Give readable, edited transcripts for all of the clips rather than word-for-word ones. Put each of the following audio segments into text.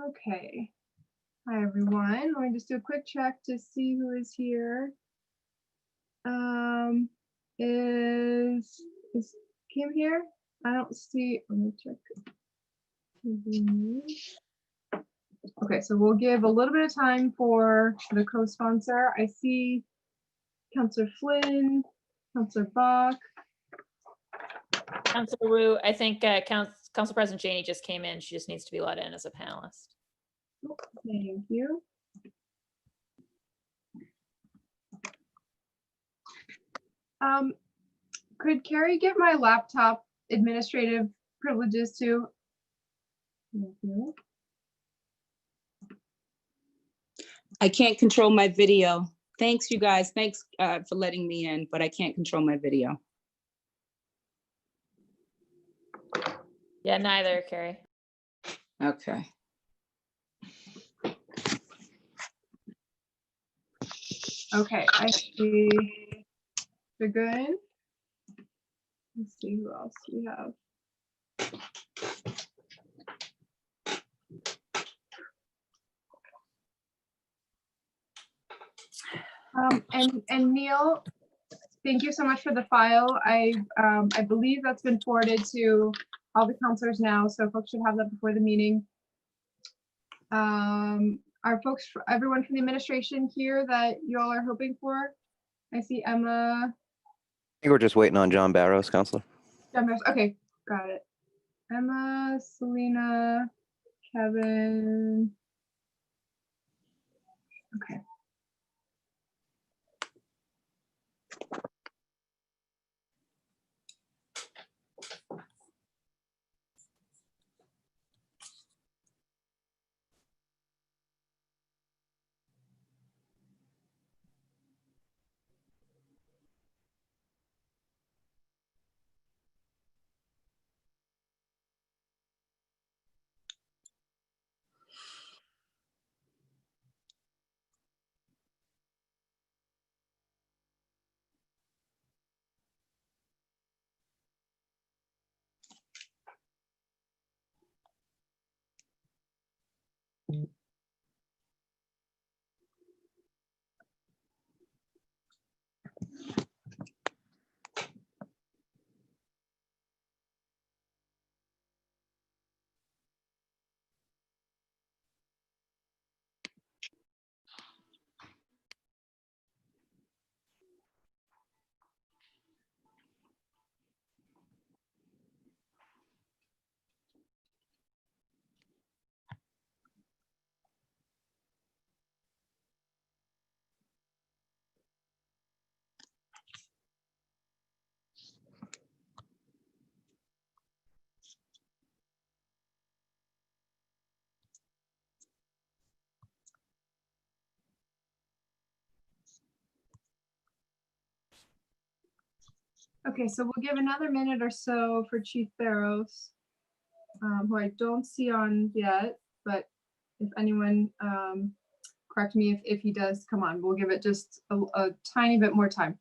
Okay. Hi, everyone. Let me just do a quick check to see who is here. Is Kim here? I don't see. Let me check. Okay, so we'll give a little bit of time for the co-sponsor. I see Councillor Flynn, Councillor Bach. Councillor Wu, I think Council President Janey just came in. She just needs to be let in as a panelist. Thank you. Could Carrie get my laptop administrative privileges too? Thank you. I can't control my video. Thanks, you guys. Thanks for letting me in, but I can't control my video. Yeah, neither, Carrie. Okay. Okay, I see. We're good. Let's see who else we have. And Neil, thank you so much for the file. I believe that's been forwarded to all the counselors now, so folks should have that before the meeting. Are folks, everyone from the administration here that you all are hoping for? I see Emma. I think we're just waiting on John Barrows, Counselor. John Barrows. Okay, got it. Emma, Selena, Kevin. Okay. Okay, so we'll give another minute or so for Chief Barrows, who I don't see on yet, but if anyone correct me if he does come on, we'll give it just a tiny bit more time.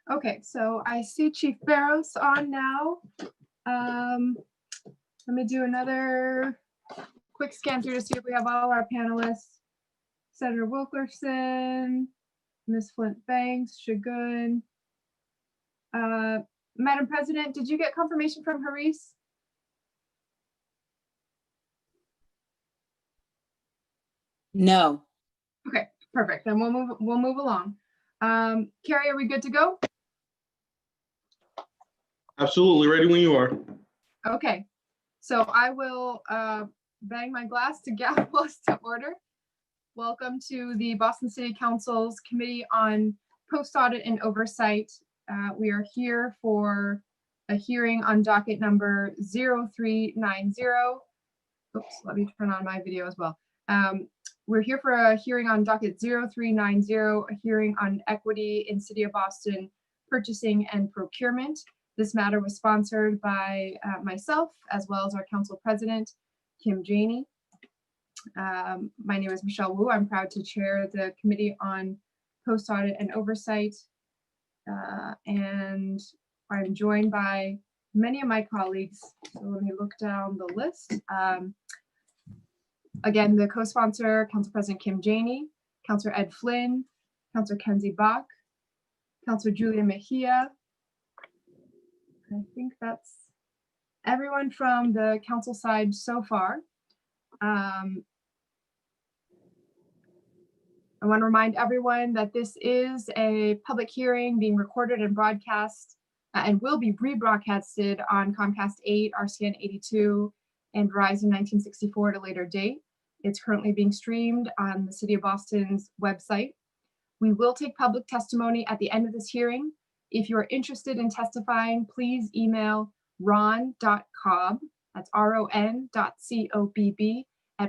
Okay, so I see Chief Barros on now. Let me do another quick scan through to see if we have all our panelists. Senator Wilkerson, Ms. Flint Banks, Shagun. Madam President, did you get confirmation from Haris? No. Okay, perfect. Then we'll move along. Carrie, are we good to go? Absolutely, ready when you are. Okay, so I will bang my glass to gavel us to order. Welcome to the Boston City Council's Committee on Post-Audit and Oversight. We are here for a hearing on docket number 0390. Oops, let me turn on my video as well. We're here for a hearing on docket 0390, a hearing on equity in City of Boston purchasing and procurement. This matter was sponsored by myself, as well as our council president, Kim Janey. My name is Michelle Wu. I'm proud to chair the Committee on Post-Audit and Oversight. And I'm joined by many of my colleagues. So let me look down the list. Again, the co-sponsor, Council President Kim Janey, Councilor Ed Flynn, Councilor Kenzie Bach, Councilor Julia Mejia. I think that's everyone from the council side so far. I want to remind everyone that this is a public hearing being recorded and broadcast and will be rebroadcasted on Comcast 8, RCN 82, and Verizon 1964 at a later date. It's currently being streamed on the City of Boston's website. We will take public testimony at the end of this hearing. If you are interested in testifying, please email ron.cobb, that's ron.cobb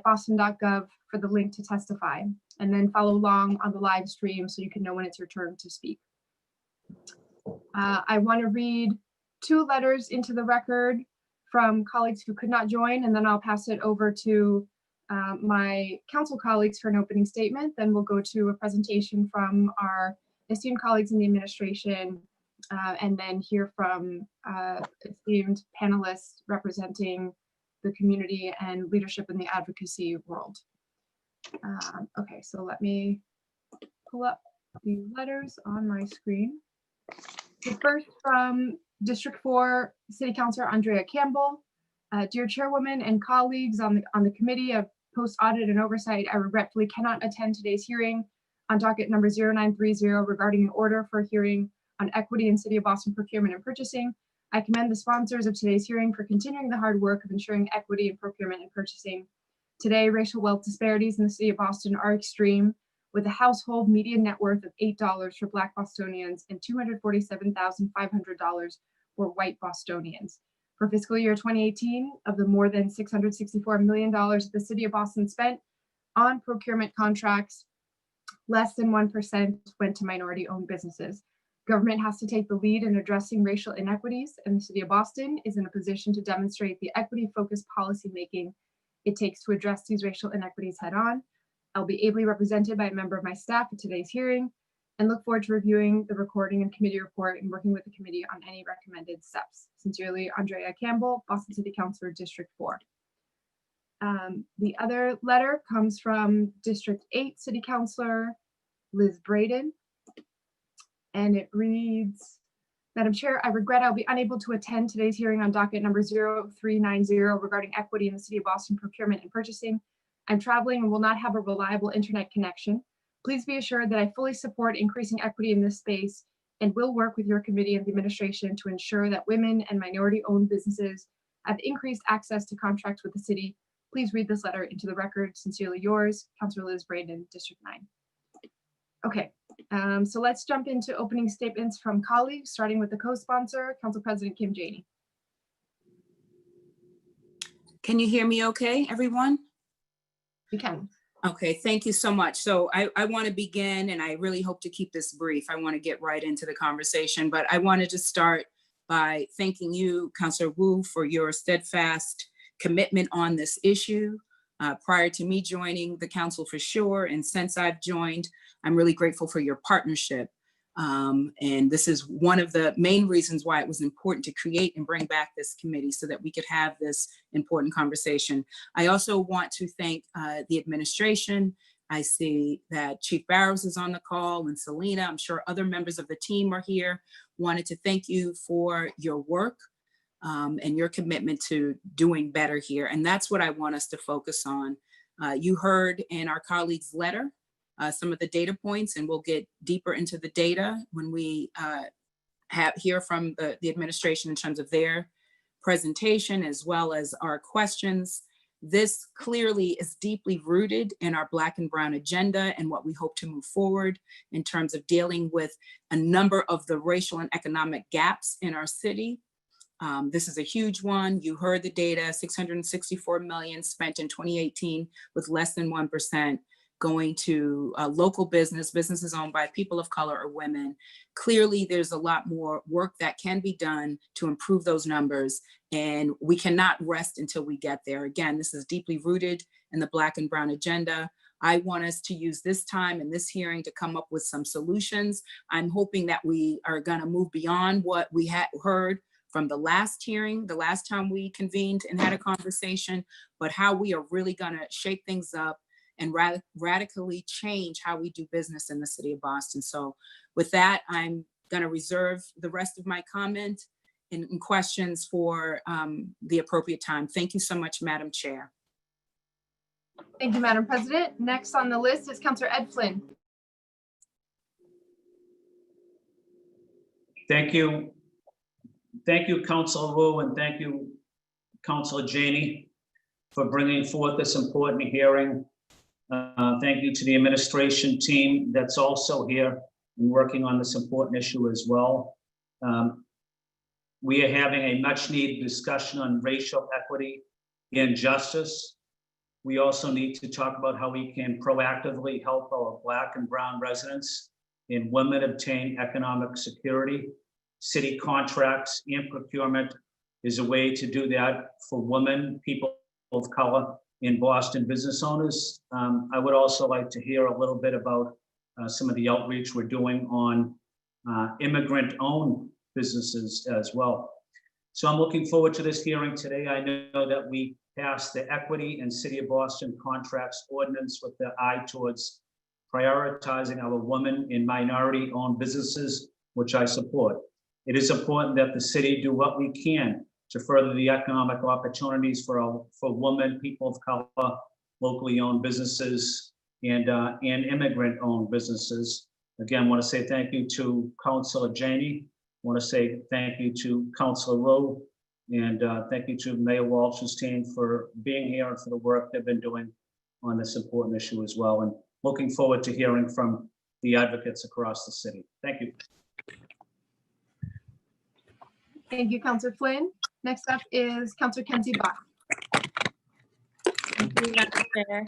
@boston.gov for the link to testify, and then follow along on the live stream so you can know when it's your turn to speak. I want to read 2 letters into the record from colleagues who could not join, and then I'll pass it over to my council colleagues for an opening statement. Then we'll go to a presentation from our esteemed colleagues in the administration, and then hear from esteemed panelists representing the community and leadership in the advocacy world. Okay, so let me pull up the letters on my screen. The first from District 4 City Councilor Andrea Campbell. Dear Chairwoman and colleagues on the Committee of Post-Audit and Oversight, I regretfully cannot attend today's hearing on docket number 0930 regarding an order for a hearing on equity in City of Boston procurement and purchasing. I commend the sponsors of today's hearing for continuing the hard work of ensuring equity in procurement and purchasing. Today, racial wealth disparities in the City of Boston are extreme, with a household median net worth of $8 for Black Bostonians and $247,500 for white Bostonians. For fiscal year 2018, of the more than $664 million the City of Boston spent on procurement contracts, less than 1% went to minority-owned businesses. Government has to take the lead in addressing racial inequities, and the City of Boston is in a position to demonstrate the equity-focused policymaking it takes to address these racial inequities head-on. I'll be ably represented by a member of my staff at today's hearing and look forward to reviewing the recording and committee report and working with the committee on any recommended steps. Sincerely, Andrea Campbell, Boston City Councilor, District 4. The other letter comes from District 8 City Councilor Liz Braden, and it reads, Madam Chair, I regret I'll be unable to attend today's hearing on docket number 0390 regarding equity in the City of Boston procurement and purchasing. I'm traveling and will not have a reliable internet connection. Please be assured that I fully support increasing equity in this space and will work with your committee and the administration to ensure that women and minority-owned businesses have increased access to contracts with the city. Please read this letter into the record. Sincerely yours, Councilor Liz Braden, District 9. Okay, so let's jump into opening statements from colleagues, starting with the co-sponsor, Council President Kim Janey. Can you hear me okay, everyone? We can. Okay, thank you so much. So I want to begin, and I really hope to keep this brief. I want to get right into the conversation, but I wanted to start by thanking you, Councilor Wu, for your steadfast commitment on this issue. Prior to me joining the council for sure, and since I've joined, I'm really grateful for your partnership. And this is one of the main reasons why it was important to create and bring back this committee so that we could have this important conversation. I also want to thank the administration. I see that Chief Barrows is on the call and Selena. I'm sure other members of the team are here. Wanted to thank you for your work and your commitment to doing better here. And that's what I want us to focus on. You heard in our colleague's letter some of the data points, and we'll get deeper into the data when we hear from the administration in terms of their presentation as well as our questions. This clearly is deeply rooted in our Black and Brown agenda and what we hope to move forward in terms of dealing with a number of the racial and economic gaps in our city. This is a huge one. You heard the data, 664 million spent in 2018 with less than 1% going to local businesses owned by people of color or women. Clearly, there's a lot more work that can be done to improve those numbers, and we cannot rest until we get there. Again, this is deeply rooted in the Black and Brown agenda. I want us to use this time and this hearing to come up with some solutions. I'm hoping that we are gonna move beyond what we had heard from the last hearing, the last time we convened and had a conversation, but how we are really gonna shake things up and radically change how we do business in the city of Boston. So with that, I'm gonna reserve the rest of my comment and questions for the appropriate time. Thank you so much, Madam Chair. Thank you, Madam President. Next on the list is Councillor Ed Flynn. Thank you. Thank you, Councilor Wu, and thank you, Councilor Janey, for bringing forth this important hearing. Thank you to the administration team that's also here and working on this important issue as well. We are having a much needed discussion on racial equity and justice. We also need to talk about how we can proactively help our Black and Brown residents and women obtain economic security. City contracts and procurement is a way to do that for women, people of color, in Boston business owners. I would also like to hear a little bit about some of the outreach we're doing on immigrant-owned businesses as well. So I'm looking forward to this hearing today. I know that we passed the Equity and City of Boston Contracts Ordinance with the eye towards prioritizing our women and minority-owned businesses, which I support. It is important that the city do what we can to further the economic opportunities for women, people of color, locally owned businesses, and immigrant-owned businesses. Again, I want to say thank you to Councilor Janey. I want to say thank you to Councilor Rowe, and thank you to Mayor Walsh's team for being here and for the work they've been doing on this important issue as well. And looking forward to hearing from the advocates across the city. Thank you. Thank you, Councillor Flynn. Next up is Councillor Kenzie Bach. Thank you, Madam Chair.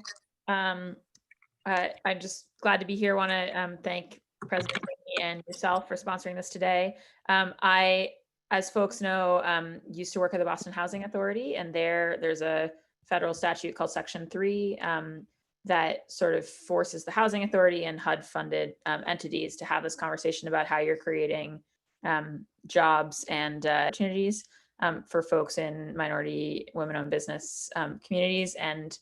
I'm just glad to be here. Want to thank President Janey and yourself for sponsoring this today. I, as folks know, used to work at the Boston Housing Authority, and there's a federal statute called Section 3 that sort of forces the Housing Authority and HUD-funded entities to have this conversation about how you're creating jobs and opportunities for folks in minority, women-owned business communities, and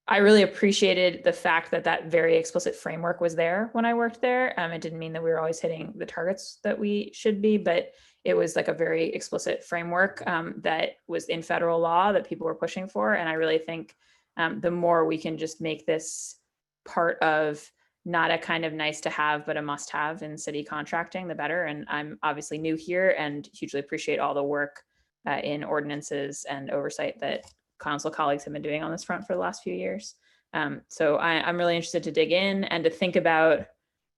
I really appreciated the fact that that very explicit framework was there when I worked there. It didn't mean that we were always hitting the targets that we should be, but it was like a very explicit framework that was in federal law that people were pushing for. And I really think the more we can just make this part of not a kind of nice to have, but a must have in city contracting, the better. And I'm obviously new here and hugely appreciate all the work in ordinances and oversight that council colleagues have been doing on this front for the last few years. So I'm really interested to dig in and to think about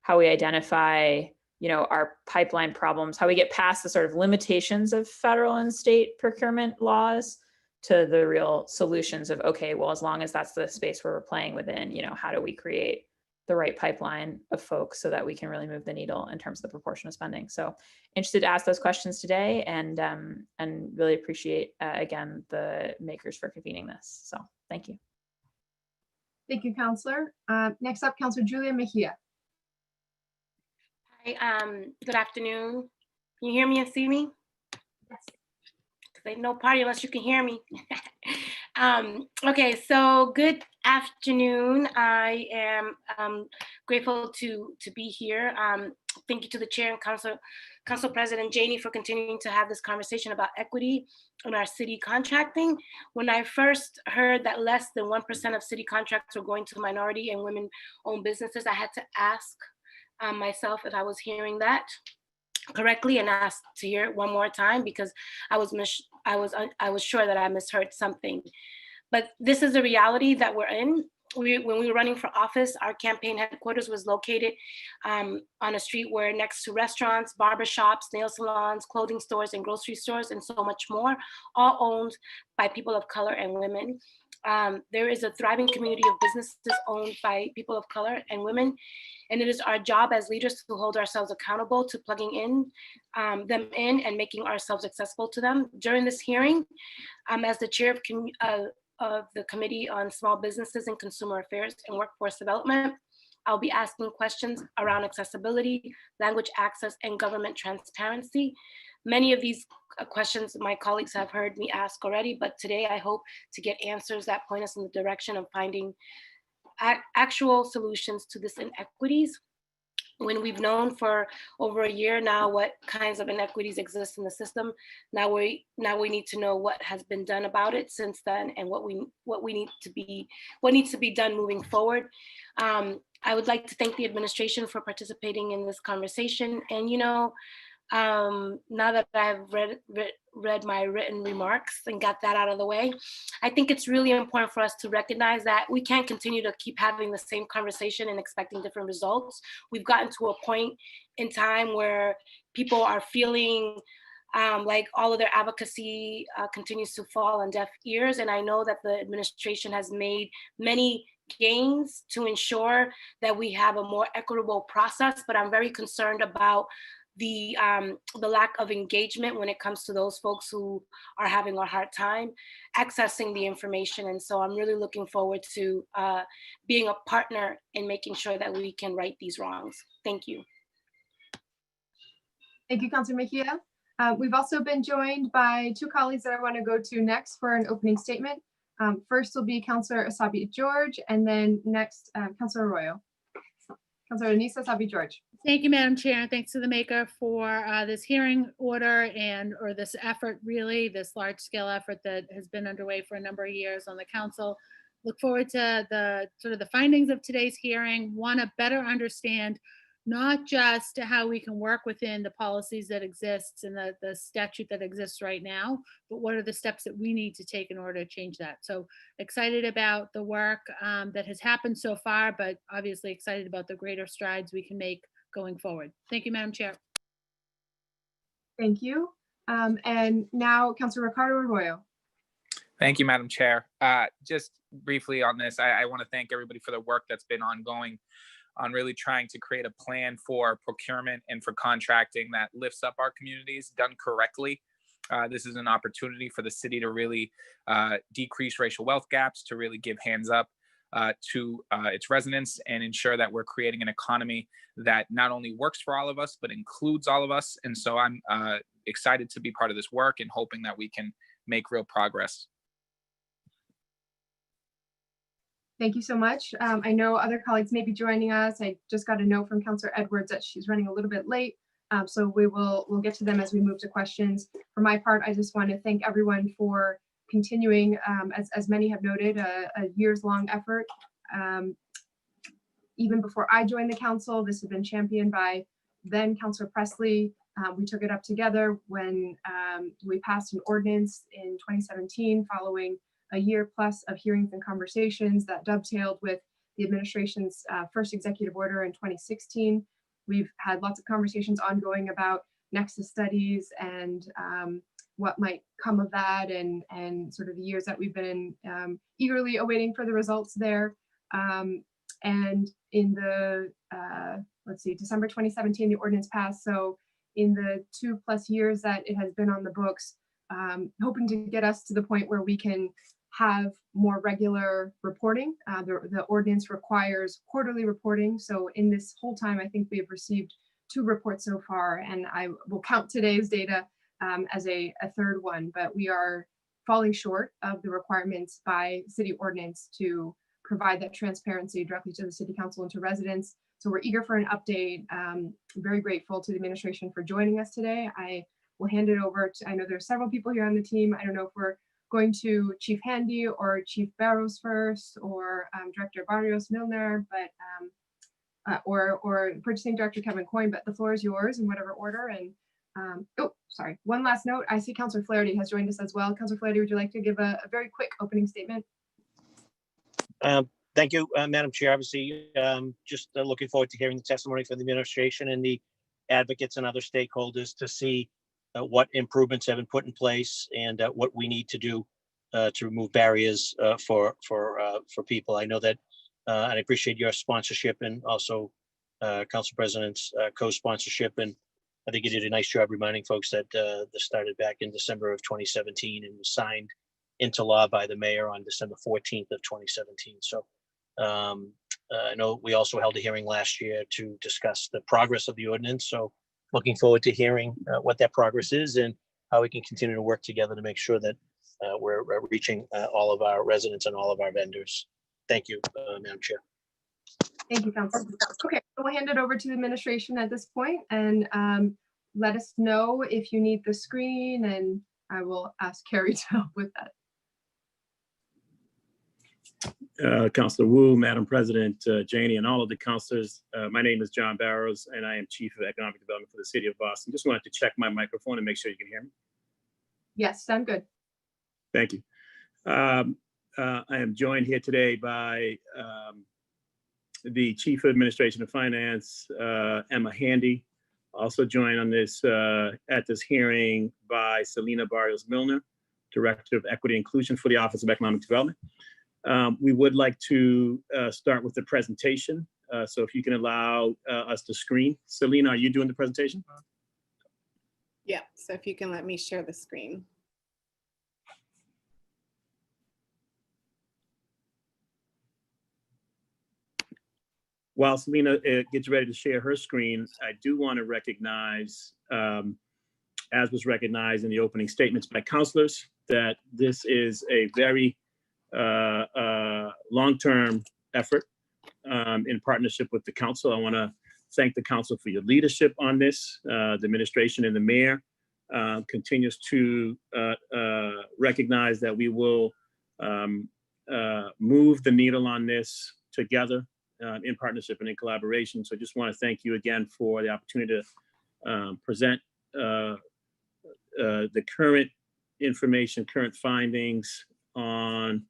how we identify, our pipeline problems, how we get past the sort of limitations of federal and state procurement laws to the real solutions of, okay, well, as long as that's the space where we're playing within, how do we create the right pipeline of folks so that we can really move the needle in terms of the proportion of spending. So interested to ask those questions today, and really appreciate, again, the makers for convening this. So thank you. Thank you, Councillor. Next up, Councillor Julia Mejia. Good afternoon. Can you hear me and see me? Say no party unless you can hear me. Okay, so good afternoon. I am grateful to be here. Thank you to the chair and Council President Janey for continuing to have this conversation about equity in our city contracting. When I first heard that less than 1% of city contracts were going to minority and women-owned businesses, I had to ask myself if I was hearing that correctly, and asked to hear it one more time because I was sure that I misheard something. But this is the reality that we're in. When we were running for office, our campaign headquarters was located on a street where next to restaurants, barbershops, nail salons, clothing stores, and grocery stores, and so much more, all owned by people of color and women. There is a thriving community of businesses owned by people of color and women. And it is our job as leaders to hold ourselves accountable to plugging them in and making ourselves accessible to them. During this hearing, as the chair of the Committee on Small Businesses and Consumer Affairs and Workforce Development, I'll be asking questions around accessibility, language access, and government transparency. Many of these questions my colleagues have heard me ask already, but today I hope to get answers that point us in the direction of finding actual solutions to this inequities. When we've known for over a year now what kinds of inequities exist in the system, now we need to know what has been done about it since then and what needs to be done moving forward. I would like to thank the administration for participating in this conversation. And now that I've read my written remarks and got that out of the way, I think it's really important for us to recognize that we can't continue to keep having the same conversation and expecting different results. We've gotten to a point in time where people are feeling like all of their advocacy continues to fall on deaf ears. And I know that the administration has made many gains to ensure that we have a more equitable process, but I'm very concerned about the lack of engagement when it comes to those folks who are having a hard time accessing the information. And so I'm really looking forward to being a partner in making sure that we can right these wrongs. Thank you. Thank you, Councilor Mejia. We've also been joined by two colleagues that I want to go to next for an opening statement. First will be Councilor Asabi George, and then next, Councilor Arroyo. Councilor Anissa Asabi George. Thank you, Madam Chair, and thanks to the maker for this hearing order or this effort, really, this large-scale effort that has been underway for a number of years on the council. Look forward to the findings of today's hearing. Want to better understand not just how we can work within the policies that exist and the statute that exists right now, but what are the steps that we need to take in order to change that. So excited about the work that has happened so far, but obviously excited about the greater strides we can make going forward. Thank you, Madam Chair. Thank you. And now Councilor Ricardo Arroyo. Thank you, Madam Chair. Just briefly on this, I want to thank everybody for the work that's been ongoing on really trying to create a plan for procurement and for contracting that lifts up our communities done correctly. This is an opportunity for the city to really decrease racial wealth gaps, to really give hands up to its residents and ensure that we're creating an economy that not only works for all of us, but includes all of us. And so I'm excited to be part of this work and hoping that we can make real progress. Thank you so much. I know other colleagues may be joining us. I just got a note from Councilor Edwards that she's running a little bit late. So we'll get to them as we move to questions. For my part, I just want to thank everyone for continuing, as many have noted, a years-long effort. Even before I joined the council, this had been championed by then Councilor Presley. We took it up together when we passed an ordinance in 2017 following a year plus of hearings and conversations that dovetailed with the administration's first executive order in 2016. We've had lots of conversations ongoing about nexus studies and what might come of that, and sort of the years that we've been eagerly awaiting for the results there. And in the, December 2017, the ordinance passed. So in the 2+ years that it has been on the books, hoping to get us to the point where we can have more regular reporting. The ordinance requires quarterly reporting. So in this whole time, I think we have received 2 reports so far, and I will count today's data as a third one, but we are falling short of the requirements by city ordinance to provide that transparency directly to the city council and to residents. So we're eager for an update. Very grateful to the administration for joining us today. I will hand it over to, I know there's several people here on the team. I don't know if we're going to Chief Handy or Chief Barrows first, or Director Barrios Milner, but or Purchasing Director Kevin Coyne, but the floor is yours in whatever order. And oh, sorry, one last note. I see Councilor Flaherty has joined us as well. Councilor Flaherty, would you like to give a very quick opening statement? Thank you, Madam Chair. Obviously, just looking forward to hearing the testimony from the administration and the advocates and other stakeholders to see what improvements have been put in place and what we need to do to remove barriers for people. I know that, and I appreciate your sponsorship and also Council President's co-sponsorship. And I think you did a nice job reminding folks that this started back in December of 2017 and was signed into law by the mayor on December 14th of 2017. So I know we also held a hearing last year to discuss the progress of the ordinance. So looking forward to hearing what that progress is and how we can continue to work together to make sure that we're reaching all of our residents and all of our vendors. Thank you, Madam Chair. Thank you, Council. Okay, so we'll hand it over to the administration at this point, and let us know if you need the screen, and I will ask Carrie to help with that. Councilor Wu, Madam President, Janie, and all of the councilors. My name is John Barrows, and I am Chief of Economic Development for the City of Boston. Just wanted to check my microphone and make sure you can hear me. Yes, sound good. Thank you. I am joined here today by the Chief of Administration and Finance, Emma Handy. Also joined on this at this hearing by Selena Barrios Milner, Director of Equity Inclusion for the Office of Economic Development. We would like to start with the presentation. So if you can allow us to screen. Selena, are you doing the presentation? Yeah, so if you can let me share the screen. While Selena gets ready to share her screen, I do want to recognize, as was recognized in the opening statements by councilors, that this is a very long-term effort in partnership with the council. I want to thank the council for your leadership on this. The administration and the mayor continues to recognize that we will move the needle on this together in partnership and in collaboration. So I just want to thank you again for the opportunity to present the current information, current findings on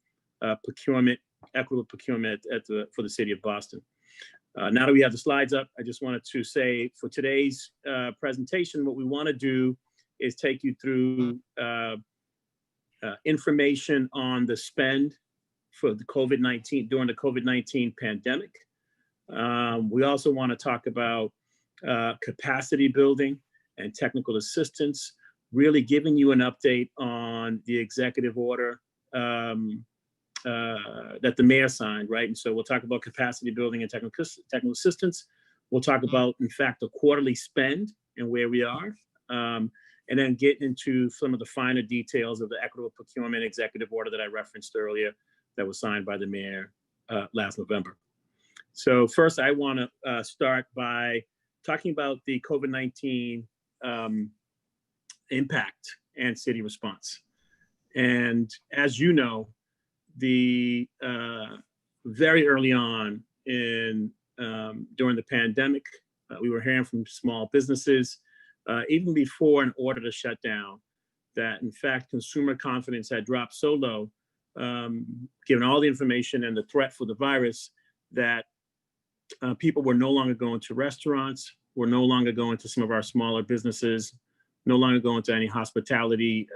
procurement, equitable procurement for the city of Boston. Now that we have the slides up, I just wanted to say for today's presentation, what we want to do is take you through information on the spend for the COVID-19, during the COVID-19 pandemic. We also want to talk about capacity building and technical assistance, really giving you an update on the executive order that the mayor signed, right? And so we'll talk about capacity building and technical assistance. We'll talk about, in fact, the quarterly spend and where we are, and then get into some of the finer details of the equitable procurement executive order that I referenced earlier that was signed by the mayor last November. So first, I want to start by talking about the COVID-19 impact and city response. And as you know, the very early on in during the pandemic, we were hearing from small businesses, even before an order to shut down, that in fact consumer confidence had dropped so low, given all the information and the threat for the virus, that people were no longer going to restaurants, were no longer going to some of our smaller businesses, no longer going to any hospitality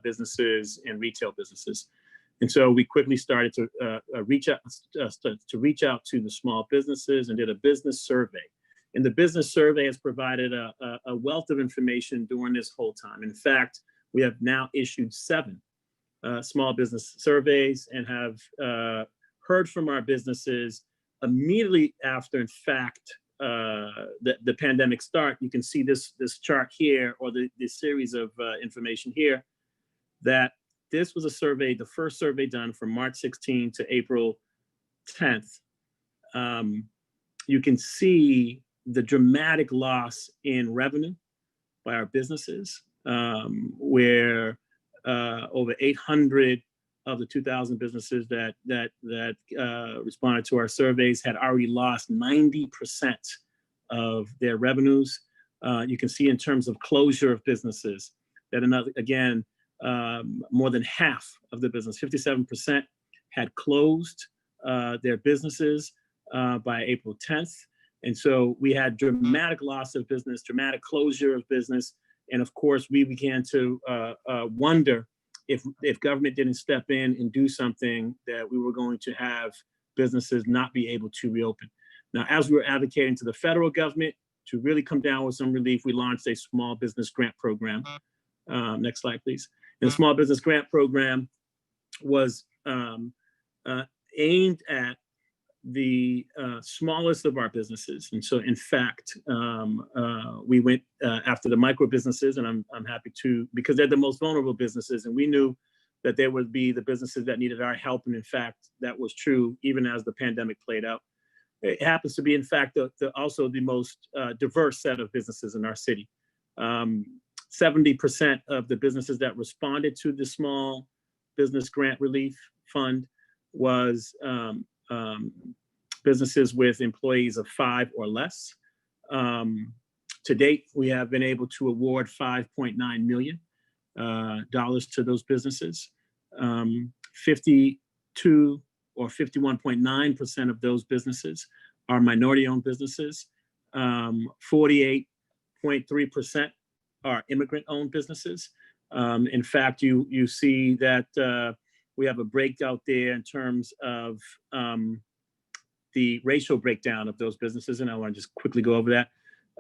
businesses and retail businesses. And so we quickly started to reach out to the small businesses and did a business survey. And the business survey has provided a wealth of information during this whole time. In fact, we have now issued 7 small business surveys and have heard from our businesses immediately after, in fact, the pandemic start, you can see this chart here, or the series of information here, that this was a survey, the first survey done from March 16 to April 10th. You can see the dramatic loss in revenue by our businesses, where over 800 of the 2,000 businesses that responded to our surveys had already lost 90% of their revenues. You can see in terms of closure of businesses that more than half of the business, 57%, had closed their businesses by April 10th. And so we had dramatic loss of business, dramatic closure of business. And of course, we began to wonder if government didn't step in and do something, that we were going to have businesses not be able to reopen. Now, as we were advocating to the federal government to really come down with some relief, we launched a small business grant program. Next slide, please. And the small business grant program was aimed at the smallest of our businesses. And so, in fact, we went after the micro businesses, and I'm happy to, because they're the most vulnerable businesses. And we knew that there would be the businesses that needed our help. And in fact, that was true even as the pandemic played out. It happens to be, in fact, also the most diverse set of businesses in our city. 70% of the businesses that responded to the small business grant relief fund was businesses with employees of 5 or less. To date, we have been able to award $5.9 million to those businesses. 52 or 51.9% of those businesses are minority-owned businesses. 48.3% are immigrant-owned businesses. In fact, you see that we have a breakout there in terms of the racial breakdown of those businesses, and I want to just quickly go over that.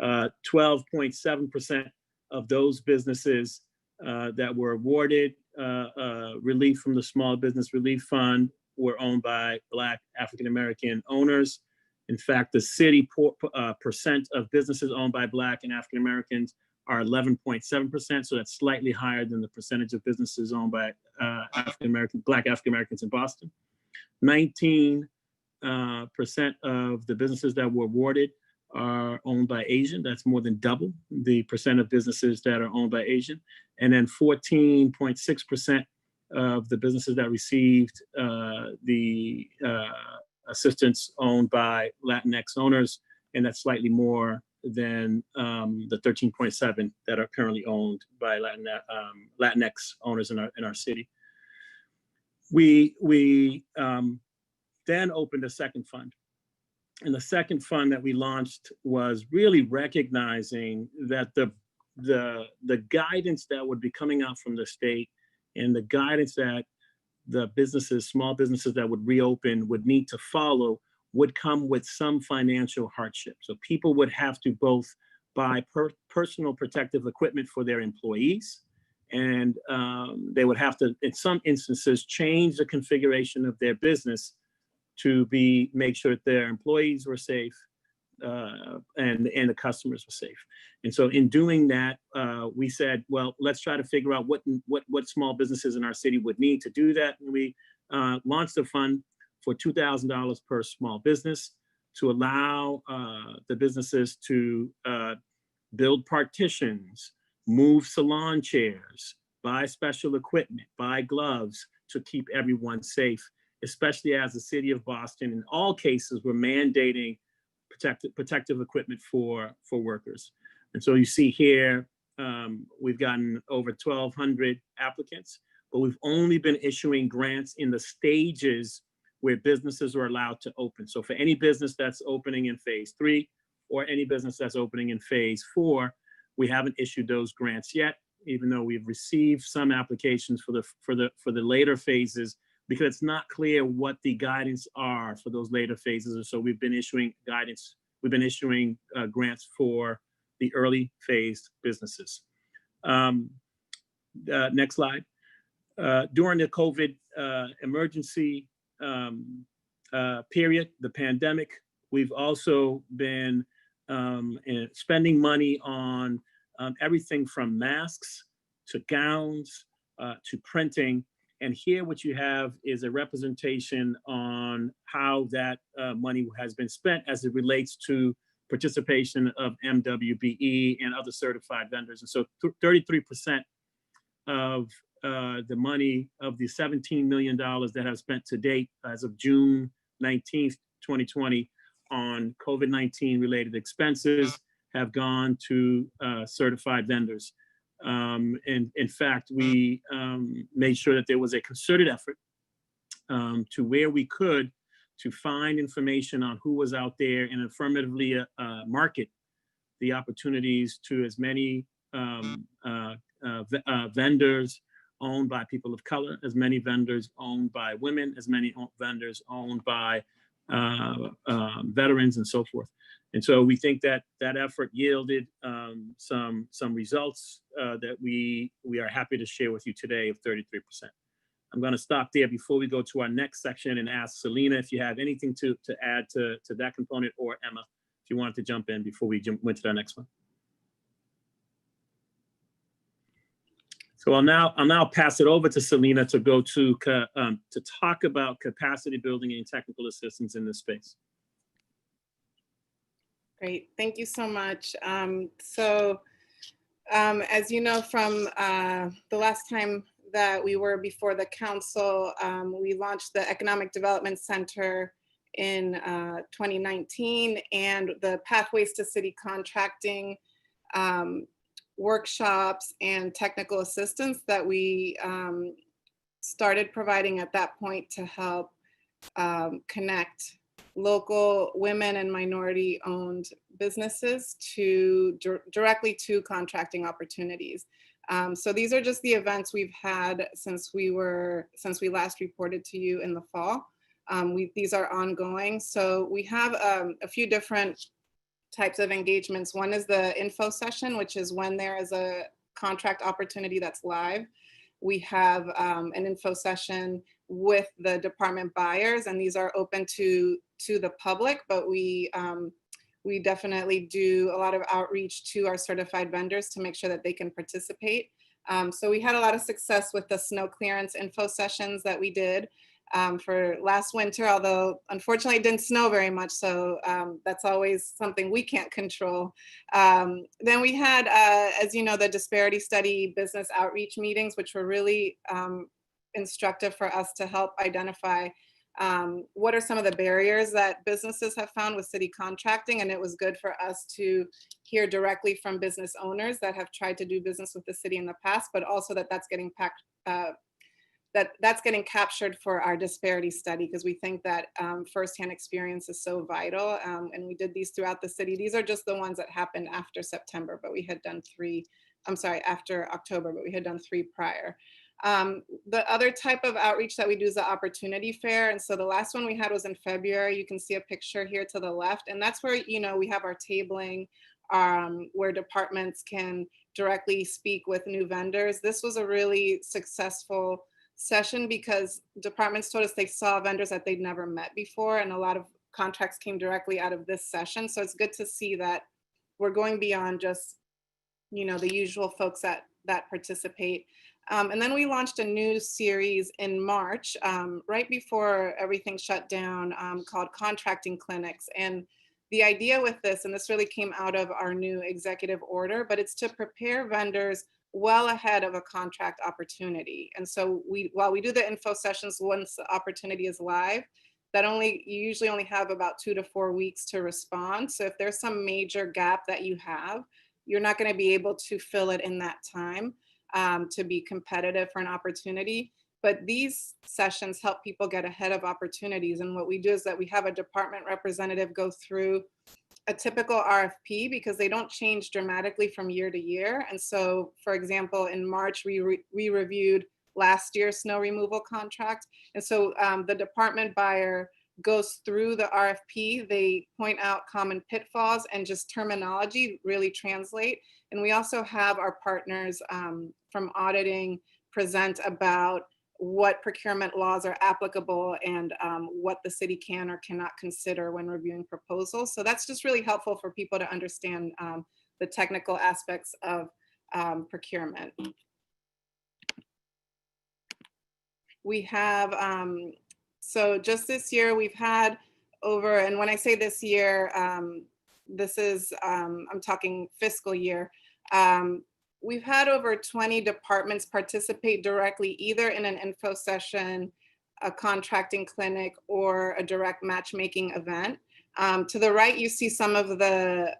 12.7% of those businesses that were awarded relief from the Small Business Relief Fund were owned by Black African-American owners. In fact, the city percent of businesses owned by Black and African-Americans are 11.7%, so that's slightly higher than the percentage of businesses owned by Black African-Americans in Boston. 19% of the businesses that were awarded are owned by Asian. That's more than double the percent of businesses that are owned by Asian. And then 14.6% of the businesses that received the assistance owned by Latinx owners, and that's slightly more than the 13.7 that are currently owned by Latinx owners in our city. We then opened a second fund. And the second fund that we launched was really recognizing that the guidance that would be coming out from the state and the guidance that the businesses, small businesses that would reopen would need to follow would come with some financial hardship. So people would have to both buy personal protective equipment for their employees, and they would have to, in some instances, change the configuration of their business to make sure that their employees were safe and the customers were safe. And so in doing that, we said, well, let's try to figure out what small businesses in our city would need to do that. And we launched a fund for $2,000 per small business to allow the businesses to build partitions, move salon chairs, buy special equipment, buy gloves to keep everyone safe, especially as the city of Boston, in all cases, we're mandating protective equipment for workers. And so you see here, we've gotten over 1,200 applicants, but we've only been issuing grants in the stages where businesses are allowed to open. So for any business that's opening in phase 3 or any business that's opening in phase 4, we haven't issued those grants yet, even though we've received some applications for the later phases, because it's not clear what the guidance are for those later phases. And so we've been issuing guidance. We've been issuing grants for the early phase businesses. Next slide. During the COVID emergency period, the pandemic, we've also been and spending money on everything from masks to gowns to printing. And here what you have is a representation on how that money has been spent as it relates to participation of MWBE and other certified vendors. And so 33% of the money of the $17 million that have spent to date as of June 19th, 2020 on COVID-19 related expenses have gone to certified vendors. And in fact, we made sure that there was a concerted effort to where we could to find information on who was out there and affirmatively market the opportunities to as many vendors owned by people of color, as many vendors owned by women, as many vendors owned by veterans and so forth. And so we think that that effort yielded some results that we are happy to share with you today of 33%. I'm going to stop there before we go to our next section and ask Selena if you have anything to add to that component, or Emma, if you wanted to jump in before we went to the next one. So I'll now pass it over to Selena to go to talk about capacity building and technical assistance in this space. Great, thank you so much. As you know from the last time that we were before the council, we launched the Economic Development Center in 2019, and the Pathways to City Contracting workshops and technical assistance that we started providing at that point to help connect local women and minority owned businesses to directly to contracting opportunities. So these are just the events we've had since we last reported to you in the fall. These are ongoing. So we have a few different types of engagements. One is the info session, which is when there is a contract opportunity that's live. We have an info session with the department buyers, and these are open to the public, but we definitely do a lot of outreach to our certified vendors to make sure that they can participate. So we had a lot of success with the snow clearance info sessions that we did for last winter, although unfortunately it didn't snow very much. So that's always something we can't control. Then we had, as you know, the disparity study business outreach meetings, which were really instructive for us to help identify what are some of the barriers that businesses have found with city contracting. And it was good for us to hear directly from business owners that have tried to do business with the city in the past, but also that's getting captured for our disparity study, because we think that firsthand experience is so vital. And we did these throughout the city. These are just the ones that happened after September, but we had done after October, but we had done 3 prior. The other type of outreach that we do is the opportunity fair. And so the last one we had was in February. You can see a picture here to the left. And that's where, we have our tabling where departments can directly speak with new vendors. This was a really successful session because departments told us they saw vendors that they'd never met before. And a lot of contracts came directly out of this session. So it's good to see that we're going beyond just, the usual folks that participate. And then we launched a new series in March, right before everything shut down, called Contracting Clinics. And the idea with this, and this really came out of our new executive order, but it's to prepare vendors well ahead of a contract opportunity. And so while we do the info sessions once the opportunity is live, you usually only have about 2 to 4 weeks to respond. So if there's some major gap that you have, you're not going to be able to fill it in that time to be competitive for an opportunity. But these sessions help people get ahead of opportunities. And what we do is that we have a department representative go through a typical RFP, because they don't change dramatically from year to year. And so, for example, in March, we reviewed last year's snow removal contract. And so the department buyer goes through the RFP, they point out common pitfalls and just terminology really translate. And we also have our partners from auditing present about what procurement laws are applicable and what the city can or cannot consider when reviewing proposals. So that's just really helpful for people to understand the technical aspects of procurement. We have, so just this year we've had over, and when I say this year, this is, I'm talking fiscal year, we've had over 20 departments participate directly either in an info session, a contracting clinic, or a direct matchmaking event. To the right, you see some of the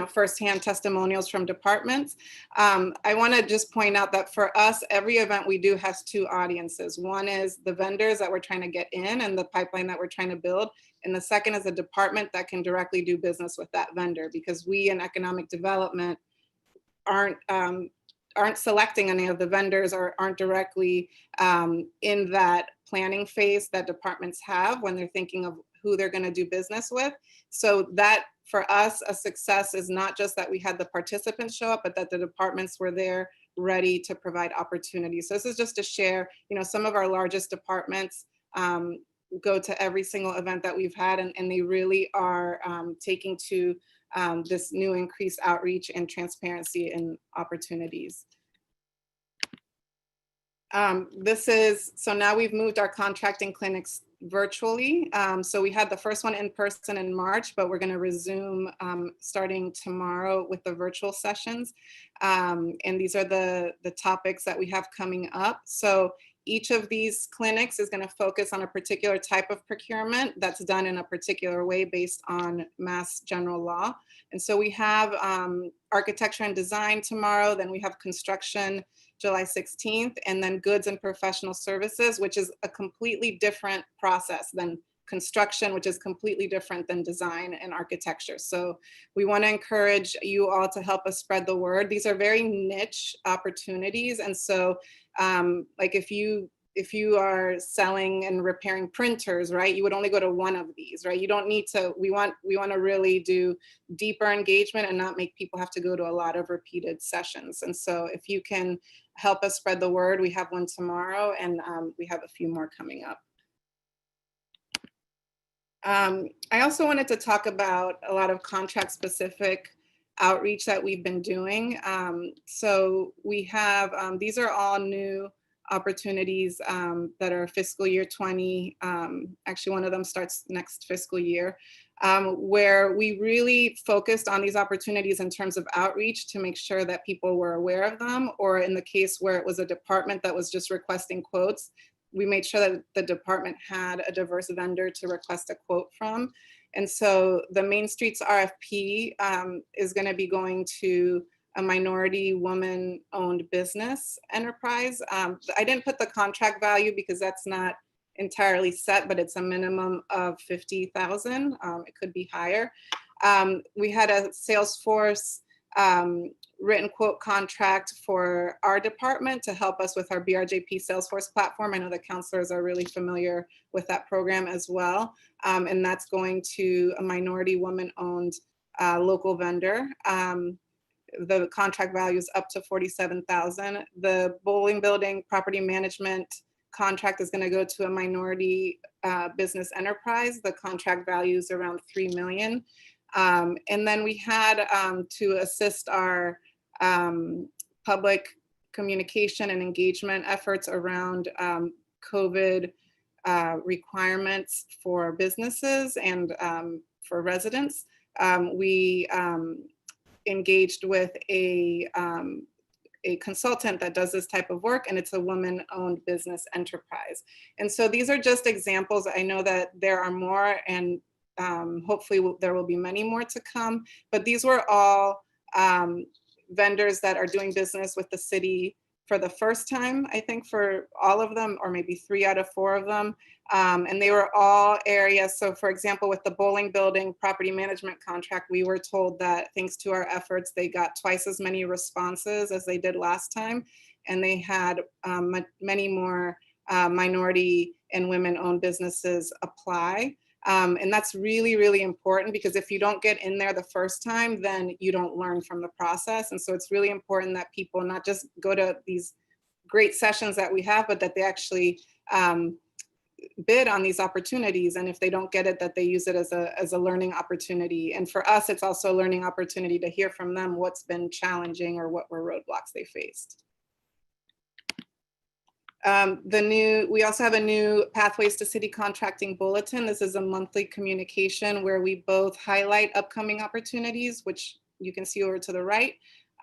firsthand testimonials from departments. I want to just point out that for us, every event we do has two audiences. One is the vendors that we're trying to get in and the pipeline that we're trying to build. And the second is a department that can directly do business with that vendor, because we in economic development aren't selecting any of the vendors or aren't directly in that planning phase that departments have when they're thinking of who they're going to do business with. So that, for us, a success is not just that we had the participants show up, but that the departments were there ready to provide opportunities. So this is just to share, some of our largest departments go to every single event that we've had, and they really are taking to this new increased outreach and transparency and opportunities. So now we've moved our contracting clinics virtually. So we had the first one in person in March, but we're going to resume starting tomorrow with the virtual sessions. And these are the topics that we have coming up. So each of these clinics is going to focus on a particular type of procurement that's done in a particular way based on Mass General Law. And so we have architecture and design tomorrow, then we have construction July 16th, and then goods and professional services, which is a completely different process than construction, which is completely different than design and architecture. So we want to encourage you all to help us spread the word. These are very niche opportunities. And so like if you are selling and repairing printers, right, you would only go to one of these, right? You don't need to, we want to really do deeper engagement and not make people have to go to a lot of repeated sessions. And so if you can help us spread the word, we have one tomorrow, and we have a few more coming up. I also wanted to talk about a lot of contract specific outreach that we've been doing. So we have, these are all new opportunities that are fiscal year 20. Actually, one of them starts next fiscal year, where we really focused on these opportunities in terms of outreach to make sure that people were aware of them, or in the case where it was a department that was just requesting quotes, we made sure that the department had a diverse vendor to request a quote from. And so the Main Streets RFP is going to be going to a minority woman-owned business enterprise. I didn't put the contract value because that's not entirely set, but it's a minimum of $50,000. It could be higher. We had a Salesforce written quote contract for our department to help us with our BRJP Salesforce platform. I know the counselors are really familiar with that program as well. And that's going to a minority woman-owned local vendor. The contract value is up to $47,000. The bowling building property management contract is going to go to a minority business enterprise. The contract value is around $3 million. And then we had to assist our public communication and engagement efforts around COVID requirements for businesses and for residents. We engaged with a consultant that does this type of work, and it's a woman-owned business enterprise. And so these are just examples. I know that there are more, and hopefully there will be many more to come, but these were all vendors that are doing business with the city for the first time, I think, for all of them, or maybe 3 out of 4 of them. And they were all areas. So for example, with the bowling building property management contract, we were told that thanks to our efforts, they got twice as many responses as they did last time. And they had many more minority and women-owned businesses apply. And that's really, really important, because if you don't get in there the first time, then you don't learn from the process. And so it's really important that people not just go to these great sessions that we have, but that they actually bid on these opportunities. And if they don't get it, that they use it as a learning opportunity. And for us, it's also a learning opportunity to hear from them what's been challenging or what were roadblocks they faced. We also have a new Pathways to City Contracting Bulletin. This is a monthly communication where we both highlight upcoming opportunities, which you can see over to the right.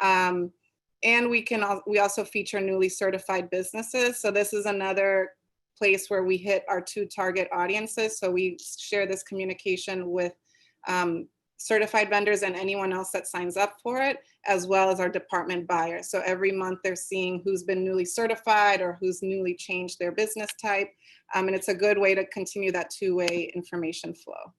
And we also feature newly certified businesses. So this is another place where we hit our 2 target audiences. So we share this communication with certified vendors and anyone else that signs up for it, as well as our department buyers. So every month they're seeing who's been newly certified or who's newly changed their business type. And it's a good way to continue that 2-way information flow.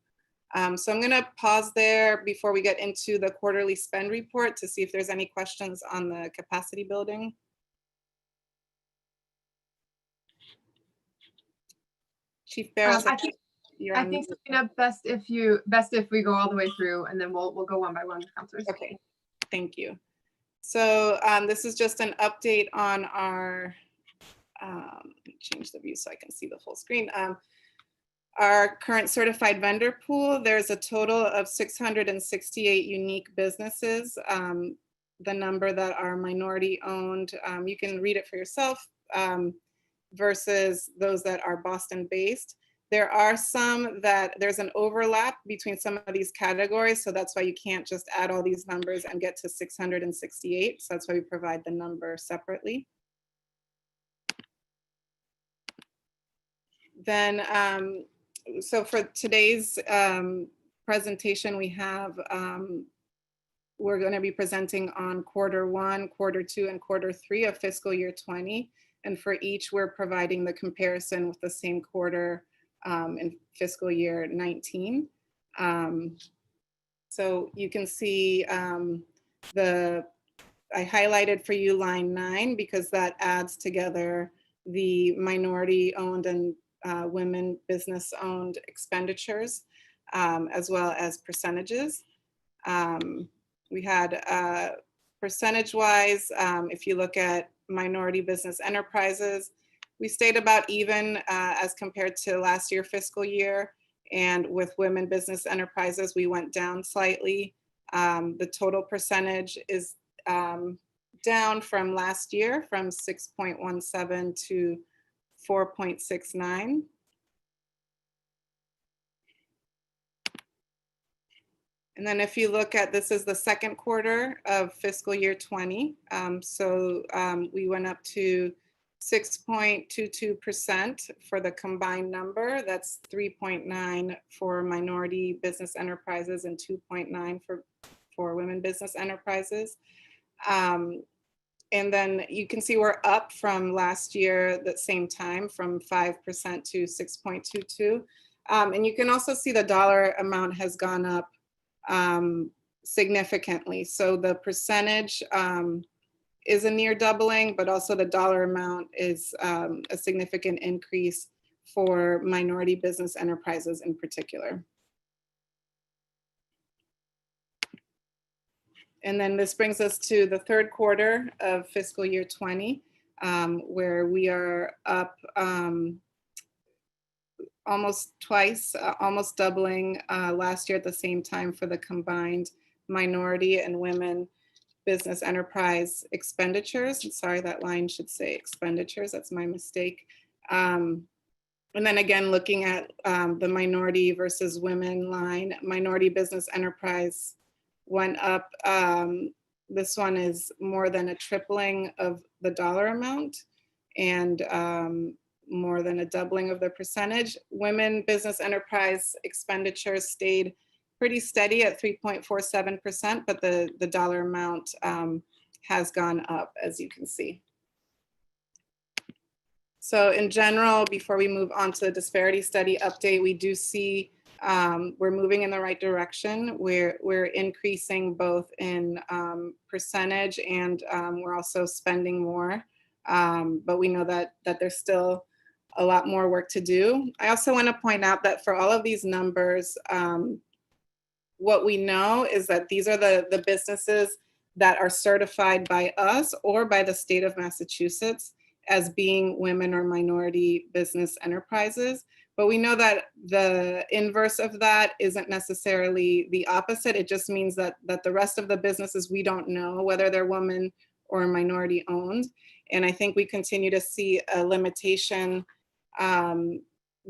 So I'm gonna pause there before we get into the quarterly spend report to see if there's any questions on the capacity building. Chief Barrows, I think Sabina, best if we go all the way through, and then we'll go one by one with counselors. Okay, thank you. So this is just an update on our, let me change the view so I can see the full screen. Our current certified vendor pool, there's a total of 668 unique businesses. The number that are minority owned, you can read it for yourself, versus those that are Boston based. There are some that there's an overlap between some of these categories. So that's why you can't just add all these numbers and get to 668. So that's why we provide the number separately. Then, so for today's presentation, we have, we're going to be presenting on Q1, Q2, and Q3 of fiscal year 20. And for each, we're providing the comparison with the same quarter in fiscal year 19. So you can see I highlighted for you line 9 because that adds together the minority owned and women business owned expenditures, as well as percentages. We had percentage wise, if you look at minority business enterprises, we stayed about even as compared to last year fiscal year. And with women business enterprises, we went down slightly. The total percentage is down from last year from 6.17 to 4.69. And then if you look at, this is the second quarter of fiscal year 20. We went up to 6.22% for the combined number. That's 3.9 for minority business enterprises and 2.9 for women business enterprises. And then you can see we're up from last year, the same time, from 5% to 6.22. And you can also see the dollar amount has gone up significantly. So the percentage is a near doubling, but also the dollar amount is a significant increase for minority business enterprises in particular. And then this brings us to the third quarter of fiscal year 20, where we are up almost twice, almost doubling last year at the same time for the combined minority and women business enterprise expenditures. Sorry, that line should say expenditures, that's my mistake. And then again, looking at the minority versus women line, minority business enterprise went up. This one is more than a tripling of the dollar amount and more than a doubling of the percentage. Women business enterprise expenditures stayed pretty steady at 3.47%, but the dollar amount has gone up, as you can see. So in general, before we move on to the disparity study update, we do see we're moving in the right direction. We're increasing both in percentage and we're also spending more. But we know that there's still a lot more work to do. I also want to point out that for all of these numbers, what we know is that these are the businesses that are certified by us or by the state of Massachusetts. as being women or minority business enterprises. But we know that the inverse of that isn't necessarily the opposite. It just means that the rest of the businesses, we don't know whether they're women or minority owned. And I think we continue to see a limitation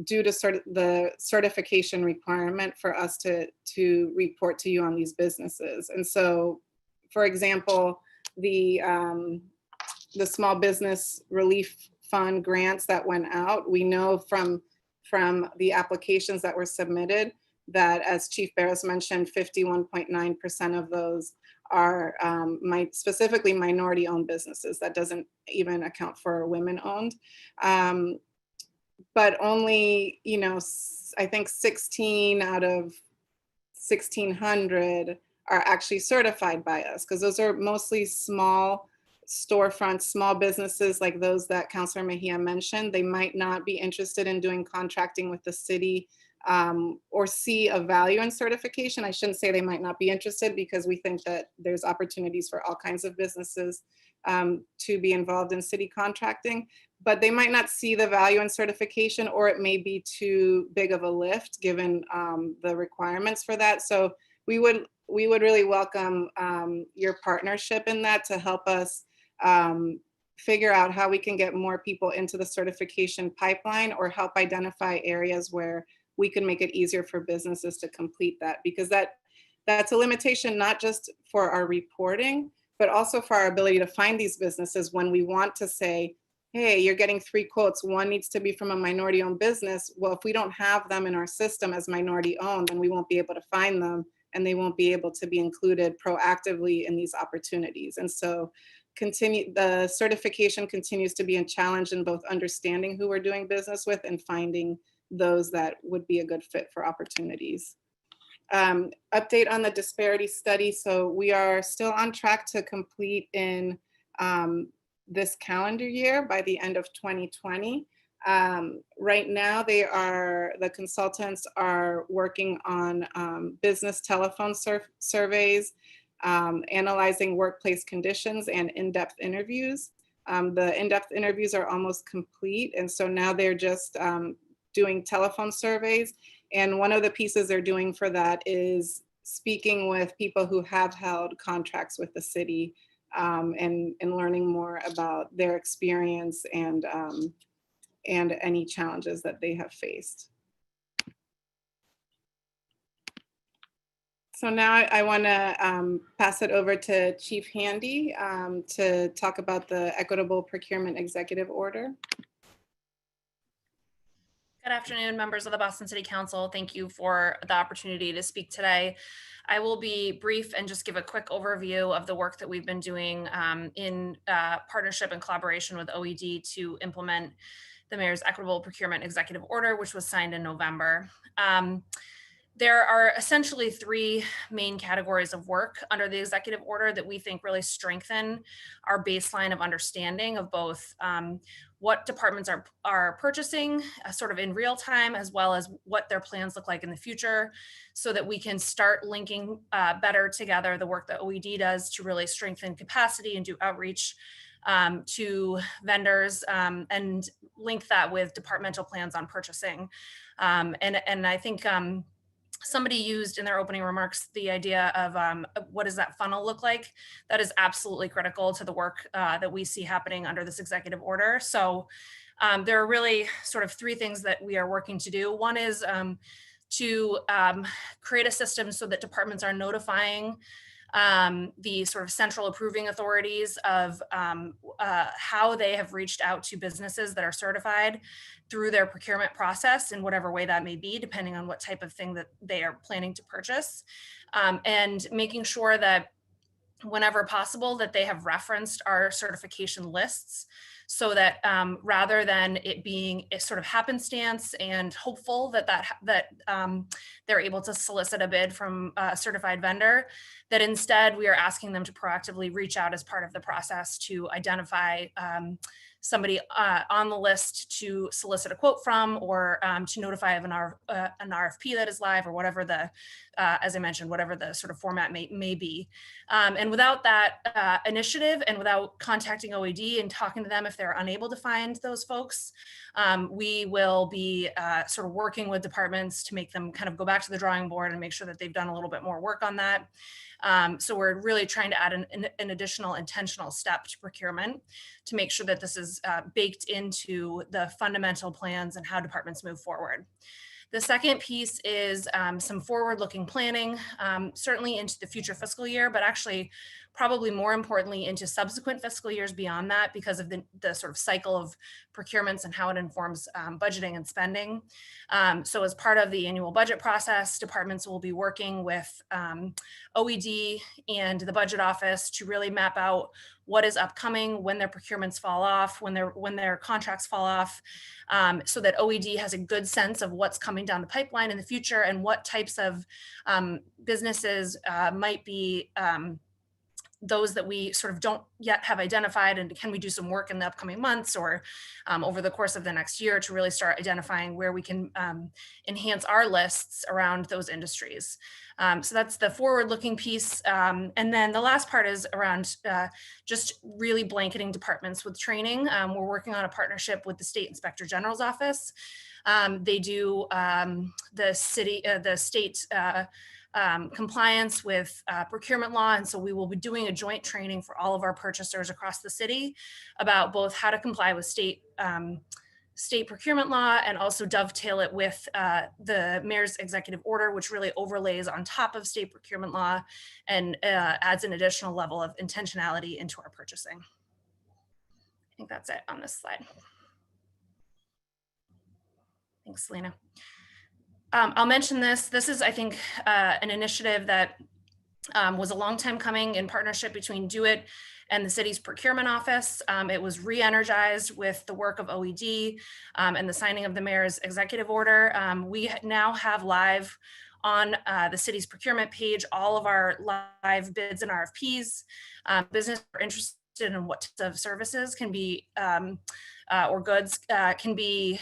due to sort of the certification requirement for us to report to you on these businesses. And so, for example, the Small Business Relief Fund grants that went out, we know from the applications that were submitted that, as Chief Barros mentioned, 51.9% of those are specifically minority-owned businesses. That doesn't even account for women-owned. But only, I think 16 out of 1,600 are actually certified by us, because those are mostly small storefronts, small businesses like those that Councilor Mejia mentioned. They might not be interested in doing contracting with the city or see a value in certification. I shouldn't say they might not be interested, because we think that there's opportunities for all kinds of businesses to be involved in city contracting, but they might not see the value in certification, or it may be too big of a lift given the requirements for that. So we would really welcome your partnership in that to help us figure out how we can get more people into the certification pipeline, or help identify areas where we can make it easier for businesses to complete that, because that's a limitation, not just for our reporting, but also for our ability to find these businesses when we want to say, hey, you're getting 3 quotes, one needs to be from a minority owned business. Well, if we don't have them in our system as minority owned, then we won't be able to find them, and they won't be able to be included proactively in these opportunities. And so the certification continues to be a challenge in both understanding who we're doing business with and finding those that would be a good fit for opportunities. Update on the disparity study. So we are still on track to complete in this calendar year by the end of 2020. Right now, the consultants are working on business telephone surveys, analyzing workplace conditions, and in-depth interviews. The in-depth interviews are almost complete, and so now they're just doing telephone surveys. And one of the pieces they're doing for that is speaking with people who have held contracts with the city, and learning more about their experience and any challenges that they have faced. So now I want to pass it over to Chief Handy to talk about the Equitable Procurement Executive Order. Good afternoon, members of the Boston City Council. Thank you for the opportunity to speak today. I will be brief and just give a quick overview of the work that we've been doing in partnership and collaboration with OED to implement the Mayor's Equitable Procurement Executive Order, which was signed in November. There are essentially 3 main categories of work under the executive order that we think really strengthen our baseline of understanding of both what departments are purchasing sort of in real time, as well as what their plans look like in the future, so that we can start linking better together the work that OED does to really strengthen capacity and do outreach to vendors, and link that with departmental plans on purchasing. And I think somebody used in their opening remarks the idea of what does that funnel look like? That is absolutely critical to the work that we see happening under this executive order. So there are really sort of 3 things that we are working to do. One is to create a system so that departments are notifying the sort of central approving authorities of how they have reached out to businesses that are certified through their procurement process in whatever way that may be, depending on what type of thing that they are planning to purchase, and making sure that whenever possible that they have referenced our certification lists, so that rather than it being a sort of happenstance and hopeful that they're able to solicit a bid from a certified vendor, that instead we are asking them to proactively reach out as part of the process to identify somebody on the list to solicit a quote from, or to notify of an RFP that is live, or whatever the, as I mentioned, whatever the sort of format may be. And without that initiative, and without contacting OED and talking to them if they're unable to find those folks, we will be sort of working with departments to make them kind of go back to the drawing board and make sure that they've done a little bit more work on that. So we're really trying to add an additional intentional step to procurement to make sure that this is baked into the fundamental plans and how departments move forward. The second piece is some forward-looking planning, certainly into the future fiscal year, but actually probably more importantly into subsequent fiscal years beyond that, because of the sort of cycle of procurements and how it informs budgeting and spending. So as part of the annual budget process, departments will be working with OED and the budget office to really map out what is upcoming, when their procurements fall off, when their contracts fall off, so that OED has a good sense of what's coming down the pipeline in the future and what types of businesses might be those that we sort of don't yet have identified, and can we do some work in the upcoming months or over the course of the next year to really start identifying where we can enhance our lists around those industries. So that's the forward-looking piece. And then the last part is around just really blanketing departments with training. We're working on a partnership with the State Inspector General's office. They do the state compliance with procurement law. And so we will be doing a joint training for all of our purchasers across the city about both how to comply with state procurement law, and also dovetail it with the mayor's executive order, which really overlays on top of state procurement law and adds an additional level of intentionality into our purchasing. I think that's it on this slide. Thanks, Selena. I'll mention this. This is, I think, an initiative that was a long time coming in partnership between Do It and the city's procurement office. It was re-energized with the work of OED and the signing of the mayor's executive order. We now have live on the city's procurement page all of our live bids and RFPs. Business are interested in what types of services can be or goods can be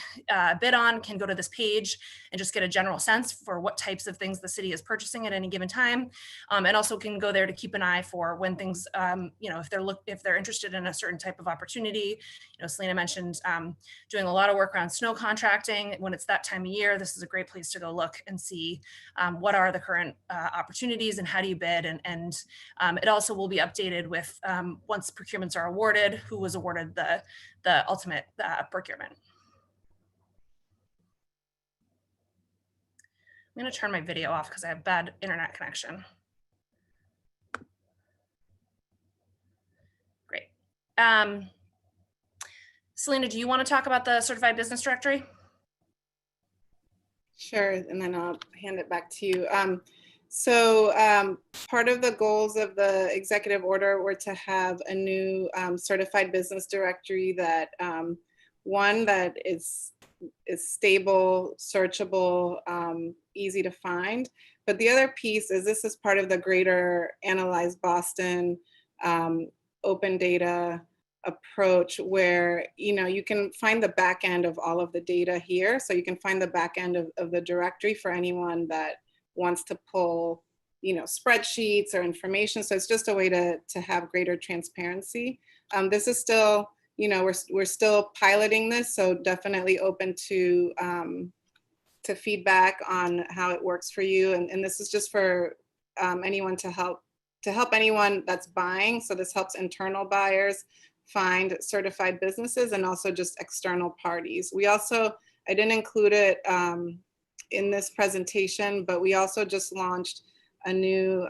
bid on, can go to this page and just get a general sense for what types of things the city is purchasing at any given time, and also can go there to keep an eye for when things, if they're interested in a certain type of opportunity. Selena mentioned doing a lot of work around snow contracting. When it's that time of year, this is a great place to go look and see what are the current opportunities and how do you bid, and it also will be updated with once procurements are awarded, who was awarded the ultimate procurement. I'm going to turn my video off because I have bad internet connection. Great. Selena, do you want to talk about the certified business directory? Sure, and then I'll hand it back to you. Part of the goals of the executive order were to have a new certified business directory that one that is stable, searchable, easy to find. But the other piece is this is part of the greater Analyze Boston open data approach, where you can find the back end of all of the data here. So you can find the back end of the directory for anyone that wants to pull spreadsheets or information. So it's just a way to have greater transparency. This is still, we're still piloting this, so definitely open to feedback on how it works for you. And this is just for anyone to help anyone that's buying. So this helps internal buyers find certified businesses, and also just external parties. We also, I didn't include it in this presentation, but we also just launched a new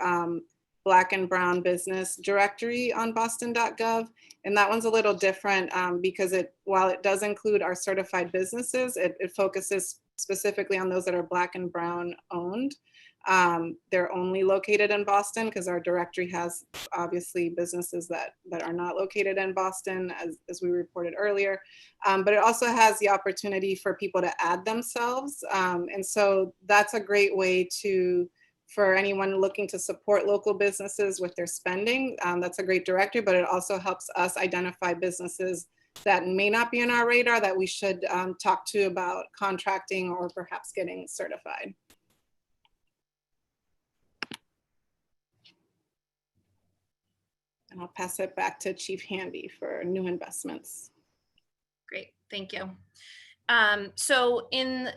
Black and Brown business directory on boston.gov. And that one's a little different because while it does include our certified businesses, it focuses specifically on those that are Black and Brown owned. They're only located in Boston because our directory has obviously businesses that are not located in Boston, as we reported earlier. But it also has the opportunity for people to add themselves. And so that's a great way for anyone looking to support local businesses with their spending. That's a great directory, but it also helps us identify businesses that may not be on our radar that we should talk to about contracting or perhaps getting certified. And I'll pass it back to Chief Handy for new investments. Great, thank you. So in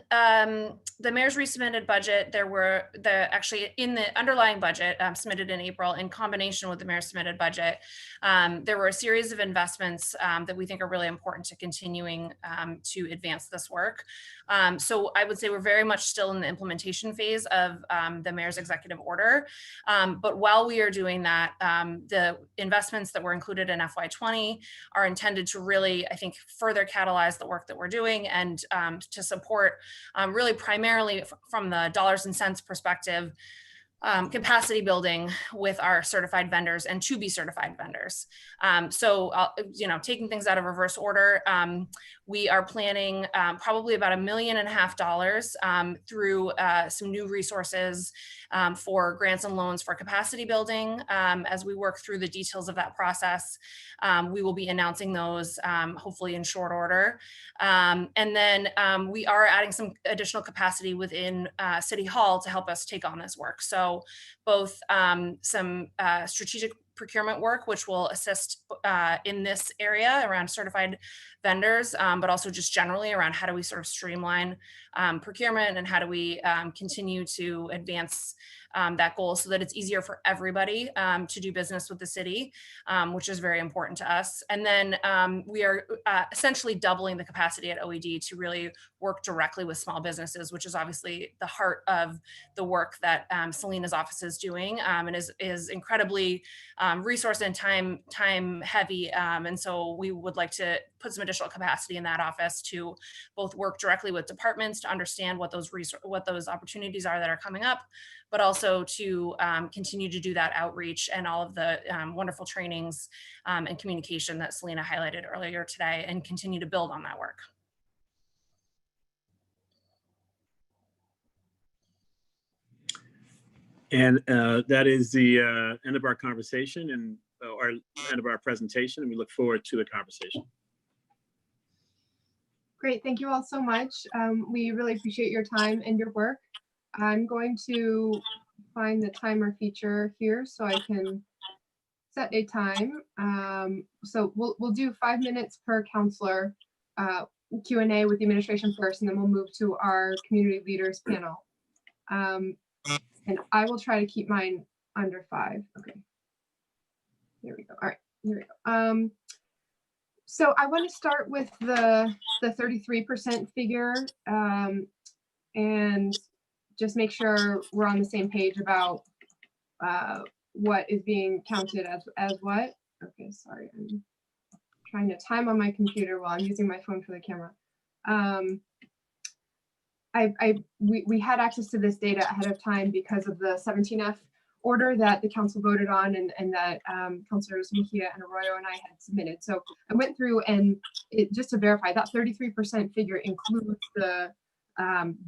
the mayor's resubmitted budget, there were actually in the underlying budget submitted in April in combination with the mayor's submitted budget, there were a series of investments that we think are really important to continuing to advance this work. So I would say we're very much still in the implementation phase of the mayor's executive order. But while we are doing that, the investments that were included in FY20 are intended to really, I think, further catalyze the work that we're doing and to support really primarily from the dollars and cents perspective, capacity building with our certified vendors and to be certified vendors. So, taking things out of reverse order, we are planning probably about $1.5 million through some new resources for grants and loans for capacity building. As we work through the details of that process, we will be announcing those hopefully in short order. And then we are adding some additional capacity within City Hall to help us take on this work. So both some strategic procurement work, which will assist in this area around certified vendors, but also just generally around how do we sort of streamline procurement and how do we continue to advance that goal so that it's easier for everybody to do business with the city, which is very important to us. And then we are essentially doubling the capacity at OED to really work directly with small businesses, which is obviously the heart of the work that Selena's office is doing and is incredibly resource and time heavy. And so we would like to put some additional capacity in that office to both work directly with departments to understand what those opportunities are that are coming up, but also to continue to do that outreach and all of the wonderful trainings and communication that Selena highlighted earlier today, and continue to build on that work. And that is the end of our conversation and our end of our presentation, and we look forward to the conversation. Great, thank you all so much. We really appreciate your time and your work. I'm going to find the timer feature here so I can set a time. So we'll do 5 minutes per counselor Q&A with the administration first, and then we'll move to our community leaders panel. And I will try to keep mine under 5. Okay. There we go. All right, here we go. So I want to start with the 33% figure and just make sure we're on the same page about what is being counted as what. Okay, sorry, I'm trying to time on my computer while I'm using my phone for the camera. We had access to this data ahead of time because of the 17F order that the council voted on and that Councilors Mejia and Arroyo and I had submitted. So I went through and just to verify that 33% figure includes the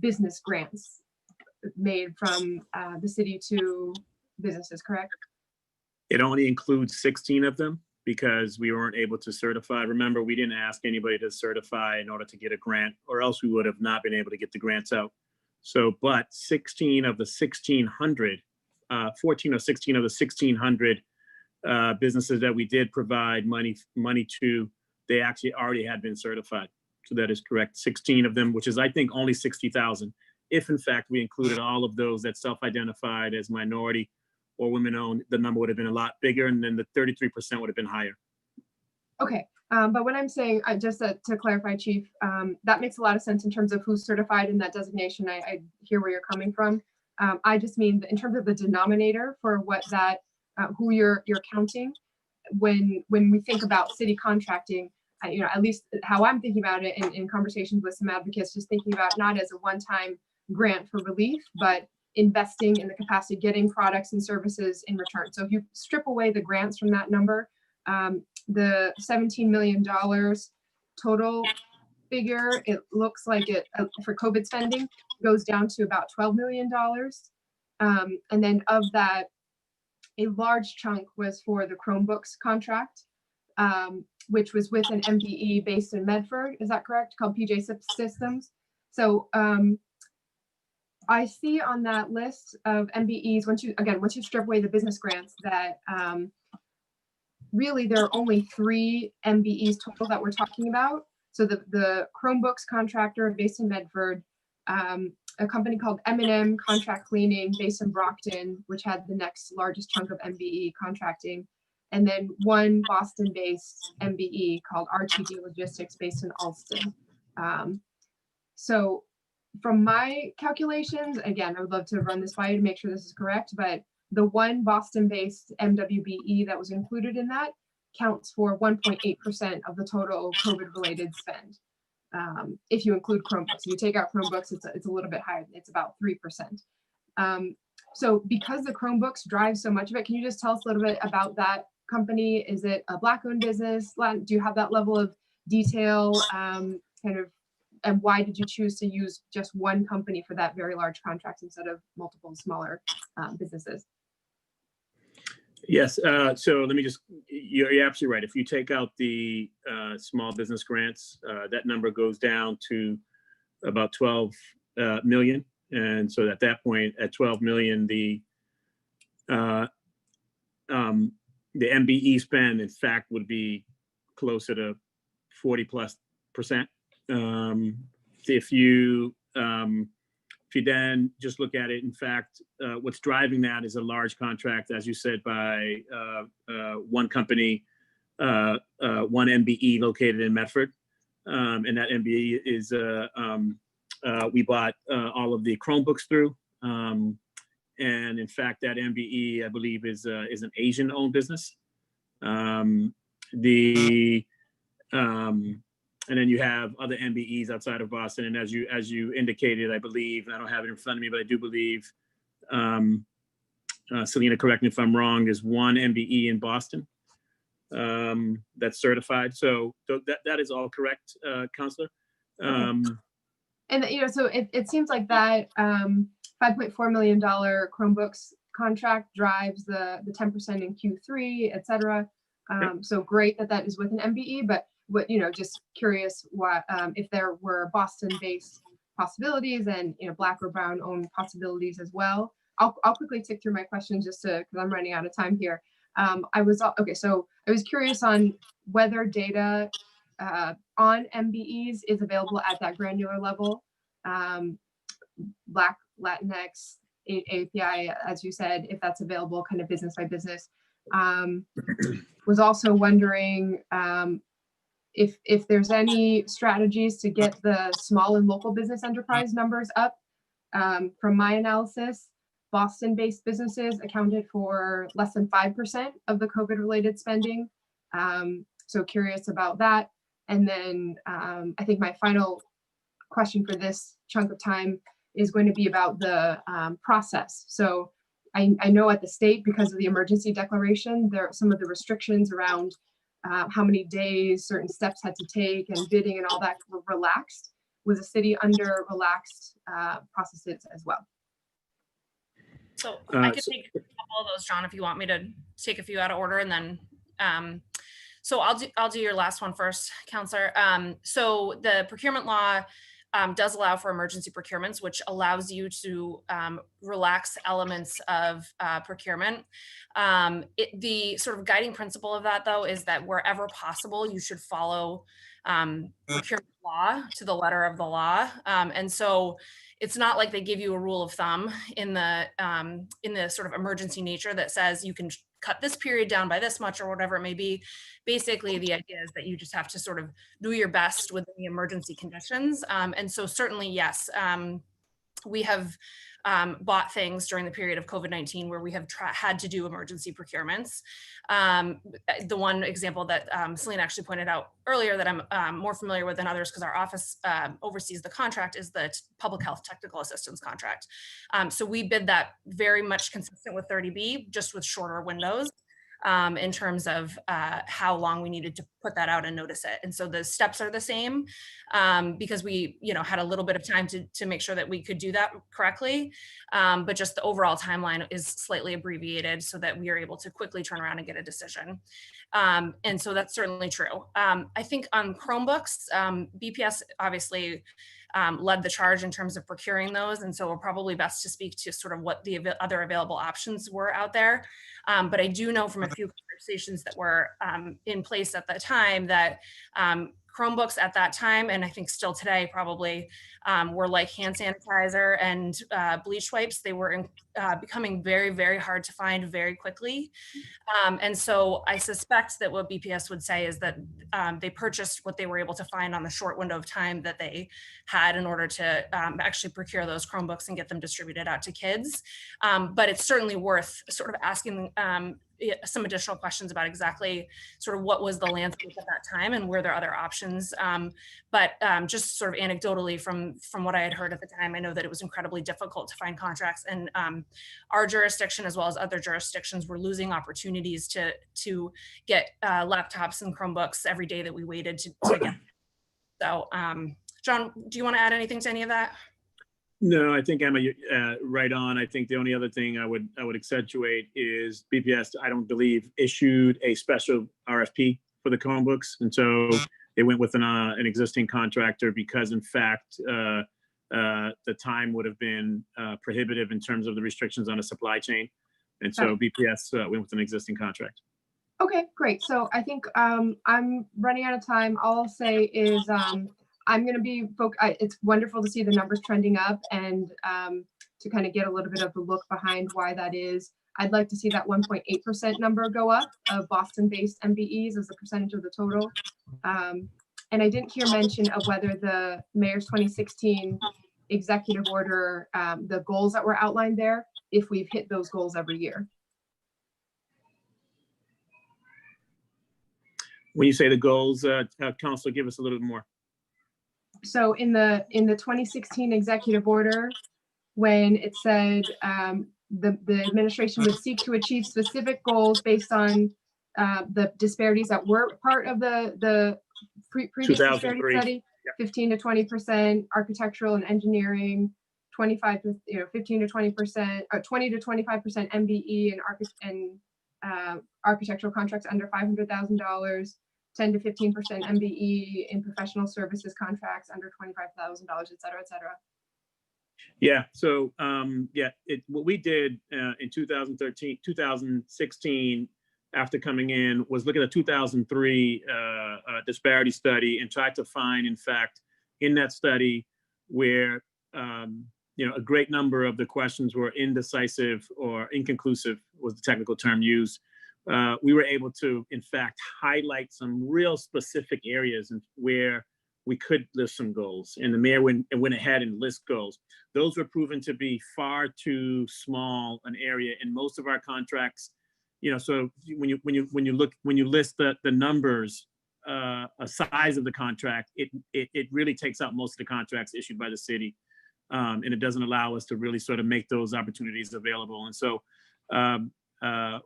business grants made from the city to businesses, correct? It only includes 16 of them because we weren't able to certify. Remember, we didn't ask anybody to certify in order to get a grant, or else we would have not been able to get the grants out. So, but 16 of the 1,600, 14 or 16 of the 1,600 businesses that we did provide money to, they actually already had been certified. So that is correct. 16 of them, which is I think only 60,000. If in fact we included all of those that self-identified as minority or women-owned, the number would have been a lot bigger, and then the 33% would have been higher. Okay, but what I'm saying, just to clarify, Chief, that makes a lot of sense in terms of who's certified in that designation. I hear where you're coming from. I just mean that in terms of the denominator for what that, who you're counting, when we think about city contracting, at least how I'm thinking about it in conversations with some advocates, just thinking about not as a one-time grant for relief, but investing in the capacity, getting products and services in return. So if you strip away the grants from that number, the $17 million total figure, it looks like it for COVID spending goes down to about $12 million. And then of that, a large chunk was for the Chromebooks contract. which was with an MBE based in Medford. Is that correct? Called PJ Systems. So I see on that list of MBEs, once you strip away the business grants, that really there are only 3 MBEs total that we're talking about. So the Chromebooks contractor based in Medford, a company called M&M Contract Cleaning based in Brockton, which had the next largest chunk of MBE contracting, and then one Boston-based MBE called RTD Logistics based in Alston. So from my calculations, again, I would love to run this by you to make sure this is correct, but the one Boston-based MWBE that was included in that counts for 1.8% of the total COVID-related spend. If you include Chromebooks, if you take out Chromebooks, it's a little bit higher. It's about 3%. So because the Chromebooks drive so much of it, can you just tell us a little bit about that company? Is it a Black-owned business? Do you have that level of detail, and why did you choose to use just one company for that very large contract instead of multiple smaller businesses? Yes, so let me just, you're absolutely right. If you take out the small business grants, that number goes down to about 12 million. And so at that point, at 12 million, the MBE spend, in fact, would be closer to 40+%. If you then just look at it, in fact, what's driving that is a large contract, as you said, by one company, one MBE located in Medford. And that MBE is, we bought all of the Chromebooks through. And in fact, that MBE, I believe, is an Asian-owned business. And then you have other MBEs outside of Boston. And as you indicated, I believe, I don't have it in front of me, but I do believe, Selena, correct me if I'm wrong, there's one MBE in Boston that's certified. So that is all correct, Counselor. And so it seems like that $5.4 million Chromebooks contract drives the 10% in Q3, et cetera. So great that is with an MBE, but just curious what if there were Boston-based possibilities and Black or Brown-owned possibilities as well. I'll quickly tick through my questions just because I'm running out of time here. I was curious on whether data on MBEs is available at that granular level. Black, Latinx, API, as you said, if that's available kind of business by business. Was also wondering if there's any strategies to get the small and local business enterprise numbers up. From my analysis, Boston-based businesses accounted for less than 5% of the COVID-related spending. So curious about that. And then I think my final question for this chunk of time is going to be about the process. So I know at the state, because of the emergency declaration, there are some of the restrictions around how many days certain steps had to take and bidding and all that were relaxed. Was the city under relaxed processes as well? So I could take a couple of those, John, if you want me to take a few out of order, and then so I'll do your last one first, Counselor. So the procurement law does allow for emergency procurements, which allows you to relax elements of procurement. The sort of guiding principle of that, though, is that wherever possible, you should follow procurement law to the letter of the law. And so it's not like they give you a rule of thumb in the sort of emergency nature that says you can cut this period down by this much or whatever it may be. Basically, the idea is that you just have to sort of do your best within the emergency conditions. And so certainly, yes, we have bought things during the period of COVID-19 where we have had to do emergency procurements. The one example that Selena actually pointed out earlier that I'm more familiar with than others because our office oversees the contract is the public health technical assistance contract. So we bid that very much consistent with 30B, just with shorter windows in terms of how long we needed to put that out and notice it. And so the steps are the same, because we, had a little bit of time to make sure that we could do that correctly. But just the overall timeline is slightly abbreviated so that we are able to quickly turn around and get a decision. And so that's certainly true. I think on Chromebooks, BPS obviously led the charge in terms of procuring those. And so we're probably best to speak to sort of what the other available options were out there. But I do know from a few conversations that were in place at the time that Chromebooks at that time, and I think still today probably, were like hand sanitizer and bleach wipes. They were becoming very, very hard to find very quickly. And so I suspect that what BPS would say is that they purchased what they were able to find on the short window of time that they had in order to actually procure those Chromebooks and get them distributed out to kids. But it's certainly worth sort of asking some additional questions about exactly sort of what was the landscape at that time and were there other options. But just sort of anecdotally from what I had heard at the time, I know that it was incredibly difficult to find contracts, and our jurisdiction as well as other jurisdictions were losing opportunities to get laptops and Chromebooks every day that we waited to get. So John, do you want to add anything to any of that? No, I think Emma, you're right on. I think the only other thing I would accentuate is BPS, I don't believe, issued a special RFP for the Chromebooks. And so they went with an existing contractor because, in fact, the time would have been prohibitive in terms of the restrictions on the supply chain. And so BPS went with an existing contract. Okay, great. So I think I'm running out of time. All I'll say is I'm going to be, it's wonderful to see the numbers trending up and to kind of get a little bit of the look behind why that is. I'd like to see that 1.8% number go up of Boston-based MBEs as a percentage of the total. And I didn't hear mention of whether the mayor's 2016 executive order, the goals that were outlined there, if we've hit those goals every year. When you say the goals, Counselor, give us a little bit more. So in the 2016 executive order, when it said the administration would seek to achieve specific goals based on the disparities that were part of the previous disparity study, 15 to 20%, architectural and engineering, 25 to 15 to 20%, or 20 to 25% MBE and architectural contracts under $500,000. 10 to 15% MBE in professional services contracts under $25,000, et cetera, et cetera. Yeah, so what we did in 2016, after coming in, was look at a 2003 disparity study and tried to find, in fact, in that study where a great number of the questions were indecisive or inconclusive was the technical term used. We were able to, in fact, highlight some real specific areas where we could list some goals. And the mayor went ahead and list goals. Those were proven to be far too small an area in most of our contracts. So when you list the numbers, a size of the contract, it really takes out most of the contracts issued by the city, and it doesn't allow us to really sort of make those opportunities available. And so.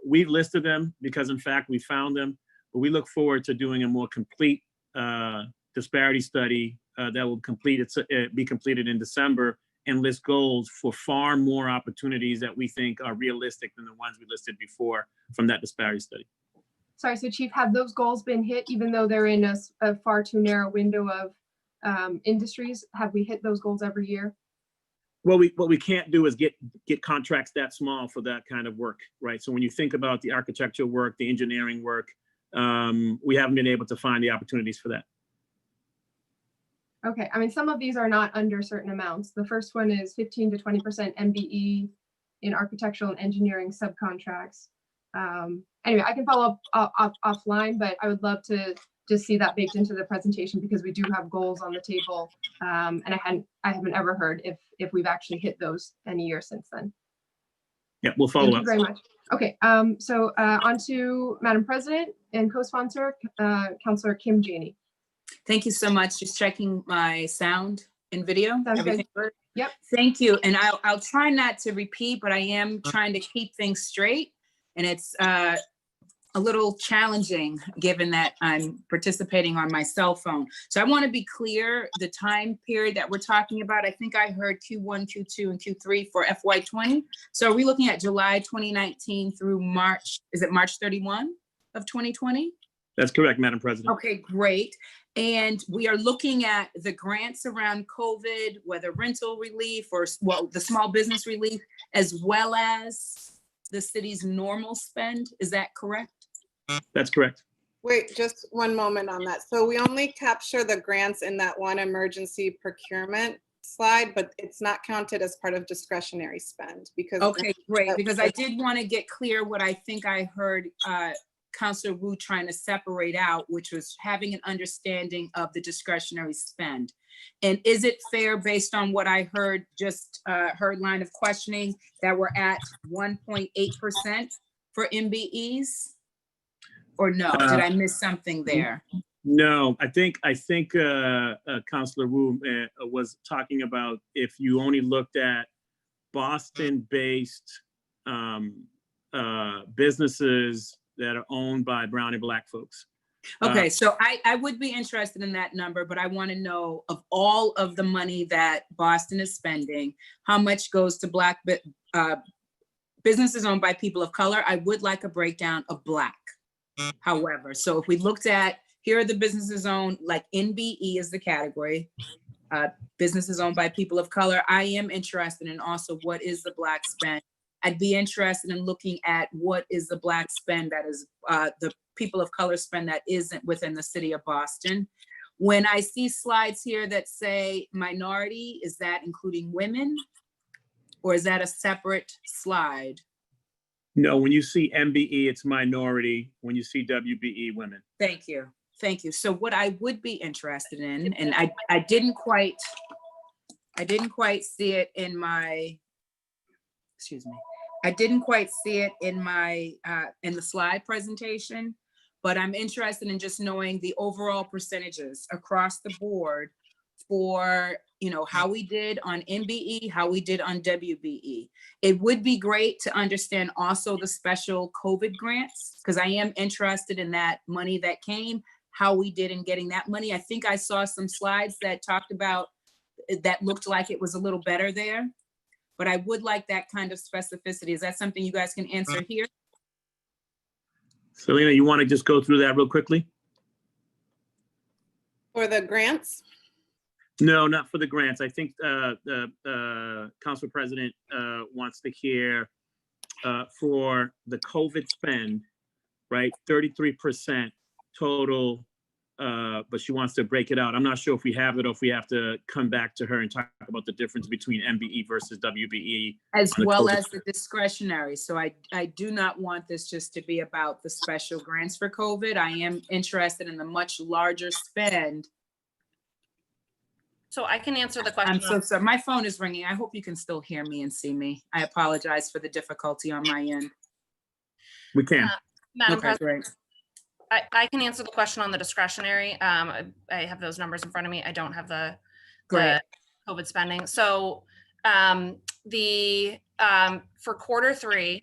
We've listed them because, in fact, we found them, but we look forward to doing a more complete disparity study that will be completed in December and list goals for far more opportunities that we think are realistic than the ones we listed before from that disparity study. Sorry, so Chief, have those goals been hit even though they're in a far too narrow window of industries? Have we hit those goals every year? Well, what we can't do is get contracts that small for that kind of work, right? So when you think about the architectural work, the engineering work, we haven't been able to find the opportunities for that. Okay, I mean, some of these are not under certain amounts. The first one is 15 to 20% MBE in architectural and engineering subcontracts. Anyway, I can follow up offline, but I would love to just see that baked into the presentation because we do have goals on the table. And I haven't ever heard if we've actually hit those any year since then. Yeah, we'll follow up. Thank you very much. Okay, so on to Madam President and co-sponsor, Councillor Kim Janey. Thank you so much. Just checking my sound and video. Sounds Everything good. good? Yep. Thank you. And I'll try not to repeat, but I am trying to keep things straight. And it's a little challenging given that I'm participating on my cell phone. So I want to be clear, the time period that we're talking about, I think I heard Q1, Q2, and Q3 for FY20. So are we looking at July 2019 through March, is it March 31 of 2020? That's correct, Madam President. Okay, great. And we are looking at the grants around COVID, whether rental relief or, well, the small business relief, as well as the city's normal spend. Is that correct? That's correct. Wait, just one moment on that. So we only capture the grants in that one emergency procurement slide, but it's not counted as part of discretionary spend because. Okay, great, because I did want to get clear what I think I heard Councilor Wu trying to separate out, which was having an understanding of the discretionary spend. And is it fair based on what I heard, just her line of questioning, that we're at 1.8% for MBEs? Or no, did I miss something there? No, I think Councilor Wu was talking about if you only looked at Boston-based businesses that are owned by brown and black folks. Okay, so I would be interested in that number, but I want to know of all of the money that Boston is spending, how much goes to black businesses owned by people of color? I would like a breakdown of black. However, so if we looked at, here are the businesses owned, like NBE is the category, businesses owned by people of color. I am interested in also what is the black spend. I'd be interested in looking at what is the black spend that is the people of color spend that isn't within the city of Boston. When I see slides here that say minority, is that including women? Or is that a separate slide? No, when you see MBE, it's minority. When you see WBE, women. Thank you. Thank you. So what I would be interested in, and I didn't quite see it in my, excuse me. I didn't quite see it in my, in the slide presentation, but I'm interested in just knowing the overall percentages across the board for, you know, how we did on MBE, how we did on WBE. It would be great to understand also the special COVID grants, because I am interested in that money that came, how we did in getting that money. I think I saw some slides that talked about, that looked like it was a little better there, but I would like that kind of specificity. Is that something you guys can answer here? Selena, you want to just go through that real quickly? For the grants? No, not for the grants. I think Council President wants to hear for the COVID spend, right? 33% total, but she wants to break it out. I'm not sure if we have it or if we have to come back to her and talk about the difference between MBE versus WBE. As well as the discretionary. So I do not want this just to be about the special grants for COVID. I am interested in the much larger spend. So I can answer the question. I'm so sorry. My phone is ringing. I hope you can still hear me and see me. I apologize for the difficulty on my end. We can. Madam Okay, President, great. I can answer the question on the discretionary. I have those numbers in front of me. I don't have the Great. COVID spending. So for quarter three,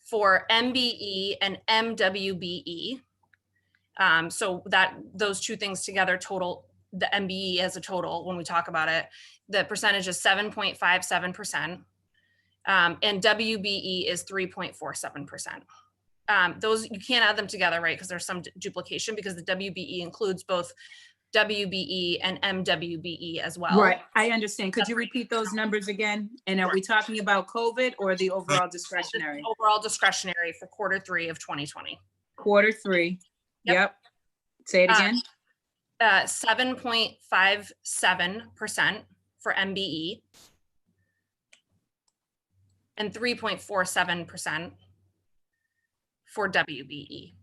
for MBE and MWBE, so that those two things together total the MBE as a total, when we talk about it, the percentage is 7.57%, and WBE is 3.47%. Those, you can't add them together, right? Because there's some duplication, because the WBE includes both WBE and MWBE as well. Right, I understand. Could you repeat those numbers again? And are we talking about COVID or the overall discretionary? Overall discretionary for quarter three of 2020. Quarter three, yep. Say it again. 7.57% for MBE and 3.47% for WBE.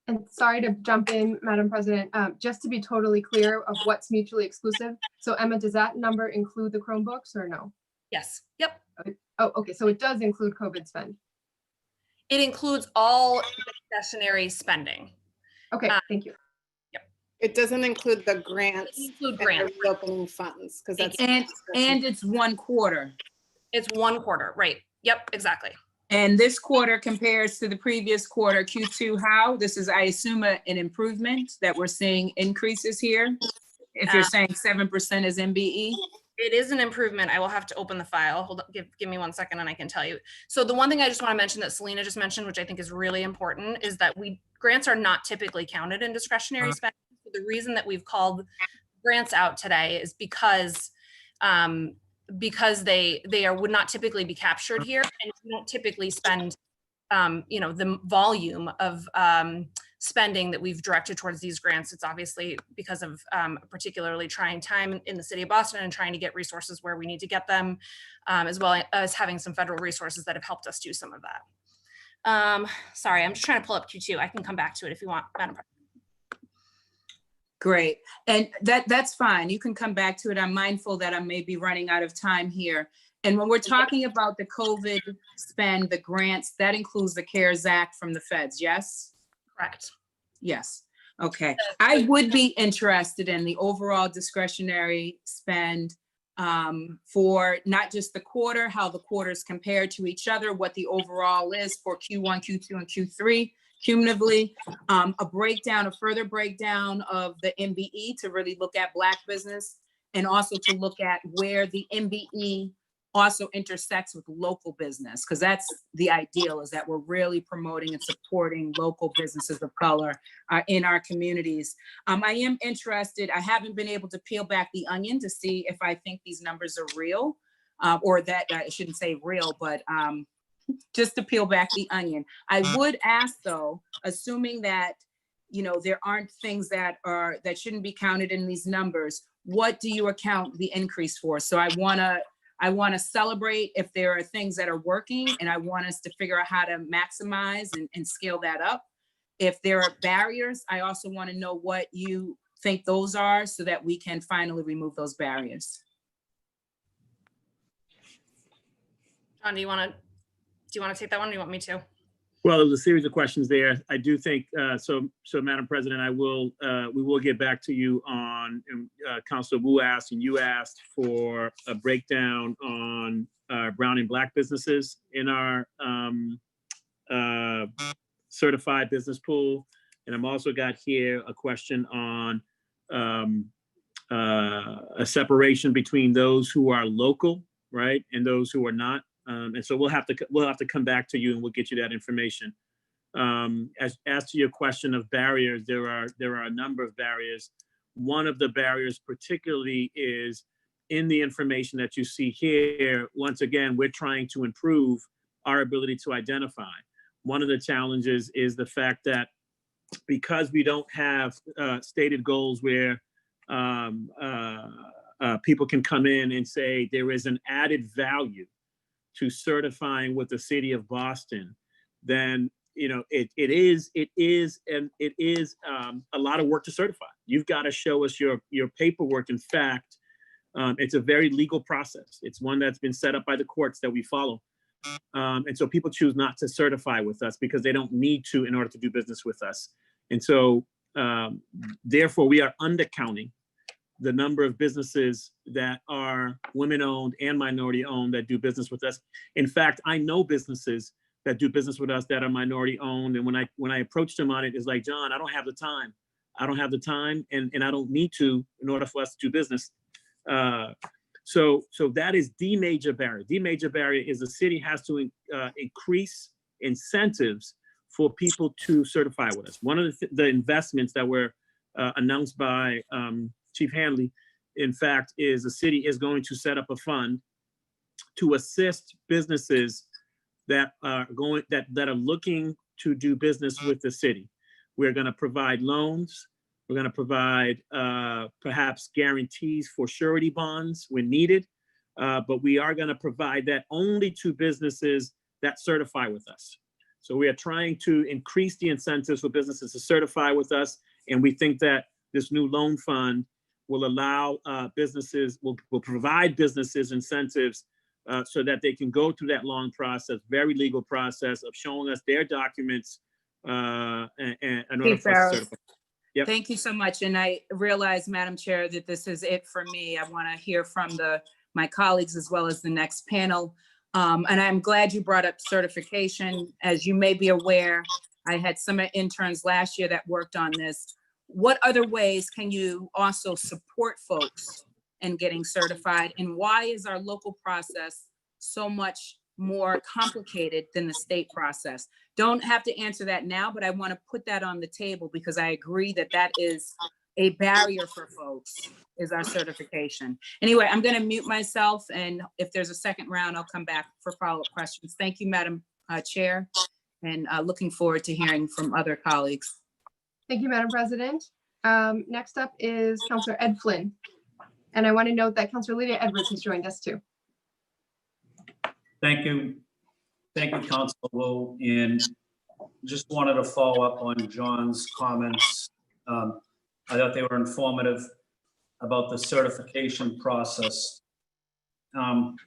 And sorry to jump in, Madam President, just to be totally clear of what's mutually exclusive. So Emma, does that number include the Chromebooks or no? Yes, yep. Oh, okay, so it does include COVID spend. It includes all discretionary spending. Okay, thank you. It doesn't include the grants. Include grants. And reopening funds, because that's. And it's 1 quarter. It's 1 quarter, right? Yep, exactly. And this quarter compares to the previous quarter, Q2, how? This is, I assume, an improvement that we're seeing increases here? If you're saying 7% is MBE? It is an improvement. I will have to open the file. Hold on, give me 1 second and I can tell you. So the one thing I just want to mention that Selena just mentioned, which I think is really important, is that grants are not typically counted in discretionary spending. The reason that we've called grants out today is because they would not typically be captured here, and we don't typically spend the volume of spending that we've directed towards these grants. It's obviously because of a particularly trying time in the city of Boston and trying to get resources where we need to get them, as well as having some federal resources that have helped us do some of that. Sorry, I'm just trying to pull up Q2. I can come back to it if you want, Madam President. Great. And that's fine. You can come back to it. I'm mindful that I may be running out of time here. And when we're talking about the COVID spend, the grants, that includes the CARES Act from the feds, yes? Correct. Yes. Okay. I would be interested in the overall discretionary spend for not just the quarter, how the quarters compare to each other, what the overall is for Q1, Q2, and Q3 cumulatively, a further breakdown of the MBE to really look at Black business, and also to look at where the MBE also intersects with local business, because that's the ideal, is that we're really promoting and supporting local businesses of color in our communities. I am interested, I haven't been able to peel back the onion to see if I think these numbers are real, or that I shouldn't say real, but just to peel back the onion. I would ask though, assuming that, there aren't things that shouldn't be counted in these numbers, what do you account the increase for? So I want to celebrate if there are things that are working, and I want us to figure out how to maximize and scale that up. If there are barriers, I also want to know what you think those are so that we can finally remove those barriers. John, do you want to take that one, or do you want me to? Well, there's a series of questions there. I do think, so Madam President, we will get back to you on, Councilor Wu asked and you asked for a breakdown on brown and Black businesses in our certified business pool. And I'm also got here a question on a separation between those who are local, right, and those who are not. And so we'll have to come back to you and we'll get you that information. As to your question of barriers, there are a number of barriers. One of the barriers particularly is in the information that you see here. Once again, we're trying to improve our ability to identify. One of the challenges is the fact that because we don't have stated goals where people can come in and say there is an added value to certifying with the city of Boston, then it is a lot of work to certify. You've got to show us your paperwork. In fact, it's a very legal process. It's one that's been set up by the courts that we follow. And so people choose not to certify with us because they don't need to in order to do business with us. And so therefore we are undercounting the number of businesses that are women-owned and minority-owned that do business with us. In fact, I know businesses that do business with us that are minority-owned, and when I approach them on it, it's like, John, I don't have the time. I don't have the time, and I don't need to in order for us to do business. So that is the major barrier. The major barrier is the city has to increase incentives for people to certify with us. One of the investments that were announced by Chief Hanley, in fact, is the city is going to set up a fund to assist businesses that are looking to do business with the city. We're going to provide loans. We're going to provide perhaps guarantees for surety bonds when needed, but we are going to provide that only to businesses that certify with us. So we are trying to increase the incentives for businesses to certify with us, and we think that this new loan fund will allow businesses, will provide businesses incentives so that they can go through that long process, very legal process of showing us their documents in order for us to certify. Yep. Thank you so much. And I realize, Madam Chair, that this is it for me. I want to hear from my colleagues as well as the next panel. And I'm glad you brought up certification. As you may be aware, I had some interns last year that worked on this. What other ways can you also support folks in getting certified? And why is our local process so much more complicated than the state process? Don't have to answer that now, but I want to put that on the table because I agree that that is a barrier for folks, is our certification. Anyway, I'm going to mute myself, and if there's a second round, I'll come back for follow-up questions. Thank you, Madam Chair, and looking forward to hearing from other colleagues. Thank you, Madam President. Next up is Councillor Ed Flynn. And I want to note that Councillor Lydia Edwards has joined us too. Thank you. Thank you, Councilor Wu. And just wanted to follow up on John's comments. I thought they were informative about the certification process. And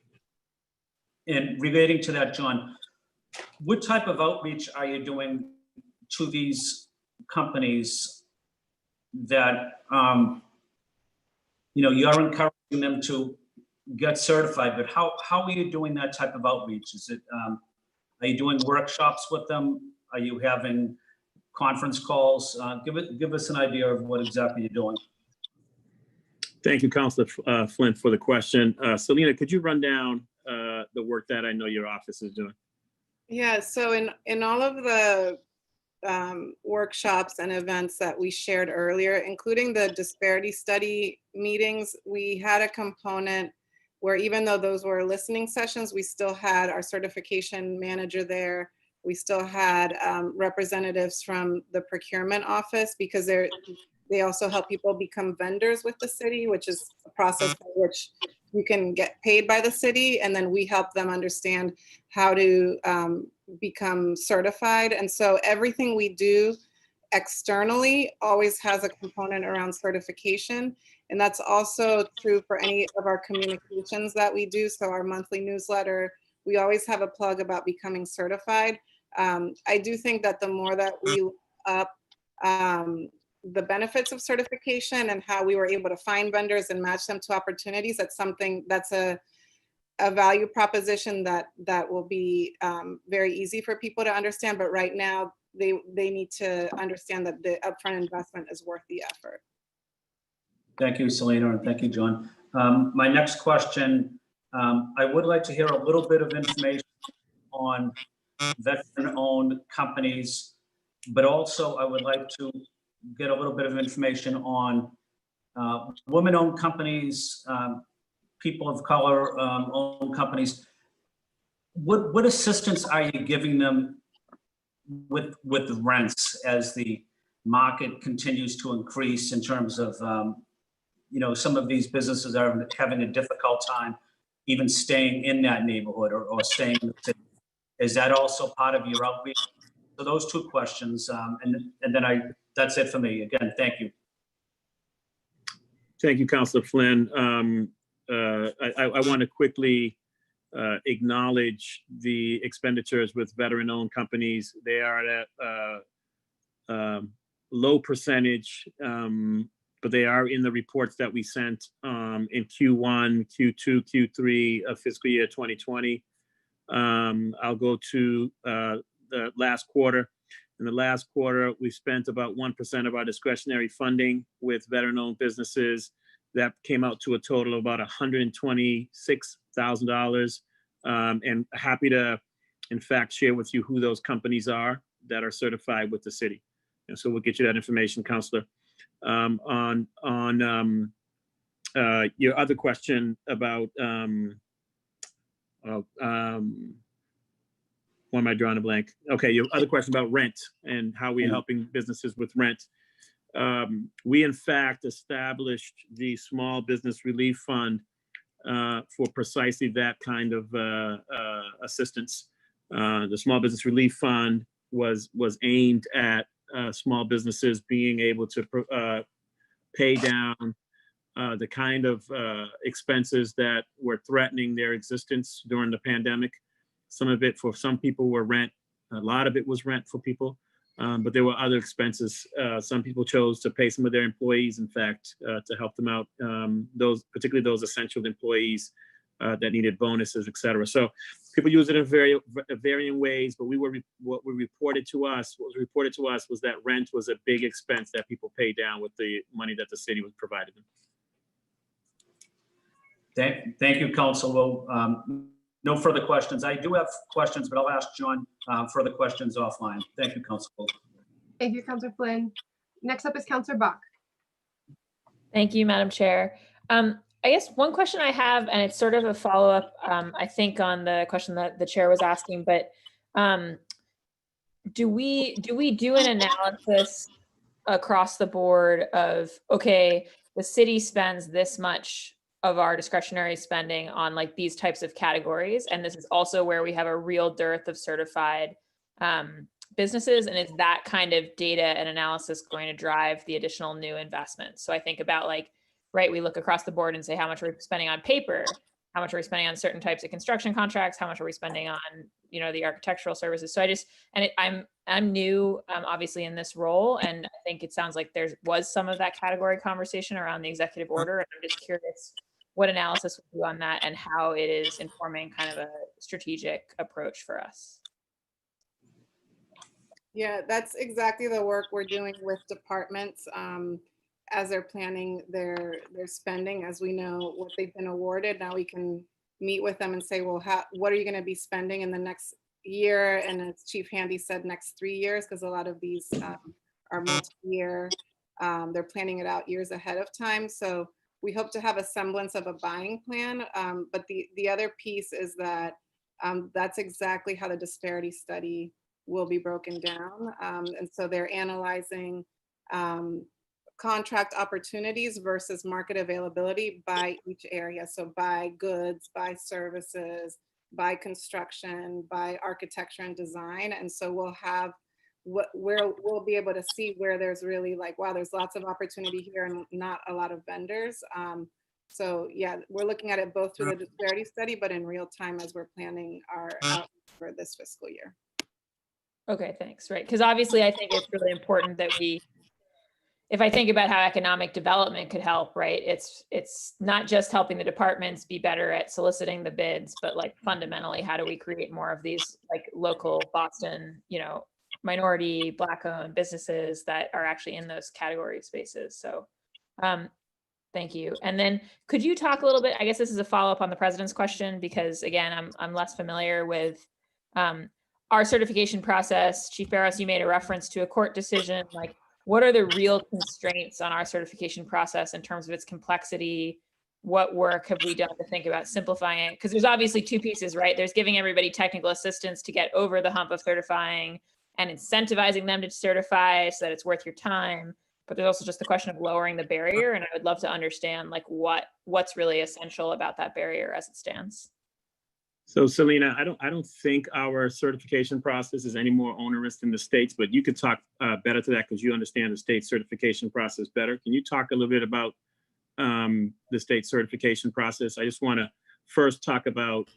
relating to that, John, what type of outreach are you doing to these companies that, you're encouraging them to get certified, but how are you doing that type of outreach? Is it, are you doing workshops with them? Are you having conference calls? Give us an idea of what exactly you're doing. Thank you, Councilor Flynn, for the question. Selena, could you run down the work that I know your office is doing? Yeah, so in all of the workshops and events that we shared earlier, including the disparity study meetings, we had a component where even though those were listening sessions, we still had our certification manager there. We still had representatives from the procurement office because they also help people become vendors with the city, which is a process by which you can get paid by the city. And then we help them understand how to become certified. And so everything we do externally always has a component around certification. And that's also true for any of our communications that we do. So our monthly newsletter, we always have a plug about becoming certified. I do think that the more that we look up the benefits of certification and how we were able to find vendors and match them to opportunities, that's something that's a value proposition that will be very easy for people to understand. But right now, they need to understand that the upfront investment is worth the effort. Thank you, Selena, and thank you, John. My next question, I would like to hear a little bit of information on veteran-owned companies, but also I would like to get a little bit of information on women-owned companies, people of color owned companies. What assistance are you giving them with the rents as the market continues to increase in terms of, some of these businesses are having a difficult time even staying in that neighborhood or staying in the city. Is that also part of your outreach? So those two questions, and then that's it for me. Again, thank you. Thank you, Councilor Flynn. I want to quickly acknowledge the expenditures with veteran-owned companies. They are at a low percentage, but they are in the reports that we sent in Q1, Q2, Q3 of fiscal year 2020. I'll go to the last quarter. In the last quarter, we spent about 1% of our discretionary funding with veteran-owned businesses. That came out to a total of about $126,000. And happy to, in fact, share with you who those companies are that are certified with the city. And so we'll get you that information, Councilor. On your other question about, why am I drawing a blank? Okay, your other question about rent and how we're helping businesses with rent. We, in fact, established the Small Business Relief Fund for precisely that kind of assistance. The Small Business Relief Fund was aimed at small businesses being able to pay down the kind of expenses that were threatening their existence during the pandemic. Some of it for some people were rent. A lot of it was rent for people, but there were other expenses. Some people chose to pay some of their employees, in fact, to help them out. Particularly those essential employees that needed bonuses, et cetera. So people use it in varying ways, but what was reported to us was that rent was a big expense that people paid down with the money that the city was providing them. Thank you, Council. Well, no further questions. I do have questions, but I'll ask John further questions offline. Thank you, Council. Thank you, Councilor Flynn. Next up is Councilor Bach. Thank you, Madam Chair. I guess one question I have, and it's sort of a follow-up, I think, on the question that the chair was asking, but do we do an analysis across the board of, okay, the city spends this much of our discretionary spending on like these types of categories, and this is also where we have a real dearth of certified businesses, and is that kind of data and analysis going to drive the additional new investments? So I think about like, right, we look across the board and say, how much are we spending on paper? How much are we spending on certain types of construction contracts? How much are we spending on, you know, the architectural services? So I'm new, obviously, in this role, and I think it sounds like there was some of that category conversation around the executive order. And I'm just curious what analysis we do on that and how it is informing kind of a strategic approach for us. Yeah, that's exactly the work we're doing with departments as they're planning their spending. As we know what they've been awarded, now we can meet with them and say, well, what are you going to be spending in the next year? And as Chief Handy said, next 3 years, because a lot of these are multi-year. They're planning it out years ahead of time. So we hope to have a semblance of a buying plan. But the other piece is that that's exactly how the disparity study will be broken down. And so they're analyzing contract opportunities versus market availability by each area. So by goods, by services, by construction, by architecture and design. And so we'll have where we'll be able to see where there's really like, wow, there's lots of opportunity here and not a lot of vendors. So yeah, we're looking at it both through the disparity study, but in real time as we're planning our outlook for this fiscal year. Okay, thanks. Right, because obviously I think it's really important that if I think about how economic development could help, right, it's not just helping the departments be better at soliciting the bids, but like fundamentally, how do we create more of these like local Boston, you know, minority Black-owned businesses that are actually in those category spaces. So thank you. And then could you talk a little bit, I guess this is a follow-up on the president's question, because again, I'm less familiar with our certification process. Chief Barros, you made a reference to a court decision. Like, what are the real constraints on our certification process in terms of its complexity? What work have we done to think about simplifying it? Because there's obviously two pieces, right? There's giving everybody technical assistance to get over the hump of certifying and incentivizing them to certify so that it's worth your time. But there's also just the question of lowering the barrier. And I would love to understand like what's really essential about that barrier as it stands. So Selena, I don't think our certification process is any more onerous than the states, but you could talk better to that because you understand the state certification process better. Can you talk a little bit about the state certification process? I just want to first talk about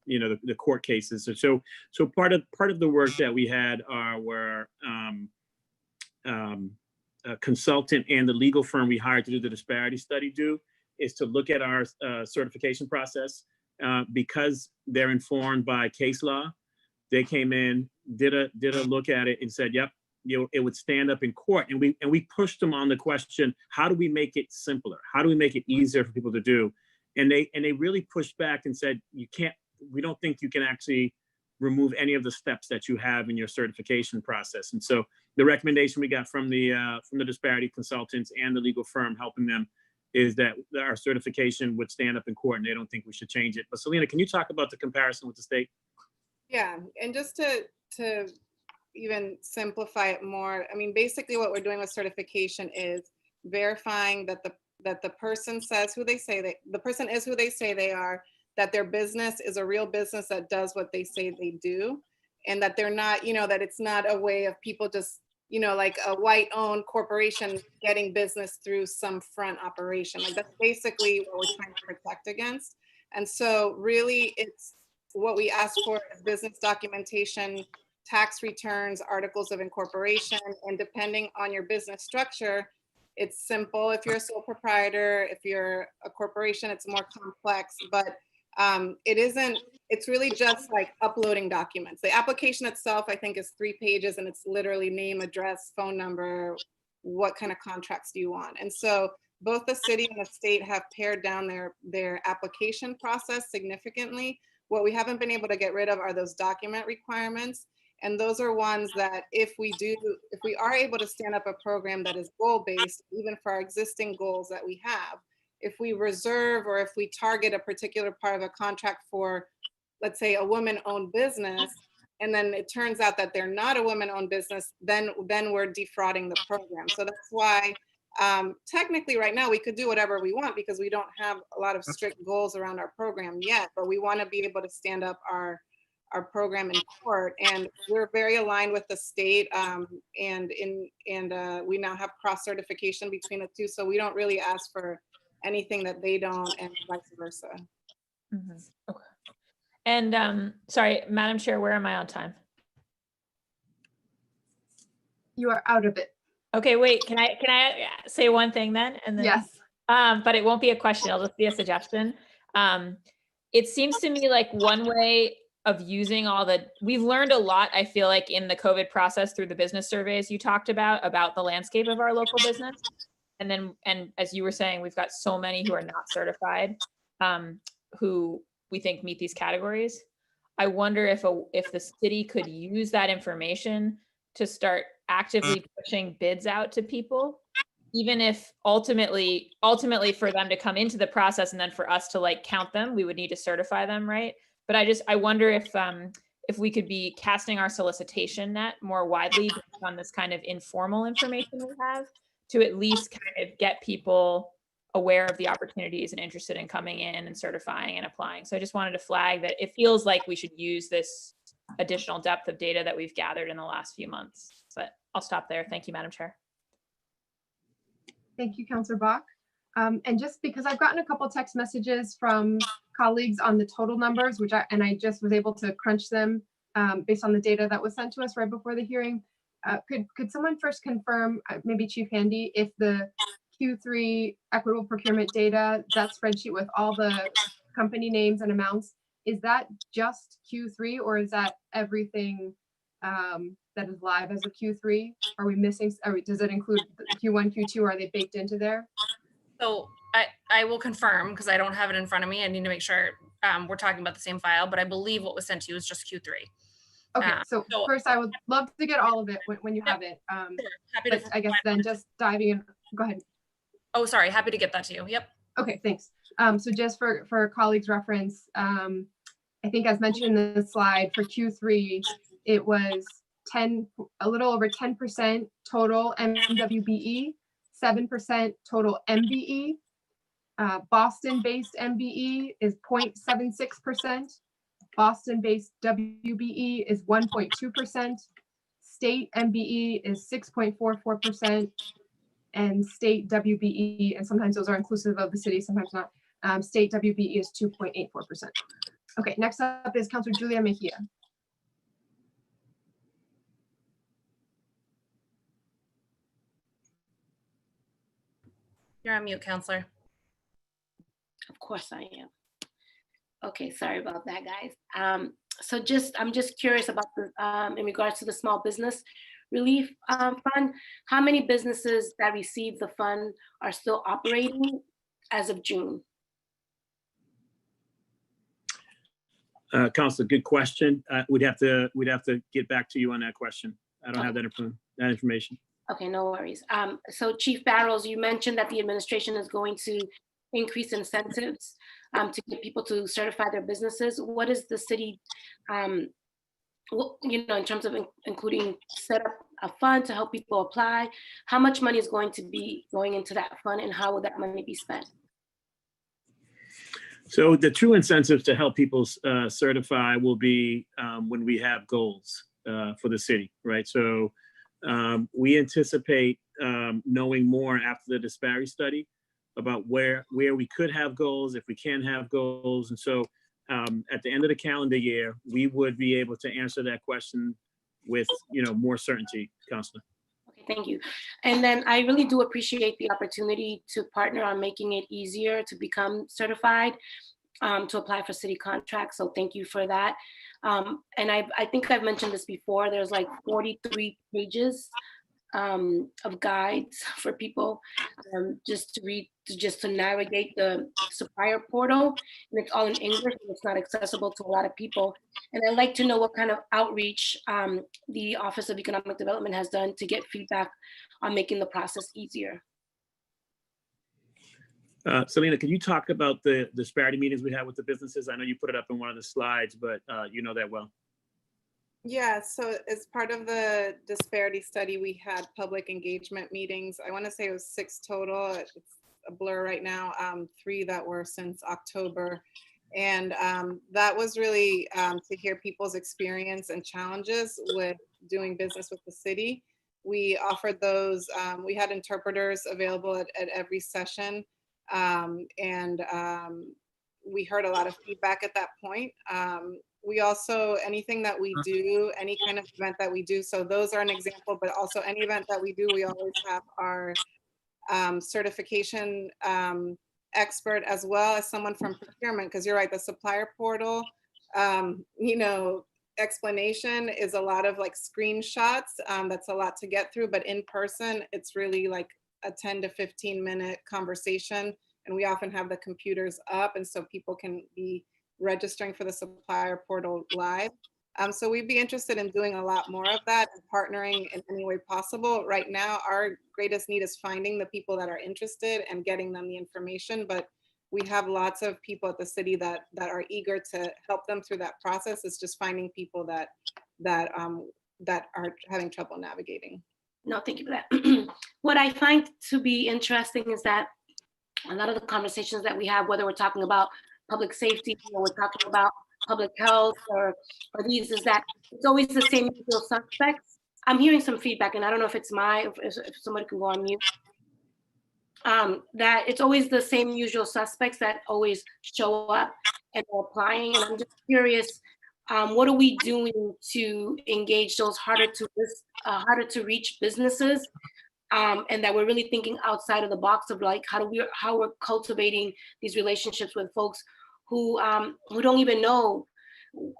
you know, the court cases. So part of the work that we had were a consultant and the legal firm we hired to do the disparity study is to look at our certification process. Because they're informed by case law, they came in, did a look at it and said, yep, you know, it would stand up in court. And we pushed them on the question, how do we make it simpler? How do we make it easier for people to do? And they really pushed back and said, we don't think you can actually remove any of the steps that you have in your certification process. And so the recommendation we got from the disparity consultants and the legal firm helping them is that our certification would stand up in court and they don't think we should change it. But Selena, can you talk about the comparison with the state? Yeah, and just to even simplify it more, I mean, basically what we're doing with certification is verifying that the person says who they say the person is who they say they are, that their business is a real business that does what they say they do, and that they're not, you know, that it's not a way of people just, you know, like a white-owned corporation getting business through some front operation. Like that's basically what we're trying to protect against. And so really it's what we ask for is business documentation, tax returns, articles of incorporation, and depending on your business structure, It's simple if you're a sole proprietor. If you're a corporation, it's more complex, but it's really just like uploading documents. The application itself, I think, is 3 pages, and it's literally name, address, phone number, what kind of contracts do you want? And so both the city and the state have pared down their application process significantly. What we haven't been able to get rid of are those document requirements. And those are ones that if we are able to stand up a program that is goal-based, even for our existing goals that we have, if we reserve or if we target a particular part of a contract for, let's say, a woman-owned business, and then it turns out that they're not a woman-owned business, then we're defrauding the program. So that's why technically right now we could do whatever we want because we don't have a lot of strict goals around our program yet, but we want to be able to stand up our program in court, and we're very aligned with the state, and we now have cross certification between the two, so we don't really ask for anything that they don't, and vice versa. Mhm. Okay. And sorry, Madam Chair, where am I on time? You are out of it. Okay, wait, can I say one thing then? And then, Yes. but it won't be a question, it'll just be a suggestion. It seems to me like one way of using we've learned a lot, I feel like, in the COVID process through the business surveys you talked about the landscape of our local business. And as you were saying, we've got so many who are not certified, who we think meet these categories. I wonder if the city could use that information to start actively pushing bids out to people, even if ultimately for them to come into the process and then for us to like count them, we would need to certify them, right? But I wonder if we could be casting our solicitation net more widely based on this kind of informal information we have, to at least kind of get people aware of the opportunities and interested in coming in and certifying and applying. So I just wanted to flag that it feels like we should use this additional depth of data that we've gathered in the last few months. But I'll stop there. Thank you, Madam Chair. Thank you, Councillor Bach. And just because I've gotten a couple text messages from colleagues on the total numbers, I just was able to crunch them based on the data that was sent to us right before the hearing. Could someone first confirm, maybe Chief Handy, if the Q3 equitable procurement data, that spreadsheet with all the company names and amounts, is that just Q3 or is that everything that is live as of Q3? Are we missing, does it include Q1, Q2? Are they baked into there? So I will confirm because I don't have it in front of me. I need to make sure we're talking about the same file, but I believe what was sent to you is just Q3. Okay, so first I would love to get all of it when you have it. Happy but to. I guess then just diving in, go ahead. Oh, sorry, happy to get that to you. Yep. Okay, thanks. So just for colleagues' reference, I think as mentioned in the slide for Q3, it was a little over 10% total MWBE, 7% total MBE. Boston-based MBE is 0.76%. Boston-based WBE is 1.2%. State MBE is 6.44%. And state WBE, and sometimes those are inclusive of the city, sometimes not. State WBE is 2.84%. Okay, next up is Councilor Julia Mejia. You're on mute, Counselor. Of course I am. Okay, sorry about that, guys. So I'm just curious about the, in regards to the small business relief fund, how many businesses that receive the fund are still operating as of June? Councilor, good question. We'd have to get back to you on that question. I don't have that information. Okay, no worries. So Chief Barrows, you mentioned that the administration is going to increase incentives to get people to certify their businesses. What is the city, in terms of including set up a fund to help people apply? How much money is going to be going into that fund, and how will that money be spent? So the true incentives to help people certify will be when we have goals for the city, right? So we anticipate knowing more after the disparity study about where we could have goals, if we can have goals. And so at the end of the calendar year, we would be able to answer that question with more certainty, Councilor. Okay, Thank you. And then I really do appreciate the opportunity to partner on making it easier to become certified, to apply for city contracts. So thank you for that. And I think I've mentioned this before, there's like 43 pages of guides for people just to read, just to navigate the supplier portal. And it's all in English and it's not accessible to a lot of people. And I'd like to know what kind of outreach the Office of Economic Development has done to get feedback on making the process easier. Selena, can you talk about the disparity meetings we had with the businesses? I know you put it up in one of the slides, but you know that well. Yeah, so as part of the disparity study, we had public engagement meetings. I want to say it was 6 total. It's a blur right now, 3 that were since October. And that was really to hear people's experience and challenges with doing business with the city. We offered those, we had interpreters available at every session. We heard a lot of feedback at that point. We also, anything that we do, any kind of event that we do, so those are an example, but also any event that we do, we always have our certification expert as well as someone from procurement, because you're right, the supplier portal, you know, explanation is a lot of like screenshots. That's a lot to get through, but in person, it's really like a 10 to 15 minute conversation. And we often have the computers up, and so people can be registering for the supplier portal live. So we'd be interested in doing a lot more of that and partnering in any way possible. Right now, our greatest need is finding the people that are interested and getting them the information. But we have lots of people at the city that are eager to help them through that process. It's just finding people that are having trouble navigating. No, thank you for that. What I find to be interesting is that a lot of the conversations that we have, whether we're talking about public safety or we're talking about public health or these, is that it's always the same usual suspects. I'm hearing some feedback, and I don't know if it's if somebody can go on mute. That it's always the same usual suspects that always show up and are applying. And I'm just curious, what are we doing to engage those harder to reach businesses? And that we're really thinking outside of the box of like how we're cultivating these relationships with folks who don't even know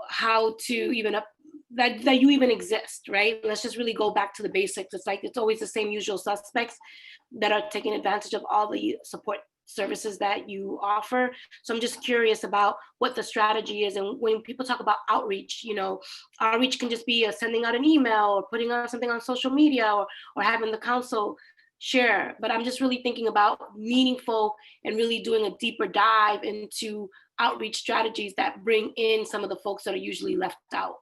how to even that you even exist, right? Let's just really go back to the basics. It's like it's always the same usual suspects that are taking advantage of all the support services that you offer. So I'm just curious about what the strategy is. And when people talk about outreach, you know, outreach can just be sending out an email or putting out something on social media or having the council share. But I'm just really thinking about meaningful and really doing a deeper dive into outreach strategies that bring in some of the folks that are usually left out.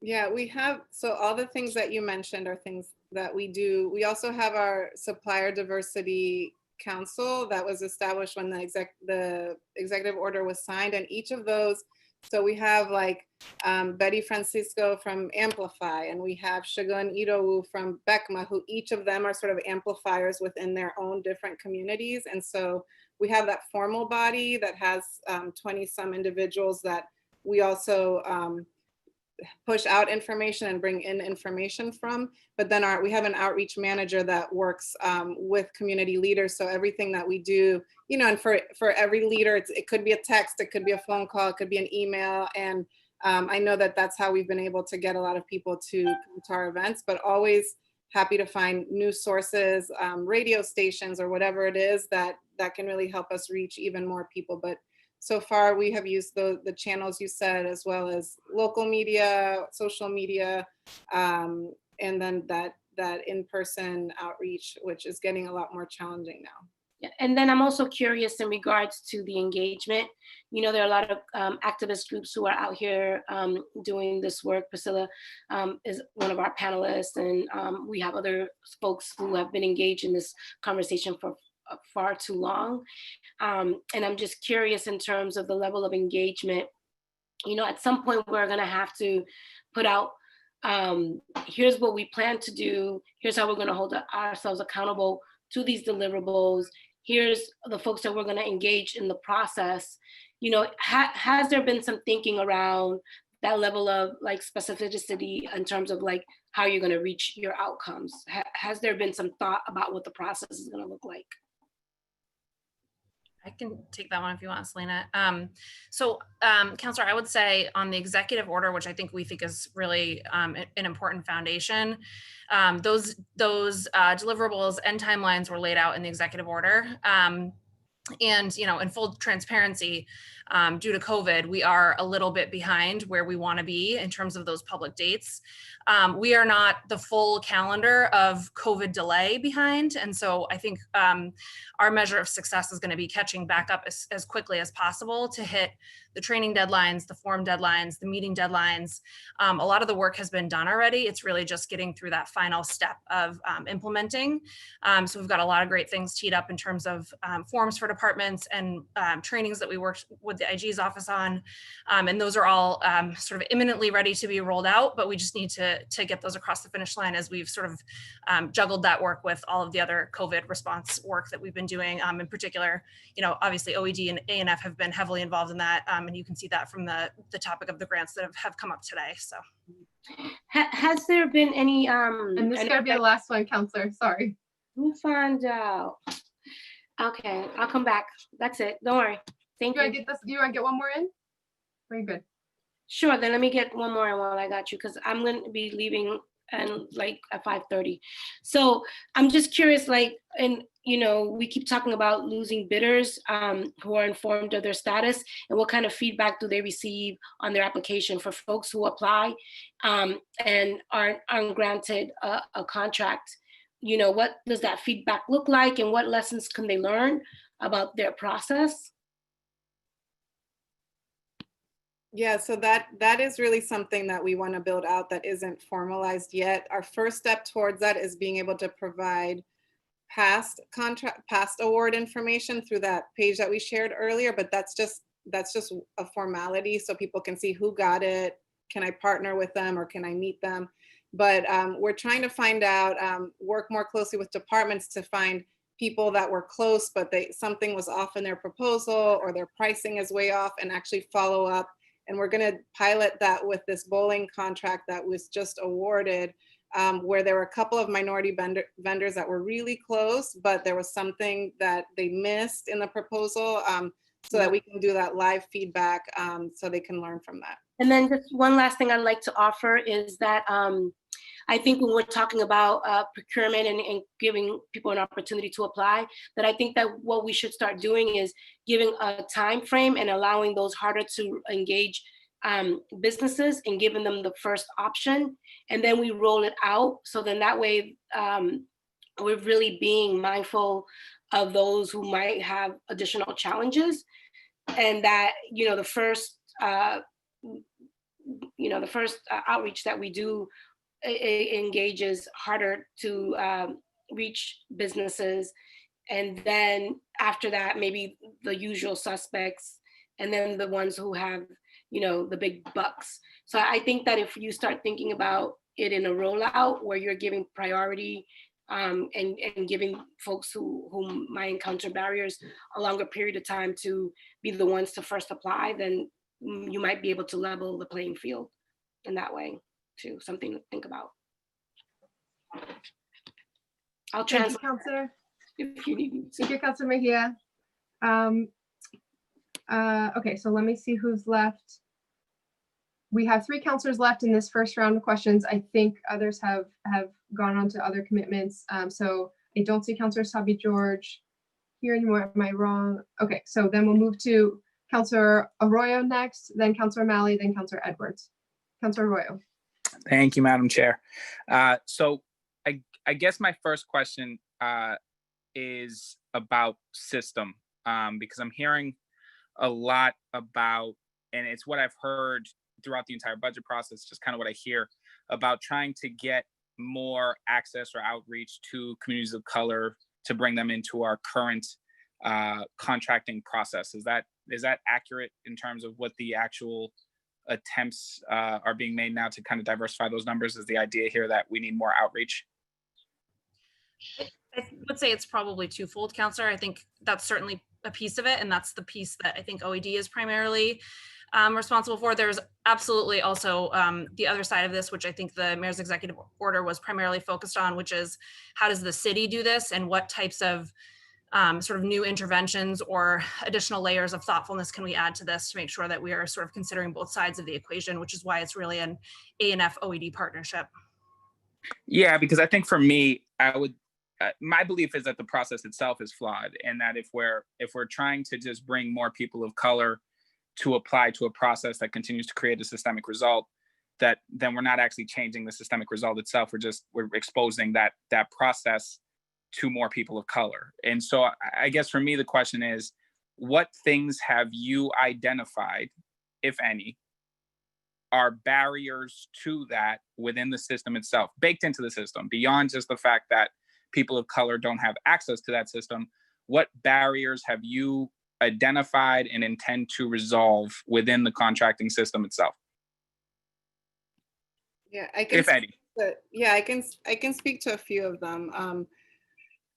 Yeah, we have, so all the things that you mentioned are things that we do. We also have our Supplier Diversity Council that was established when the executive order was signed, and each of those, so we have like Betty Francisco from Amplify, and we have Shagun Irowu from BECMA, who each of them are sort of amplifiers within their own different communities. And so we have that formal body that has 20 some individuals that we also push out information and bring in information from, but then we have an outreach manager that works with community leaders. So everything that we do, you know, and for every leader, it could be a text, it could be a phone call, it could be an email. And I know that that's how we've been able to get a lot of people to come to our events, but always happy to find news sources, radio stations, or whatever it is that can really help us reach even more people. But so far, we have used the channels you said, as well as local media, social media, and then that in-person outreach, which is getting a lot more challenging now. Yeah, and then I'm also curious in regards to the engagement. You know, there are a lot of activist groups who are out here doing this work. Priscilla is one of our panelists, and we have other folks who have been engaged in this conversation for far too long. And I'm just curious in terms of the level of engagement. You know, at some point we're gonna have to put out, here's what we plan to do, here's how we're gonna hold ourselves accountable to these deliverables, here's the folks that we're gonna engage in the process. You know, has there been some thinking around that level of like specificity in terms of like how you're going to reach your outcomes. Has there been some thought about what the process is going to look like? I can take that one if you want, Selena. Counselor, I would say on the executive order, which I think we think is really an important foundation, those deliverables and timelines were laid out in the executive order. And, you know, in full transparency, due to COVID, we are a little bit behind where we want to be in terms of those public dates. We are not the full calendar of COVID delay behind. And so I think our measure of success is going to be catching back up as quickly as possible to hit the training deadlines, the form deadlines, the meeting deadlines. A lot of the work has been done already. It's really just getting through that final step of implementing. So we've got a lot of great things teed up in terms of forms for departments and trainings that we worked with the IG's office on. And those are all sort of imminently ready to be rolled out, but we just need to get those across the finish line as we've sort of juggled that work with all of the other COVID response work that we've been doing. In particular, you know, obviously OED and ANF have been heavily involved in that. And you can see that from the topic of the grants that have come up today. So has there been any and this is gonna be the last one, Counselor, sorry. Let me find out. Okay, I'll come back. That's it, don't worry. Thank you. Do you want to get one more in? Very good. Sure, then let me get one more while I got you, because I'm going to be leaving and like at 5:30. So I'm just curious, like, and you know, we keep talking about losing bidders who are informed of their status, and what kind of feedback do they receive on their application for folks who apply and aren't granted a contract. You know, what does that feedback look like, and what lessons can they learn about their process? Yeah, so that is really something that we want to build out that isn't formalized yet. Our first step towards that is being able to provide past award information through that page that we shared earlier, but that's just a formality so people can see who got it, can I partner with them or can I meet them? But we're trying to find out, work more closely with departments to find people that were close, but something was off in their proposal or their pricing is way off, and actually follow up. And we're going to pilot that with this bowling contract that was just awarded, where there were a couple of minority vendors that were really close, but there was something that they missed in the proposal, so that we can do that live feedback so they can learn from that. And then just one last thing I'd like to offer is that I think when we're talking about procurement and giving people an opportunity to apply, that I think that what we should start doing is giving a time frame and allowing those harder to engage businesses and giving them the first option, and then we roll it out. So then that way we're really being mindful of those who might have additional challenges, and that, you know, the first outreach that we do engages harder to reach businesses, and then after that maybe the usual suspects, and then the ones who have, you know, the big bucks. So I think that if you start thinking about it in a rollout where you're giving priority and giving folks who might encounter barriers a longer period of time to be the ones to first apply, then you might be able to level the playing field in that way too. Something to think about. I'll translate. Counselor. If you need me. Thank you, Counselor Mejia. Okay, so let me see who's left. We have 3 counselors left in this first round of questions. I think others have gone on to other commitments. So I don't see Counselor Sabi George here anymore. Am I wrong? Okay, so then we'll move to Counselor Arroyo next, then Counselor Malley, then Counselor Edwards. Counselor Arroyo. Thank you, Madam Chair. So I guess my first question is about system, because I'm hearing a lot about, and it's what I've heard throughout the entire budget process, just kind of what I hear about trying to get more access or outreach to communities of color to bring them into our current contracting process. Is that accurate in terms of what the actual attempts are being made now to kind of diversify those numbers? Is the idea here that we need more outreach? I would say it's probably twofold, Counselor. I think that's certainly a piece of it, and that's the piece that I think OED is primarily responsible for. There's absolutely also the other side of this, which I think the mayor's executive order was primarily focused on, which is how does the city do this and what types of sort of new interventions or additional layers of thoughtfulness can we add to this to make sure that we are sort of considering both sides of the equation, which is why it's really an ANF OED partnership. Yeah, because I think for me, I would, my belief is that the process itself is flawed, and that if we're trying to just bring more people of color to apply to a process that continues to create a systemic result, that then we're not actually changing the systemic result itself. We're exposing that process to more people of color. And so I guess for me, the question is, what things have you identified, if any, are barriers to that within the system itself, baked into the system, beyond just the fact that people of color don't have access to that system? What barriers have you identified and intend to resolve within the contracting system itself? Yeah, I can. If any. I can speak to a few of them.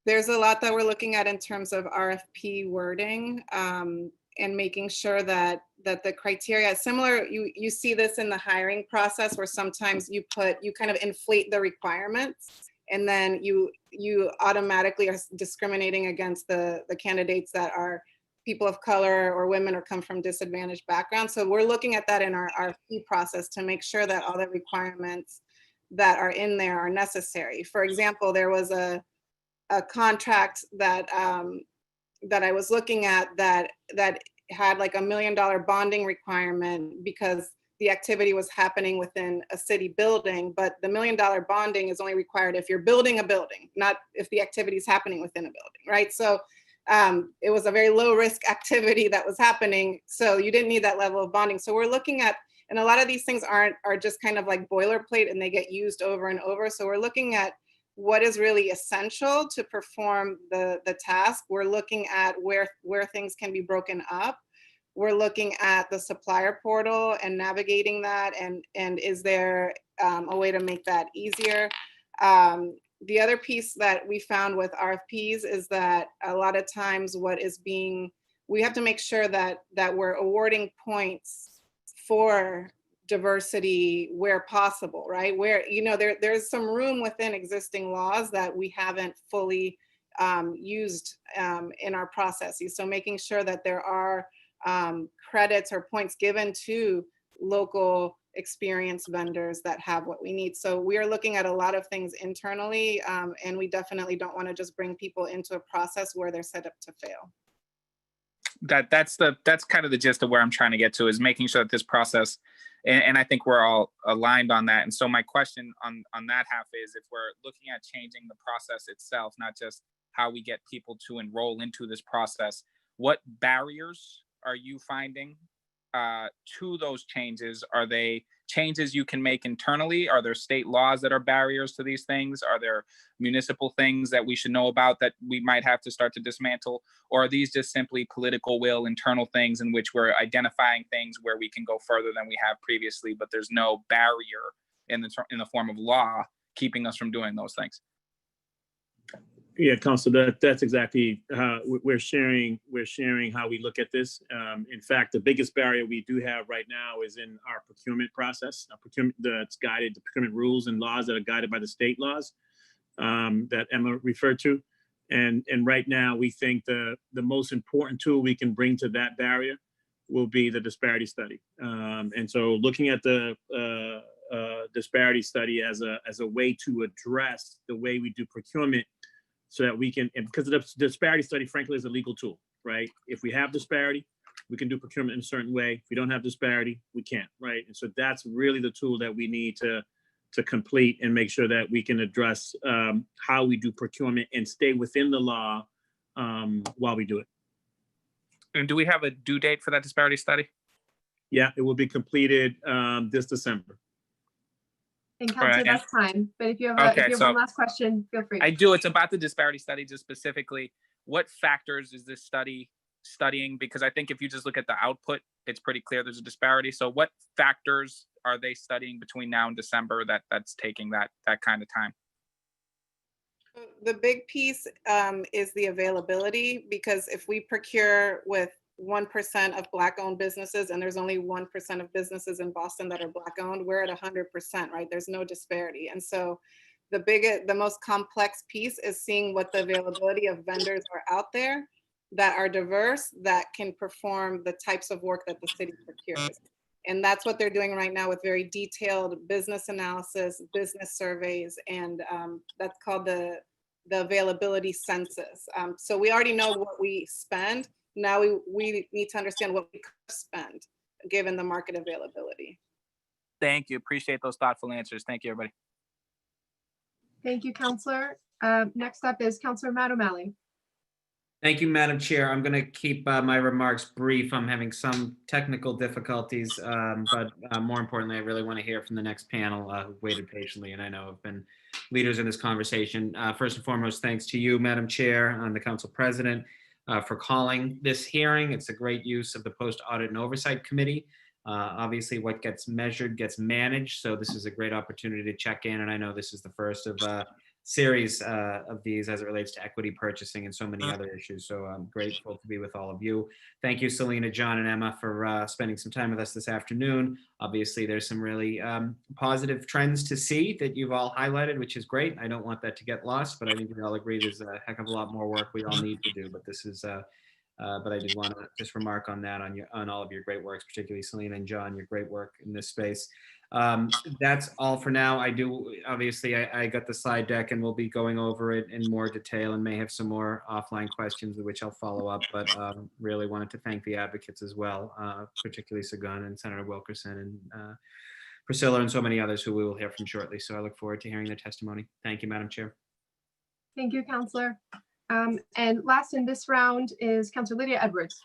There's a lot that we're looking at in terms of RFP wording, and making sure that the criteria similar. You see this in the hiring process where sometimes you kind of inflate the requirements, and then you automatically are discriminating against the candidates that are people of color or women or come from disadvantaged backgrounds. So we're looking at that in our RFP process to make sure that all the requirements that are in there are necessary. For example, there was a contract that I was looking at that had like $1 million bonding requirement because the activity was happening within a city building, but the $1 million bonding is only required if you're building a building, not if the activity is happening within a building, right? So it was a very low risk activity that was happening, so you didn't need that level of bonding. So we're looking at, and a lot of these things are just kind of like boilerplate and they get used over and over. So we're looking at what is really essential to perform the task. We're looking at where things can be broken up. We're looking at the supplier portal and navigating that, and is there a way to make that easier? The other piece that we found with RFPs is that a lot of times we have to make sure that we're awarding points for diversity where possible, right? Where, there's some room within existing laws that we haven't fully used in our processes. So making sure that there are credits or points given to local experienced vendors that have what we need. So we are looking at a lot of things internally, and we definitely don't want to just bring people into a process where they're set up to fail. That's kind of the gist of where I'm trying to get to, is making sure that this process, and I think we're all aligned on that. And so my question on that half is, if we're looking at changing the process itself, not just how we get people to enroll into this process, what barriers are you finding to those changes? Are they changes you can make internally? Are there state laws that are barriers to these things? Are there municipal things that we should know about that we might have to start to dismantle? Or are these just simply political will, internal things in which we're identifying things where we can go further than we have previously, but there's no barrier in the form of law keeping us from doing those things? Yeah, Council, that's exactly how we're sharing how we look at this. In fact, the biggest barrier we do have right now is in our procurement process. That's guided, the procurement rules and laws that are guided by the state laws that Emma referred to. And right now, we think the most important tool we can bring to that barrier will be the disparity study. And so looking at the disparity study as a way to address the way we do procurement, so that we can, and because the disparity study, frankly, is a legal tool, right? If we have disparity, we can do procurement in a certain way. If we don't have disparity, we can't, right? And so that's really the tool that we need to complete and make sure that we can address how we do procurement and stay within the law while we do it. And do we have a due date for that disparity study? Yeah, it will be completed this December. And Counselor, that's time. But if you have one last question, feel free. I do. It's about the disparity study, just specifically. What factors is this study studying? Because I think if you just look at the output, it's pretty clear there's a disparity. So what factors are they studying between now and December that's taking that kind of time? The big piece is the availability, because if we procure with 1% of Black-owned businesses, and there's only 1% of businesses in Boston that are Black-owned. We're at 100%, right? There's no disparity. And so the most complex piece is seeing what the availability of vendors are out there that are diverse, that can perform the types of work that the city procures. And that's what they're doing right now with very detailed business analysis, business surveys, and that's called the availability census. So we already know what we spend. Now we need to understand what we could spend given the market availability. Thank you. Appreciate those thoughtful answers. Thank you, everybody. Thank you, Counselor. Next up is Counselor Matt O'Malley. Thank you, Madam Chair. I'm going to keep my remarks brief. I'm having some technical difficulties, but more importantly, I really want to hear from the next panel who waited patiently, and I know have been leaders in this conversation. First and foremost, thanks to you, Madam Chair, and the Council President for calling this hearing. It's a great use of the Post-Audit and Oversight Committee. Obviously, what gets measured gets managed, so this is a great opportunity to check in, and I know this is the first of series of these as it relates to equity purchasing and so many other issues. So I'm grateful to be with all of you. Thank you, Selena, John, and Emma for spending some time with us this afternoon. Obviously, there's some really positive trends to see that you've all highlighted, which is great. I don't want that to get lost, but I think we all agree there's a heck of a lot more work we all need to do. But this is, but I did want to just remark on that, on all of your great works, particularly Selena and John, your great work in this space. That's all for now. Obviously, I got the slide deck and we'll be going over it in more detail and may have some more offline questions, which I'll follow up, but really wanted to thank the advocates as well, particularly Sagun and Senator Wilkerson and Priscilla and so many others who we will hear from shortly. So I look forward to hearing their testimony. Thank you, Madam Chair. Thank you, Counselor. And last in this round is Counselor Lydia Edwards.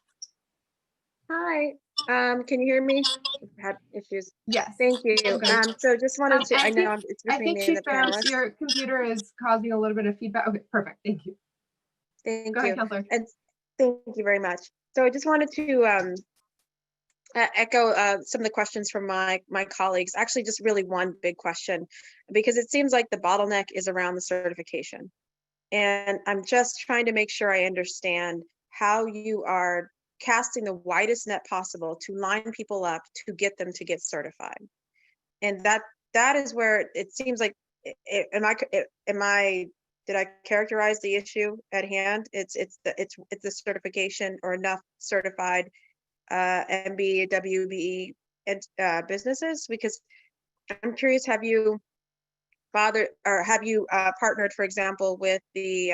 Hi, can you hear me? I've had issues. Yes. Thank you. Okay. So just wanted to, I know it's I between think me and Chief the Barrows, panelists. your computer is causing a little bit of feedback. Okay, perfect. Thank you. Thank Go you. ahead, Counselor. And thank you very much. So I just wanted to echo some of the questions from my colleagues. Actually, just really one big question, because it seems like the bottleneck is around the certification. And I'm just trying to make sure I understand how you are casting the widest net possible to line people up to get them to get certified. And that is where it seems like, did I characterize the issue at hand? It's the certification or enough certified MB, WBE businesses? Because I'm curious, have you partnered, for example, with the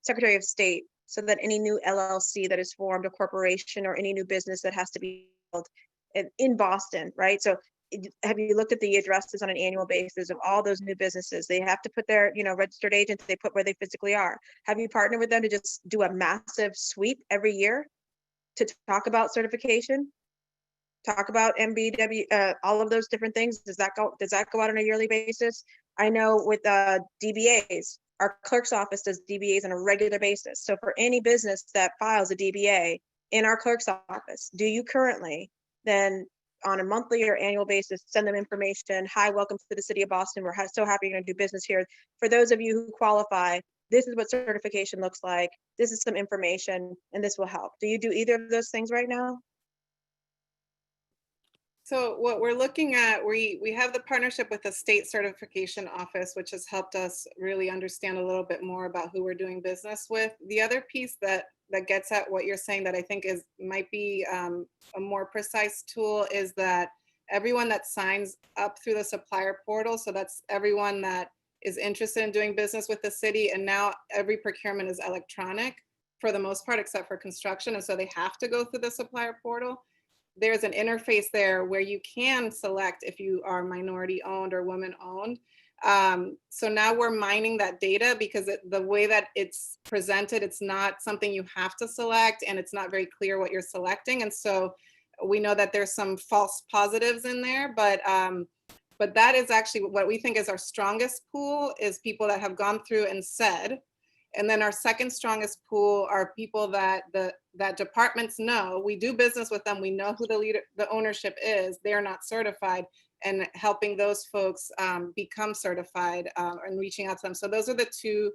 Secretary of State, so that any new LLC that is formed, a corporation, or any new business that has to be held in Boston, right? So have you looked at the addresses on an annual basis of all those new businesses? They have to put their, registered agents, they put where they physically are. Have you partnered with them to just do a massive sweep every year to talk about certification? Talk about MBW, all of those different things. Does that go out on a yearly basis? I know with DBAs, our clerk's office does DBAs on a regular basis. So for any business that files a DBA in our clerk's office, do you currently then on a monthly or annual basis send them information? Hi, welcome to the city of Boston. We're so happy you're going to do business here. For those of you who qualify, this is what certification looks like. This is some information, and this will help. Do you do either of those things right now? So what we're looking at, we have the partnership with the state certification office, which has helped us really understand a little bit more about who we're doing business with. The other piece that gets at what you're saying that I think might be a more precise tool is that everyone that signs up through the supplier portal, so that's everyone that is interested in doing business with the city, and now every procurement is electronic for the most part, except for construction, and so they have to go through the supplier portal. There's an interface there where you can select if you are minority owned or women owned. So now we're mining that data because the way that it's presented, it's not something you have to select, and it's not very clear what you're selecting. And so we know that there's some false positives in there, but that is actually what we think is our strongest pool, is people that have gone through and said. And then our second strongest pool are people that that departments know. We do business with them. We know who the ownership is. They're not certified, and helping those folks become certified and reaching out to them. So those are the two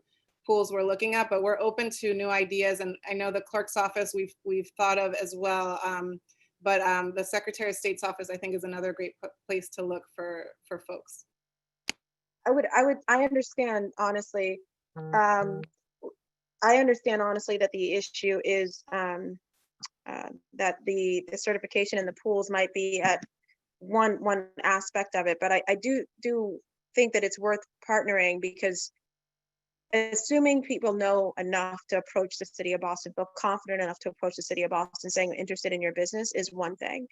pools we're looking at, but we're open to new ideas. And I know the clerk's office we've thought of as well. But the Secretary of State's office, I think, is another great place to look for folks. I understand honestly. I understand honestly that the issue is that the certification and the pools might be at one aspect of it, but I do think that it's worth partnering, because assuming people know enough to approach the city of Boston, feel confident enough to approach the city of Boston saying interested in your business is one thing.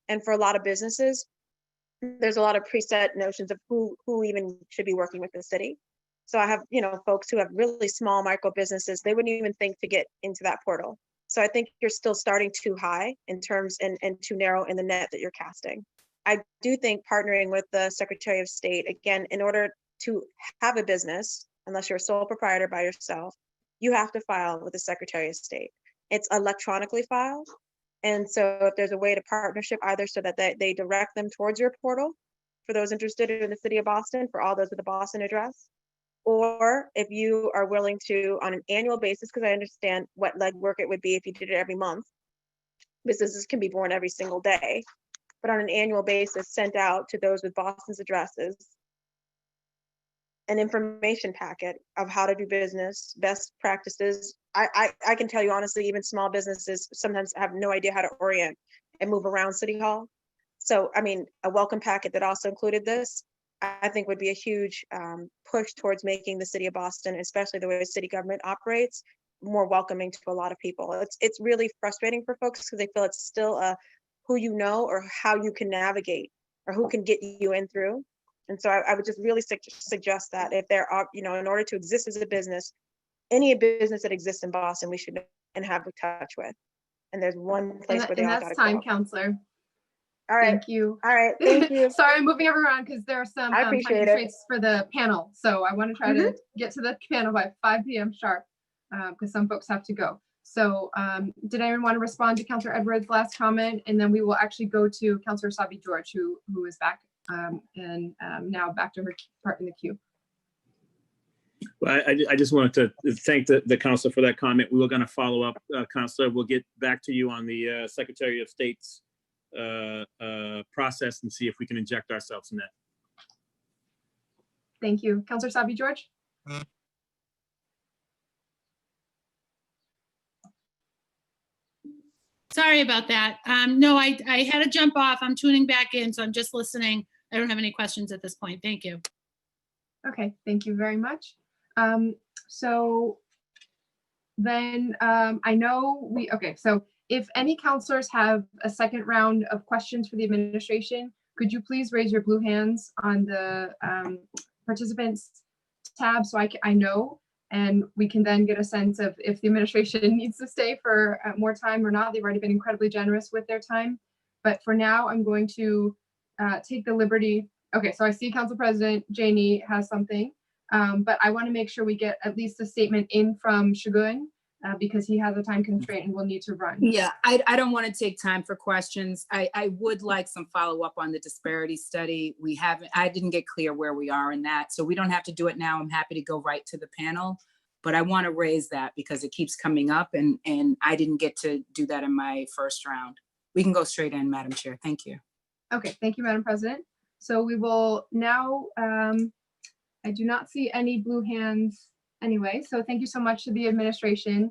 And for a lot of businesses, there's a lot of preset notions of who even should be working with the city. So I have, folks who have really small micro businesses, they wouldn't even think to get into that portal. So I think you're still starting too high in terms and too narrow in the net that you're casting. I do think partnering with the Secretary of State, again, in order to have a business, unless you're a sole proprietor by yourself, you have to file with the Secretary of State. It's electronically filed. And so if there's a way to partnership, either so that they direct them towards your portal for those interested in the city of Boston, for all those with a Boston address, or if you are willing to, on an annual basis, because I understand what legwork it would be if you did it every month. Businesses can be born every single day, but on an annual basis, sent out to those with Boston's addresses, an information packet of how to do business, best practices. I can tell you honestly, even small businesses sometimes have no idea how to orient and move around City Hall. So, I mean, a welcome packet that also included this, I think would be a huge push towards making the city of Boston, especially the way city government operates, more welcoming to a lot of people. It's really frustrating for folks because they feel it's still who you know or how you can navigate or who can get you in through. And so I would just really suggest that if there are, in order to exist as a business, any business that exists in Boston, we should know and have a touch with. And there's one place where they all got to go. Time, Counselor. All right. Thank you. All right. Thank you. Sorry, I'm moving everyone because there are some I time appreciate constraints for the panel. So I want to try to get to the panel by 5 p.m. sharp because some folks have to go. So did anyone want to respond to Counselor Edwards' last comment? And then we will actually go to Counselor Sabi George, who is back and now back to her part in the queue. Well, I just wanted to thank the council for that comment. We were going to follow up, Counselor. We'll get back to you on the Secretary of State's process and see if we can inject ourselves in that. Thank you. Counselor Sabi George? Sorry about that. No, I had to jump off. I'm tuning back in, so I'm just listening. I don't have any questions at this point. Thank you. Okay, thank you very much. So then I know so if any counselors have a second round of questions for the administration, could you please raise your blue hands on the participants tab so I know, and we can then get a sense of if the administration needs to stay for more time or not. They've already been incredibly generous with their time. But for now, I'm going to take the liberty. Okay, so I see Council President Janey has something, but I want to make sure we get at least a statement in from Shagun because he has a time constraint and will need to run. Yeah, I don't want to take time for questions. I would like some follow-up on the disparity study. I didn't get clear where we are in that, so we don't have to do it now. I'm happy to go right to the panel, but I want to raise that because it keeps coming up and I didn't get to do that in my first round. We can go straight in, Madam Chair. Thank you. Okay, thank you, Madam President. So we will now, I do not see any blue hands anyway. So thank you so much to the administration.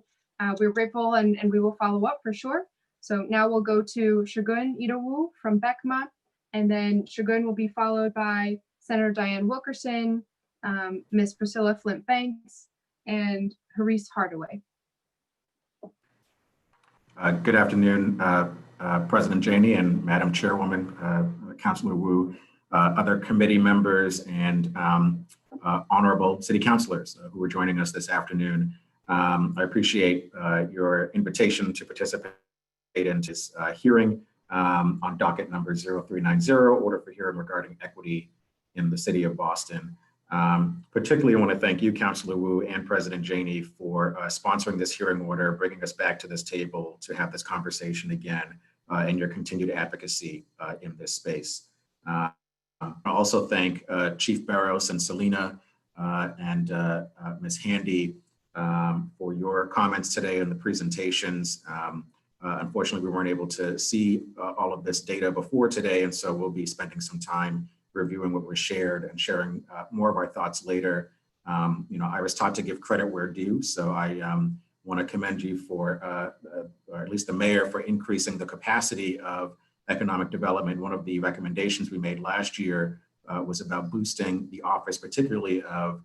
We're grateful and we will follow up for sure. So now we'll go to Shagun Idowu from BECMA, and then Shagun will be followed by Senator Diane Wilkerson, Ms. Priscilla Flint Banks, and Haris Hardaway. Good afternoon, President Janey and Madam Chairwoman, Councilor Wu, other committee members, and honorable city councilors who are joining us this afternoon. I appreciate your invitation to participate in this hearing on docket number 0390, order for hearing regarding equity in the city of Boston. Particularly, I want to thank you, Councilor Wu, and President Janey for sponsoring this hearing order, bringing us back to this table to have this conversation again, and your continued advocacy in this space. I also thank Chief Barros and Selena and Ms. Handy for your comments today and the presentations. Unfortunately, we weren't able to see all of this data before today, and so we'll be spending some time reviewing what was shared and sharing more of our thoughts later. I was taught to give credit where due, so I want to commend you for, or at least the mayor, for increasing the capacity of economic development. One of the recommendations we made last year was about boosting the office, particularly of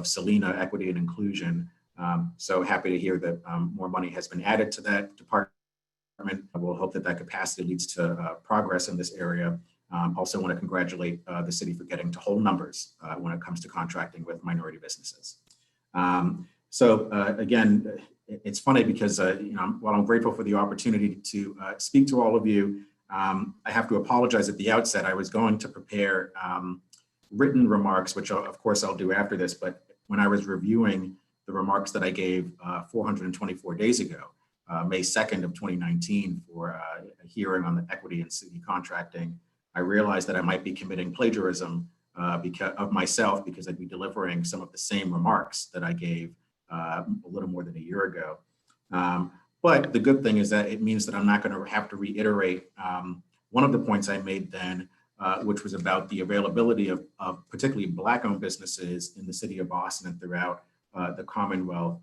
Selena, Equity and Inclusion. So happy to hear that more money has been added to that department. We'll hope that that capacity leads to progress in this area. Also want to congratulate the city for getting to whole numbers when it comes to contracting with minority businesses. Again, it's funny because while I'm grateful for the opportunity to speak to all of you, I have to apologize at the outset. I was going to prepare written remarks, which of course I'll do after this, but when I was reviewing the remarks that I gave 424 days ago, May 2nd of 2019, for a hearing on the equity in city contracting, I realized that I might be committing plagiarism because of myself, because I'd be delivering some of the same remarks that I gave a little more than a year ago. But the good thing is that it means that I'm not going to have to reiterate one of the points I made then, which was about the availability of particularly Black-owned businesses in the city of Boston and throughout the Commonwealth.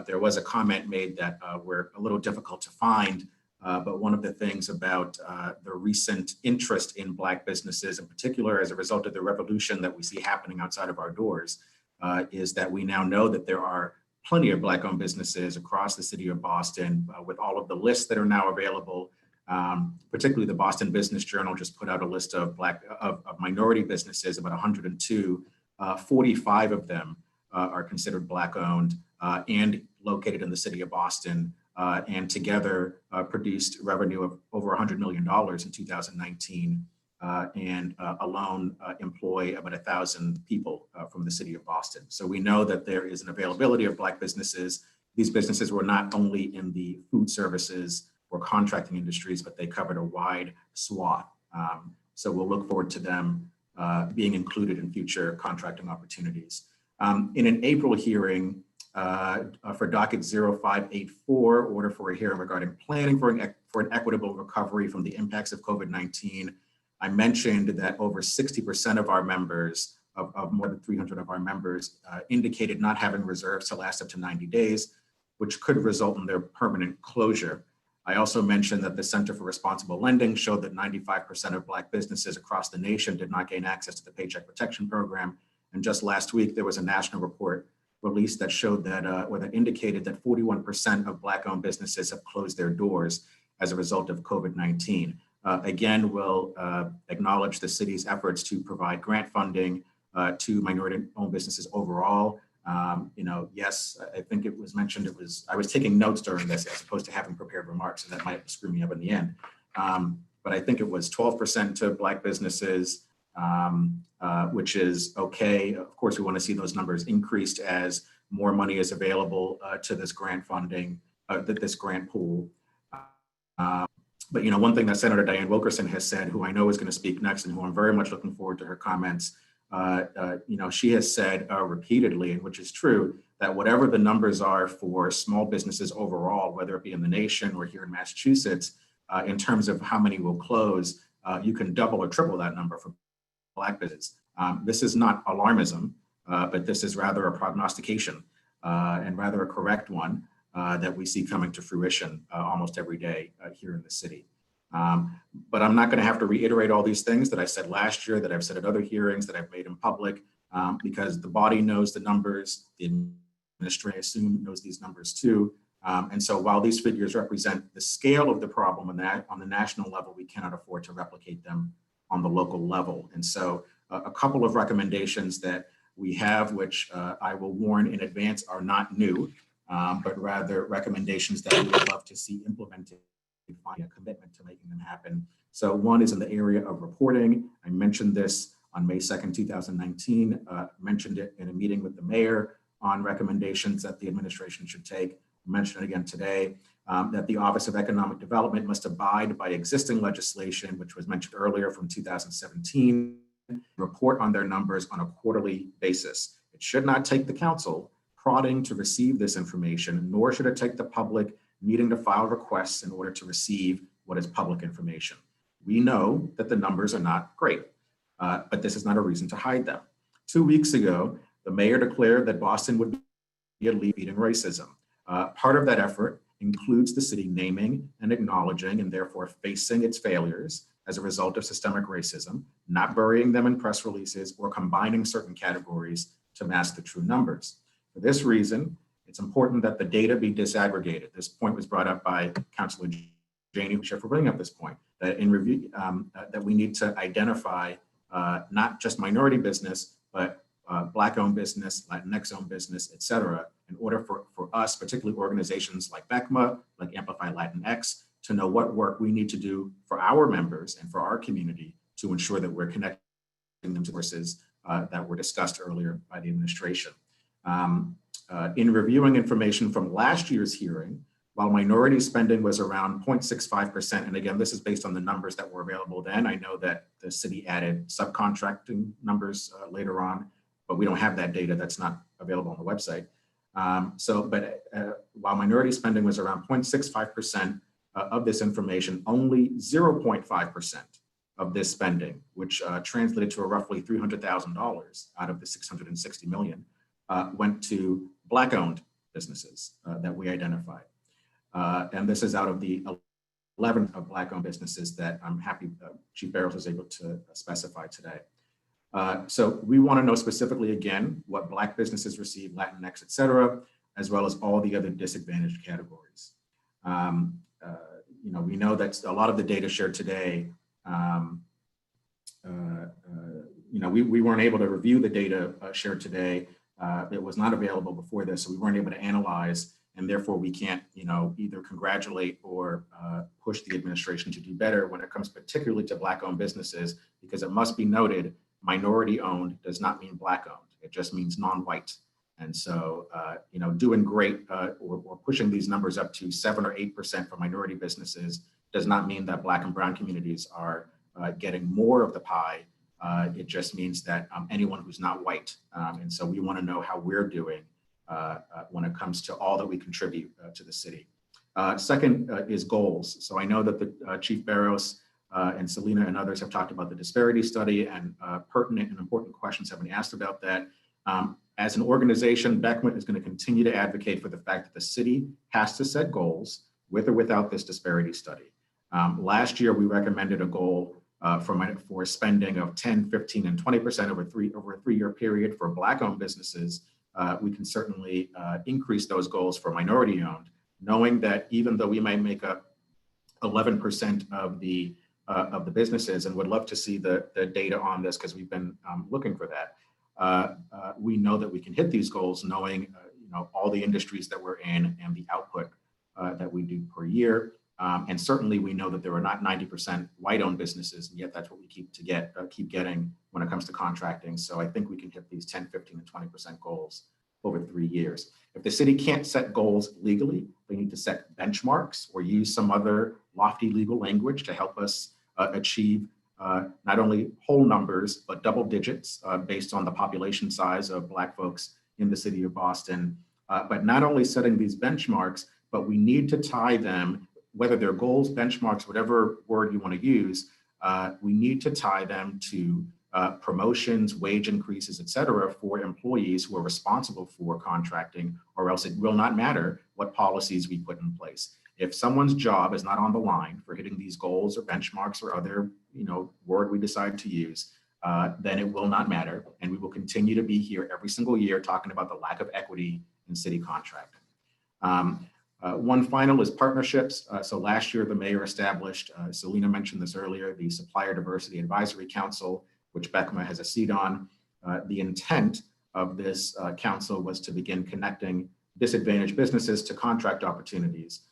There was a comment made that were a little difficult to find, but one of the things about the recent interest in Black businesses, in particular as a result of the revolution that we see happening outside of our doors, is that we now know that there are plenty of Black-owned businesses across the city of Boston, with all of the lists that are now available. Particularly the Boston Business Journal just put out a list of minority businesses, about 102. 45 of them are considered Black-owned and located in the city of Boston, and together produced revenue of over $100 million in 2019, and alone employ about 1,000 people from the city of Boston. So we know that there is an availability of Black businesses. These businesses were not only in the food services or contracting industries, but they covered a wide swath. So we'll look forward to them being included in future contracting opportunities. In an April hearing for Docket 0584, order for a hearing regarding planning for an equitable recovery from the impacts of COVID-19, I mentioned that over 60% of our members, of more than 300 of our members, indicated not having reserves to last up to 90 days, which could result in their permanent closure. I also mentioned that the Center for Responsible Lending showed that 95% of Black businesses across the nation did not gain access to the Paycheck Protection Program. And just last week, there was a national report released that showed that, or that indicated that 41% of Black-owned businesses have closed their doors as a result of COVID-19. Again, we'll acknowledge the city's efforts to provide grant funding to minority-owned businesses overall. Yes, I think it was mentioned, I was taking notes during this as opposed to having prepared remarks, and that might screw me up in the end. But I think it was 12% to Black businesses, which is okay. Of course, we want to see those numbers increased as more money is available to this grant funding, this grant pool. But one thing that Senator Diane Wilkerson has said, who I know is going to speak next and who I'm very much looking forward to her comments, she has said repeatedly, and which is true, that whatever the numbers are for small businesses overall, whether it be in the nation or here in Massachusetts, in terms of how many will close, you can double or triple that number for Black businesses. This is not alarmism, but this is rather a prognostication and rather a correct one that we see coming to fruition almost every day here in the city. But I'm not going to have to reiterate all these things that I said last year, that I've said at other hearings, that I've made in public, because the body knows the numbers, the administration, I assume, knows these numbers too. And so while these figures represent the scale of the problem on the national level, we cannot afford to replicate them on the local level. And so a couple of recommendations that we have, which I will warn in advance are not new, but rather recommendations that we would love to see implemented, find a commitment to making them happen. So one is in the area of reporting. I mentioned this on May 2nd, 2019, mentioned it in a meeting with the mayor on recommendations that the administration should take. I mentioned it again today, that the Office of Economic Development must abide by existing legislation, which was mentioned earlier from 2017, report on their numbers on a quarterly basis. It should not take the council prodding to receive this information, nor should it take the public needing to file requests in order to receive what is public information. We know that the numbers are not great, but this is not a reason to hide them. 2 weeks ago, the mayor declared that Boston would be a lead beating racism. Part of that effort includes the city naming and acknowledging and therefore facing its failures as a result of systemic racism, not burying them in press releases or combining certain categories to mask the true numbers. For this reason, it's important that the data be disaggregated. This point was brought up by Councilor Janey for bringing up this point, that in review, that we need to identify not just minority business, but Black-owned business, Latinx-owned business, et cetera, in order for us, particularly organizations like BECMA, like Amplify Latinx, to know what work we need to do for our members and for our community to ensure that we're connecting them to sources that were discussed earlier by the administration. In reviewing information from last year's hearing, while minority spending was around 0.65%, and again, this is based on the numbers that were available then. I know that the city added subcontracting numbers later on, but we don't have that data. That's not available on the website. While minority spending was around 0.65% of this information, only 0.5% of this spending, which translated to a roughly $300,000 out of the $660 million, went to Black-owned businesses that we identified. And this is out of the 11 of Black-owned businesses that I'm happy Chief Barrows was able to specify today. So we want to know specifically, again, what Black businesses receive, Latinx, et cetera, as well as all the other disadvantaged categories. We know that a lot of the data shared today, we weren't able to review the data shared today. It was not available before this, so we weren't able to analyze, and therefore we can't, either congratulate or push the administration to do better when it comes particularly to Black-owned businesses, because it must be noted, minority-owned does not mean Black-owned. It just means non-white. And so, doing great or pushing these numbers up to 7 or 8% for minority businesses does not mean that Black and Brown communities are getting more of the pie. It just means that anyone who's not white. And so we want to know how we're doing when it comes to all that we contribute to the city. Second is goals. So I know that the Chief Barrows and Selena and others have talked about the disparity study, and pertinent and important questions have been asked about that. As an organization, BECMA is going to continue to advocate for the fact that the city has to set goals with or without this disparity study. Last year, we recommended a goal for spending of 10, 15, and 20% over a three-year period for Black-owned businesses. We can certainly increase those goals for minority-owned, knowing that even though we might make up 11% of the businesses, and would love to see the data on this because we've been looking for that. We know that we can hit these goals knowing all the industries that we're in and the output that we do per year. And certainly we know that there are not 90% white-owned businesses, and yet that's what we keep getting when it comes to contracting. So I think we can hit these 10, 15, and 20% goals over 3 years. If the city can't set goals legally, they need to set benchmarks or use some other lofty legal language to help us achieve not only whole numbers, but double digits based on the population size of Black folks in the city of Boston. But not only setting these benchmarks, but we need to tie them, whether they're goals, benchmarks, whatever word you want to use, we need to tie them to promotions, wage increases, et cetera, for employees who are responsible for contracting, or else it will not matter what policies we put in place. If someone's job is not on the line for hitting these goals or benchmarks or other word we decide to use, then it will not matter. And we will continue to be here every single year talking about the lack of equity in city contracting. One final is partnerships. So last year, the mayor established, Selena mentioned this earlier, the Supplier Diversity Advisory Council, which BECMA has a seat on. The intent of this council was to begin connecting disadvantaged businesses to contract opportunities.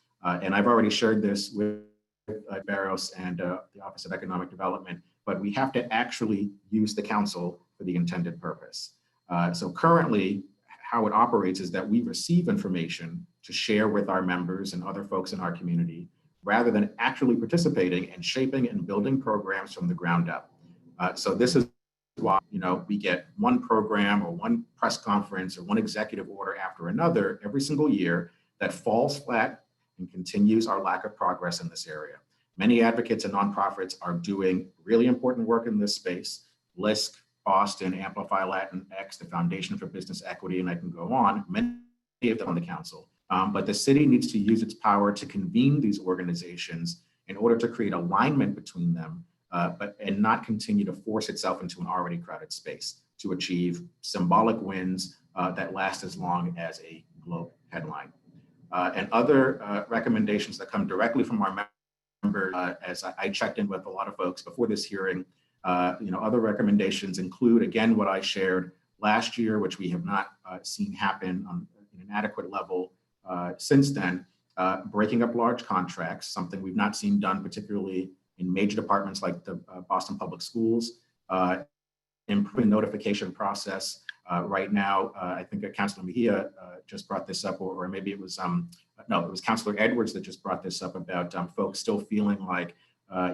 And I've already shared this with Barrows and the Office of Economic Development, but we have to actually use the council for the intended purpose. So currently, how it operates is that we receive information to share with our members and other folks in our community, rather than actually participating and shaping and building programs from the ground up. So this is why, we get one program or one press conference or one executive order after another every single year that falls flat and continues our lack of progress in this area. Many advocates and nonprofits are doing really important work in this space. LISC, Boston, Amplify Latinx, the Foundation for Business Equity, and I can go on, many of them on the council. But the city needs to use its power to convene these organizations in order to create alignment between them, and not continue to force itself into an already crowded space to achieve symbolic wins that last as long as a Globe headline. And other recommendations that come directly from our members, as I checked in with a lot of folks before this hearing, other recommendations include, again, what I shared last year, which we have not seen happen on an adequate level since then, breaking up large contracts, something we've not seen done particularly in major departments like the Boston Public Schools, improving notification process. Right now, I think Councilor Mejia just brought this up, or maybe it was, no, it was Councilor Edwards that just brought this up about folks still feeling like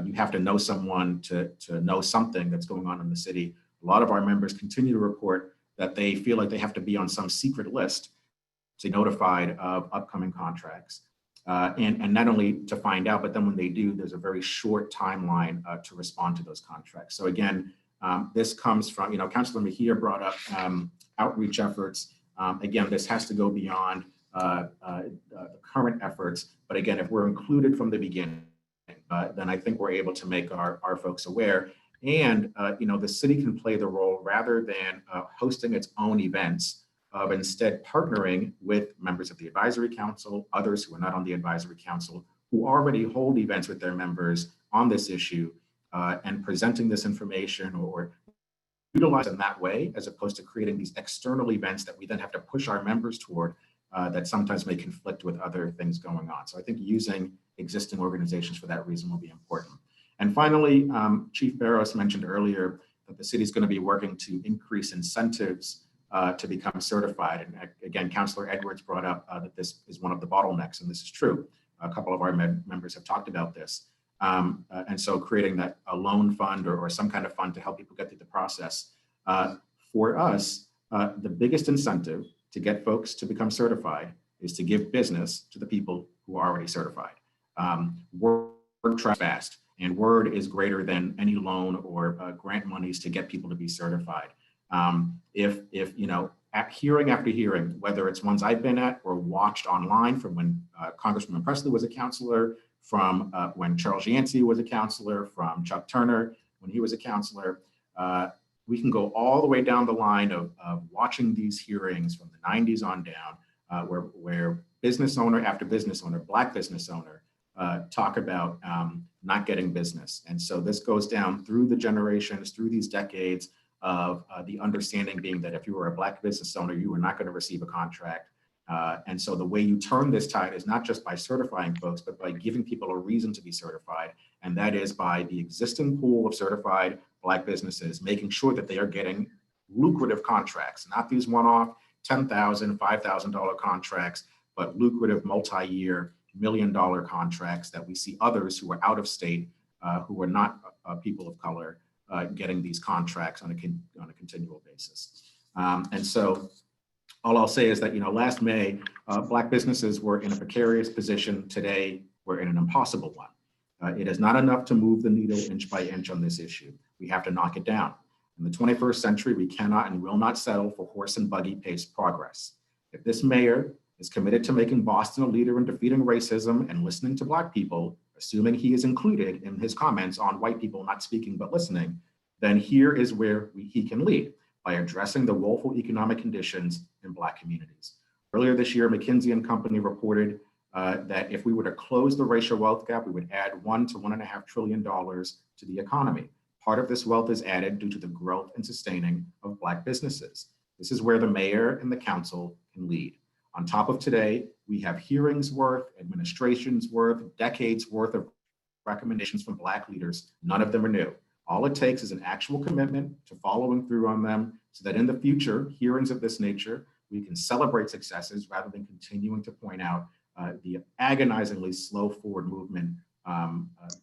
you have to know someone to know something that's going on in the city. A lot of our members continue to report that they feel like they have to be on some secret list to be notified of upcoming contracts. And not only to find out, but then when they do, there's a very short timeline to respond to those contracts. So again, this comes from, Councilor Mejia brought up outreach efforts. Again, this has to go beyond the current efforts. But again, if we're included from the beginning, then I think we're able to make our folks aware. And, the city can play the role rather than hosting its own events, of instead partnering with members of the advisory council, others who are not on the advisory council, who already hold events with their members on this issue, and presenting this information or utilize in that way, as opposed to creating these external events that we then have to push our members toward, that sometimes may conflict with other things going on. So I think using existing organizations for that reason will be important. And finally, Chief Barros mentioned earlier that the city is going to be working to increase incentives to become certified. And again, Councilor Edwards brought up that this is one of the bottlenecks, and this is true. A couple of our members have talked about this. And so creating that a loan fund or some kind of fund to help people get through the process. For us, the biggest incentive to get folks to become certified is to give business to the people who are already certified. Word travels fast, and word is greater than any loan or grant monies to get people to be certified. If at hearing after hearing, whether it's ones I've been at or watched online from when Congresswoman Presley was a counselor, from when Charles Yancey was a counselor, from Chuck Turner when he was a counselor, we can go all the way down the line of watching these hearings from the 90s on down, where business owner after business owner, Black business owner, talk about not getting business. And so this goes down through the generations, through these decades of the understanding being that if you were a Black business owner, you were not going to receive a contract. And so the way you turn this tide is not just by certifying folks, but by giving people a reason to be certified. And that is by the existing pool of certified Black businesses, making sure that they are getting lucrative contracts, not these one-off $10,000, $5,000 contracts, but lucrative multi-year $1 million contracts that we see others who are out of state, who are not people of color, getting these contracts on a continual basis. And so all I'll say is that, last May, Black businesses were in a precarious position. Today, we're in an impossible one. It is not enough to move the needle inch by inch on this issue. We have to knock it down. In the 21st century, we cannot and will not settle for horse and buggy paced progress. If this mayor is committed to making Boston a leader in defeating racism and listening to Black people, assuming he is included in his comments on white people not speaking but listening, then here is where he can lead, by addressing the woeful economic conditions in Black communities. Earlier this year, McKinsey & Company reported that if we were to close the racial wealth gap, we would add $1 to $1.5 trillion to the economy. Part of this wealth is added due to the growth and sustaining of Black businesses. This is where the mayor and the council can lead. On top of today, we have hearings worth, administrations worth, decades worth of recommendations from Black leaders. None of them are new. All it takes is an actual commitment to following through on them, so that in the future, hearings of this nature, we can celebrate successes rather than continuing to point out the agonizingly slow forward movement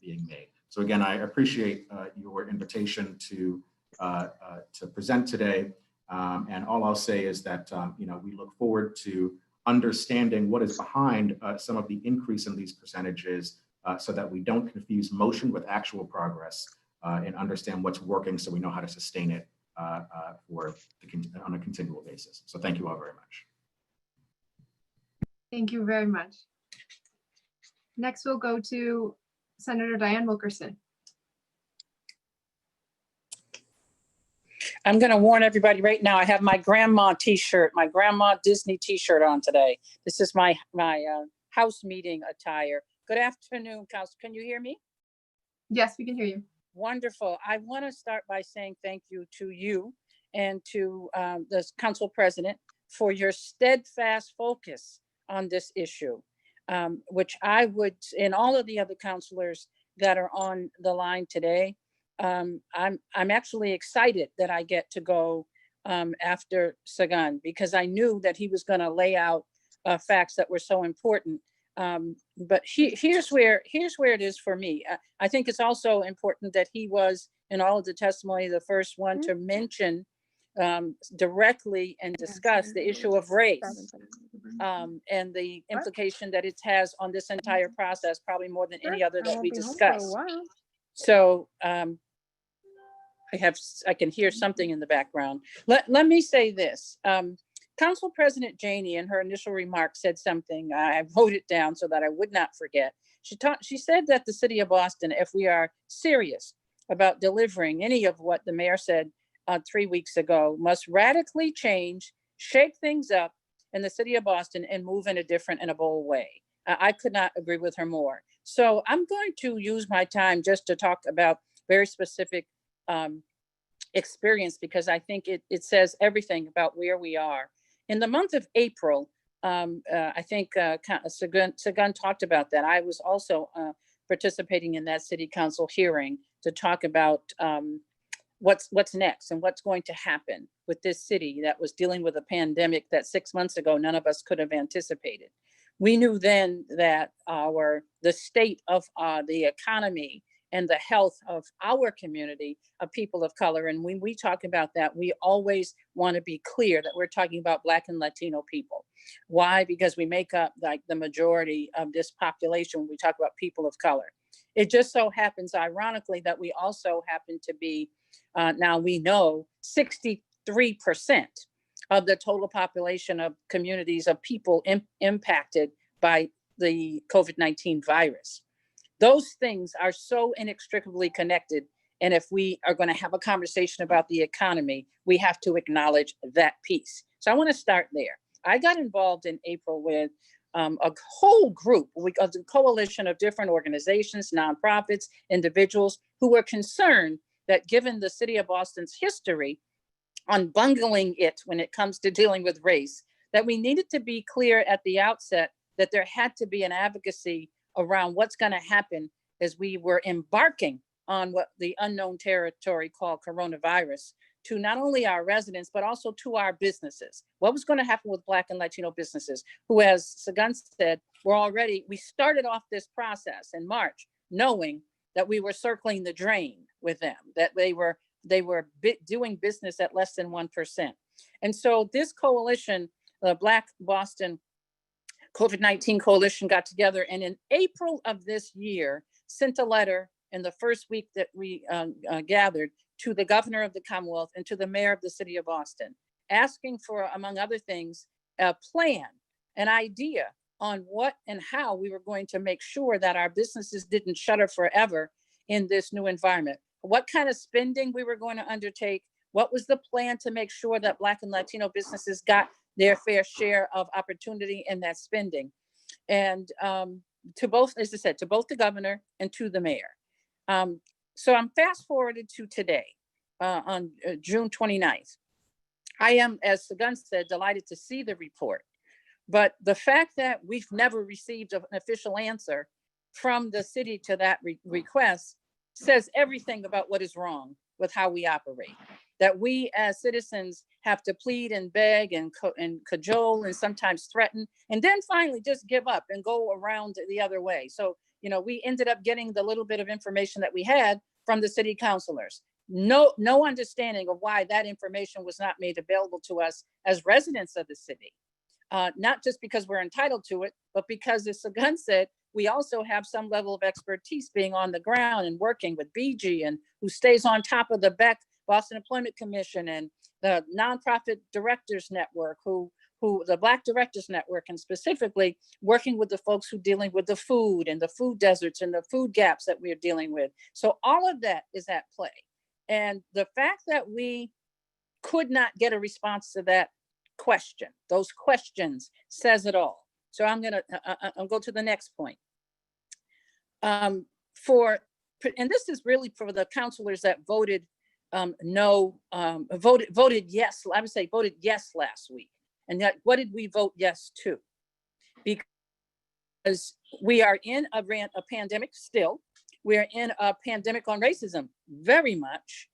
being made. So again, I appreciate your invitation to to present today. And all I'll say is that, we look forward to understanding what is behind some of the increase in these percentages so that we don't confuse motion with actual progress and understand what's working so we know how to sustain it on a continual basis. So thank you all very much. Thank you very much. Next, we'll go to Senator Diane Wilkerson. I'm going to warn everybody right now. I have my grandma T-shirt, my grandma Disney T-shirt on today. This is my house meeting attire. Good afternoon, Council. Can you hear me? Yes, we can hear you. Wonderful. I want to start by saying thank you to you and to the Council President for your steadfast focus on this issue, which I would, and all of the other councilors that are on the line today, I'm actually excited that I get to go after Sagan, because I knew that he was going to lay out facts that were so important. But here's where it is for me. I think it's also important that he was, in all of the testimony, the first one to mention directly and discuss the issue of race and the implication that it has on this entire process, probably more than any other that we discussed. So I can hear something in the background. Let me say this. Council President Janey, in her initial remarks, said something. I wrote it down so that I would not forget. She said that the city of Boston, if we are serious about delivering any of what the mayor said 3 weeks ago, must radically change, shake things up in the city of Boston and move in a different and a bold way. I could not agree with her more. So I'm going to use my time just to talk about very specific experience, because I think it says everything about where we are. In the month of April, I think Sagan talked about that. I was also participating in that city council hearing to talk about what's next and what's going to happen with this city that was dealing with a pandemic that 6 months ago none of us could have anticipated. We knew then that the state of the economy and the health of our community of people of color. And when we talk about that, we always want to be clear that we're talking about Black and Latino people. Why? Because we make up like the majority of this population when we talk about people of color. It just so happens, ironically, that we also happen to be, now we know, 63% of the total population of communities of people impacted by the COVID-19 virus. Those things are so inextricably connected. And if we are going to have a conversation about the economy, we have to acknowledge that piece. So I want to start there. I got involved in April with a whole group, a coalition of different organizations, nonprofits, individuals who were concerned that given the city of Boston's history on bungling it when it comes to dealing with race, that we needed to be clear at the outset that there had to be an advocacy around what's going to happen as we were embarking on what the unknown territory called coronavirus to not only our residents, but also to our businesses. What was going to happen with Black and Latino businesses who, as Sagan said, we started off this process in March, knowing that we were circling the drain with them, that they were doing business at less than 1%. And so this coalition, the Black Boston COVID-19 Coalition, got together and in April of this year sent a letter in the first week that we gathered to the governor of the Commonwealth and to the mayor of the city of Boston, asking for, among other things, a plan, an idea on what and how we were going to make sure that our businesses didn't shutter forever in this new environment. What kind of spending we were going to undertake, what was the plan to make sure that Black and Latino businesses got their fair share of opportunity in that spending. And to both, as I said, to both the governor and to the mayor. So I'm fast forwarded to today on June 29th. I am, as Sagan said, delighted to see the report. But the fact that we've never received an official answer from the city to that request says everything about what is wrong with how we operate. That we as citizens have to plead and beg and cajole and sometimes threaten, and then finally just give up and go around the other way. So, we ended up getting the little bit of information that we had from the city councilors. no understanding of why that information was not made available to us as residents of the city. Not just because we're entitled to it, but because, as Sagun said, we also have some level of expertise being on the ground and working with BG, and who stays on top of the Boston Employment Commission and the Nonprofit Directors Network, who the Black Directors Network, and specifically working with the folks who dealing with the food and the food deserts and the food gaps that we're dealing with. So all of that is at play. And the fact that we could not get a response to that question, those questions, says it all. So I'm gonna I'll go to the next point. And this is really for the counselors that voted voted yes. I would say voted yes last week. And yet, what did we vote yes to? Because we are in a pandemic still. We are in a pandemic on racism very much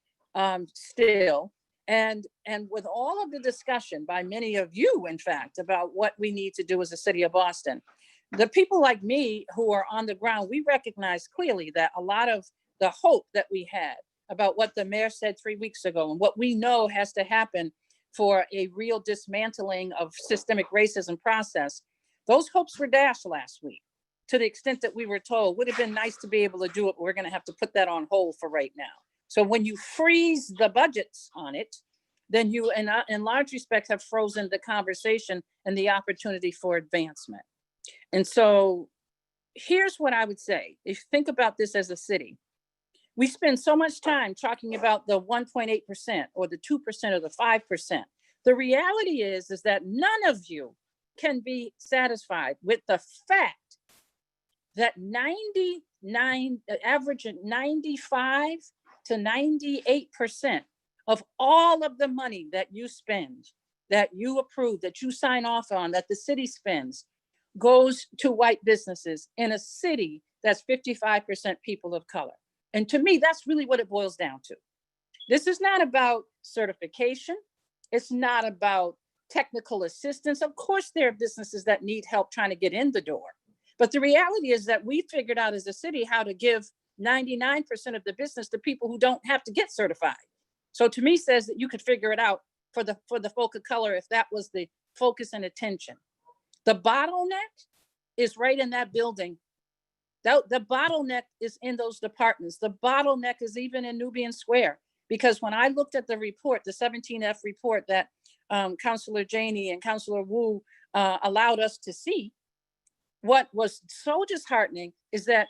still. And with all of the discussion by many of you, in fact, about what we need to do as a city of Boston, the people like me who are on the ground, we recognize clearly that a lot of the hope that we had about what the mayor said 3 weeks ago and what we know has to happen for a real dismantling of systemic racism process, those hopes were dashed last week to the extent that we were told would have been nice to be able to do it, but we're going to have to put that on hold for right now. So when you freeze the budgets on it, then you, in large respects, have frozen the conversation and the opportunity for advancement. And so here's what I would say. If you think about this as a city, we spend so much time talking about the 1.8% or the 2% or the 5%. The reality is that none of you can be satisfied with the fact that average 95 to 98% of all of the money that you spend, that you approve, that you sign off on, that the city spends, goes to white businesses in a city that's 55% people of color. And to me, that's really what it boils down to. This is not about certification. It's not about technical assistance. Of course, there are businesses that need help trying to get in the door. But the reality is that we figured out as a city how to give 99% of the business to people who don't have to get certified. So to me says that you could figure it out for the folk of color if that was the focus and attention. The bottleneck is right in that building. The bottleneck is in those departments. The bottleneck is even in Nubian Square, because when I looked at the report, the 17F report that Councilor Janey and Councilor Wu allowed us to see, what was so disheartening is that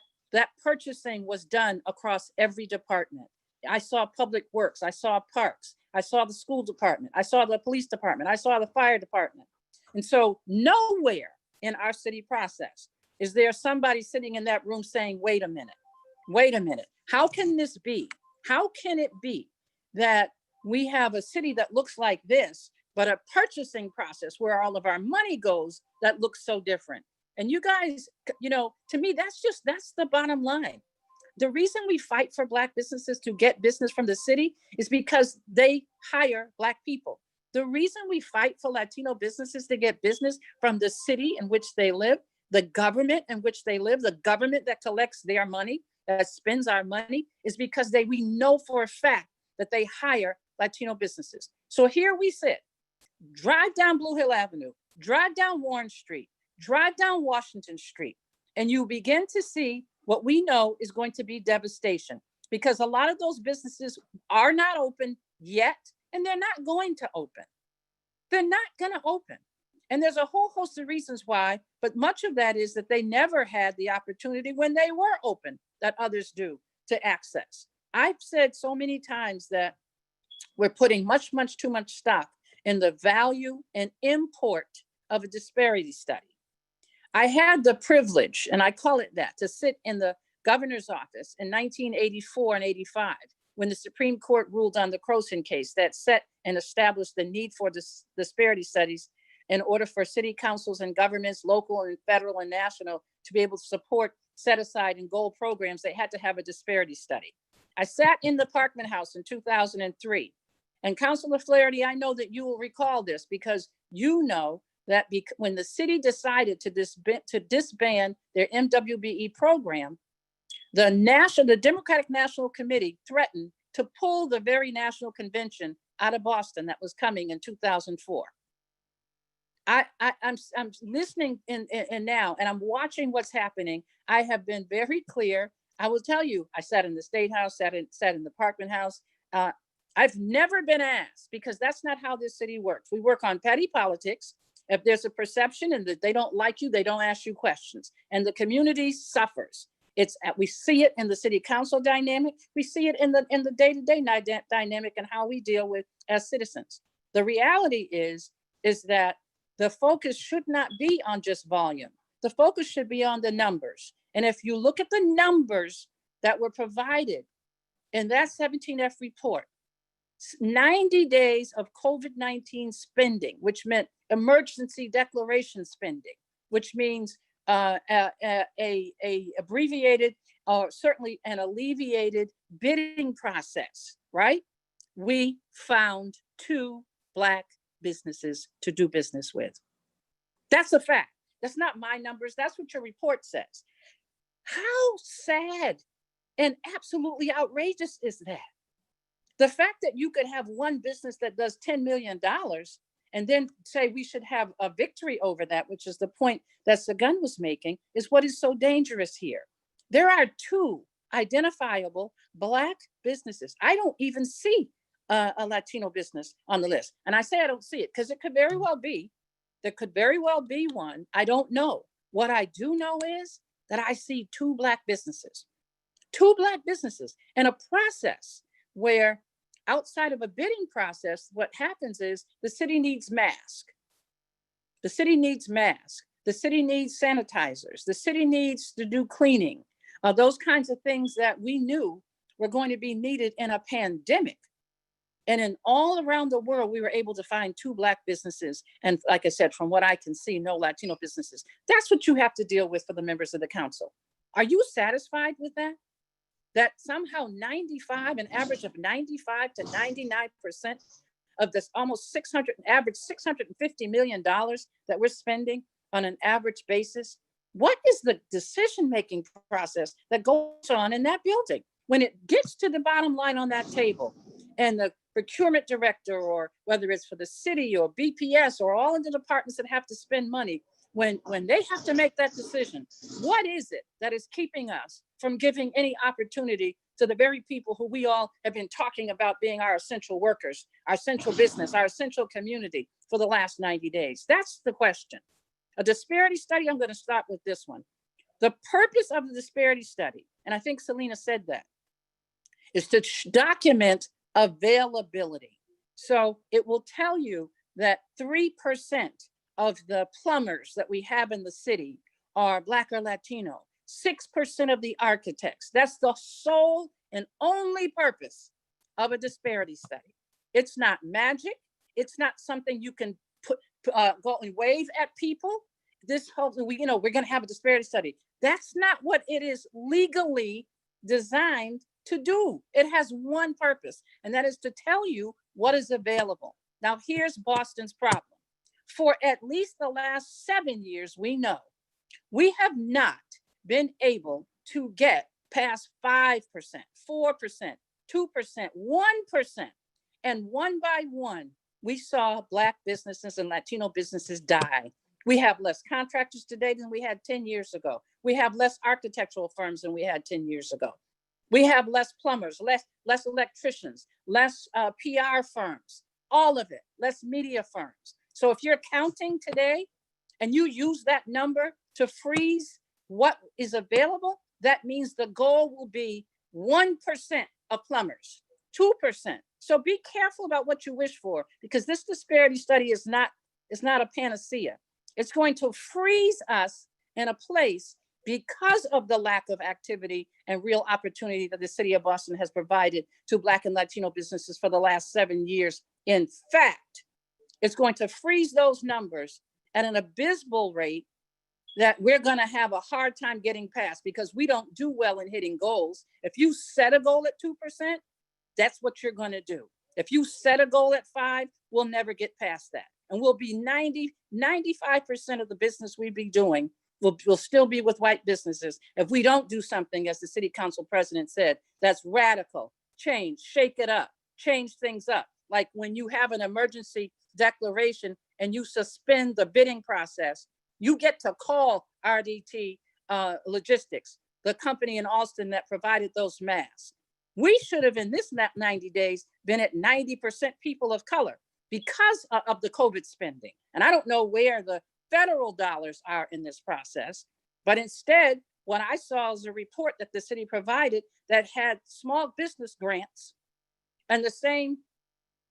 purchasing was done across every department. I saw public works, I saw parks, I saw the school department, I saw the police department, I saw the fire department. And so nowhere in our city process is there somebody sitting in that room saying, wait a minute, how can this be? How can it be that we have a city that looks like this, but a purchasing process where all of our money goes that looks so different? And you guys, to me, that's the bottom line. The reason we fight for Black businesses to get business from the city is because they hire Black people. The reason we fight for Latino businesses to get business from the city in which they live, the government in which they live, the government that collects their money, that spends our money, is because we know for a fact that they hire Latino businesses. So here we sit, drive down Blue Hill Avenue, drive down Warren Street, drive down Washington Street, and you begin to see what we know is going to be devastation, because a lot of those businesses are not open yet, and they're not going to open. They're not going to open. And there's a whole host of reasons why, but much of that is that they never had the opportunity when they were open that others do to access. I've said so many times that we're putting much too much stock in the value and import of a disparity study. I had the privilege, and I call it that, to sit in the governor's office in 1984 and 85, when the Supreme Court ruled on the Croson case that set and established the need for disparity studies in order for city councils and governments, local and federal and national, to be able to support set aside and goal programs. They had to have a disparity study. I sat in the Parkman House in 2003. And Councilor Flaherty, I know that you will recall this, because you know that when the city decided to disband their MWBE program, the Democratic National Committee threatened to pull the very national convention out of Boston that was coming in 2004. I'm listening in now, and I'm watching what's happening. I have been very clear. I will tell you, I sat in the State House, sat in the Parkman House. I've never been asked, because that's not how this city works. We work on petty politics. If there's a perception and that they don't like you, they don't ask you questions, and the community suffers. We see it in the city council dynamic. We see it in the day-to-day dynamic and how we deal with as citizens. The reality is that the focus should not be on just volume. The focus should be on the numbers. And if you look at the numbers that were provided in that 17F report, 90 days of COVID-19 spending, which meant emergency declaration spending, which means a abbreviated or certainly an alleviated bidding process, right? We found 2 Black businesses to do business with. That's a fact. That's not my numbers. That's what your report says. How sad and absolutely outrageous is that? The fact that you could have one business that does $10 million and then say we should have a victory over that, which is the point that Sagan was making, is what is so dangerous here. There are 2 identifiable Black businesses. I don't even see a Latino business on the list. And I say I don't see it because it could very well be. There could very well be one. I don't know. What I do know is that I see 2 Black businesses. 2 Black businesses in a process where outside of a bidding process, what happens is the city needs masks. The city needs masks. The city needs sanitizers. The city needs to do cleaning. Those kinds of things that we knew were going to be needed in a pandemic. And in all around the world, we were able to find 2 Black businesses. And like I said, from what I can see, no Latino businesses. That's what you have to deal with for the members of the council. Are you satisfied with that? That somehow an average of 95 to 99% of this almost average $650 million that we're spending on an average basis. What is the decision-making process that goes on in that building? When it gets to the bottom line on that table and the procurement director, or whether it's for the city or BPS or all of the departments that have to spend money, when they have to make that decision, what is it that is keeping us from giving any opportunity to the very people who we all have been talking about being our essential workers, our essential business, our essential community for the last 90 days? That's the question. A disparity study, I'm going to start with this one. The purpose of the disparity study, and I think Selena said that, is to document availability. So it will tell you that 3% of the plumbers that we have in the city are Black or Latino, 6% of the architects. That's the sole and only purpose of a disparity study. It's not magic. It's not something you can go and wave at people. This whole, we're going to have a disparity study. That's not what it is legally designed to do. It has one purpose, and that is to tell you what is available. Now, here's Boston's problem. For at least the last 7 years, we know we have not been able to get past 5%, 4%, 2%, 1%. And one by one, we saw Black businesses and Latino businesses die. We have less contractors today than we had 10 years ago. We have less architectural firms than we had 10 years ago. We have less plumbers, less electricians, less PR firms, all of it, less media firms. So if you're counting today and you use that number to freeze what is available, that means the goal will be 1% of plumbers, 2%. So be careful about what you wish for, because this disparity study is not a panacea. It's going to freeze us in a place because of the lack of activity and real opportunity that the city of Boston has provided to Black and Latino businesses for the last 7 years. In fact, it's going to freeze those numbers at an abysmal rate that we're going to have a hard time getting past, because we don't do well in hitting goals. If you set a goal at 2%, that's what you're going to do. If you set a goal at 5%, we'll never get past that. And we'll be 95% of the business we'd be doing will still be with white businesses if we don't do something, as the city council president said, that's radical change, shake it up, change things up. Like when you have an emergency declaration and you suspend the bidding process, you get to call RDT Logistics, the company in Austin that provided those masks. We should have in this 90 days been at 90% people of color because of the COVID spending. And I don't know where the federal dollars are in this process, but instead, what I saw was a report that the city provided that had small business grants and the same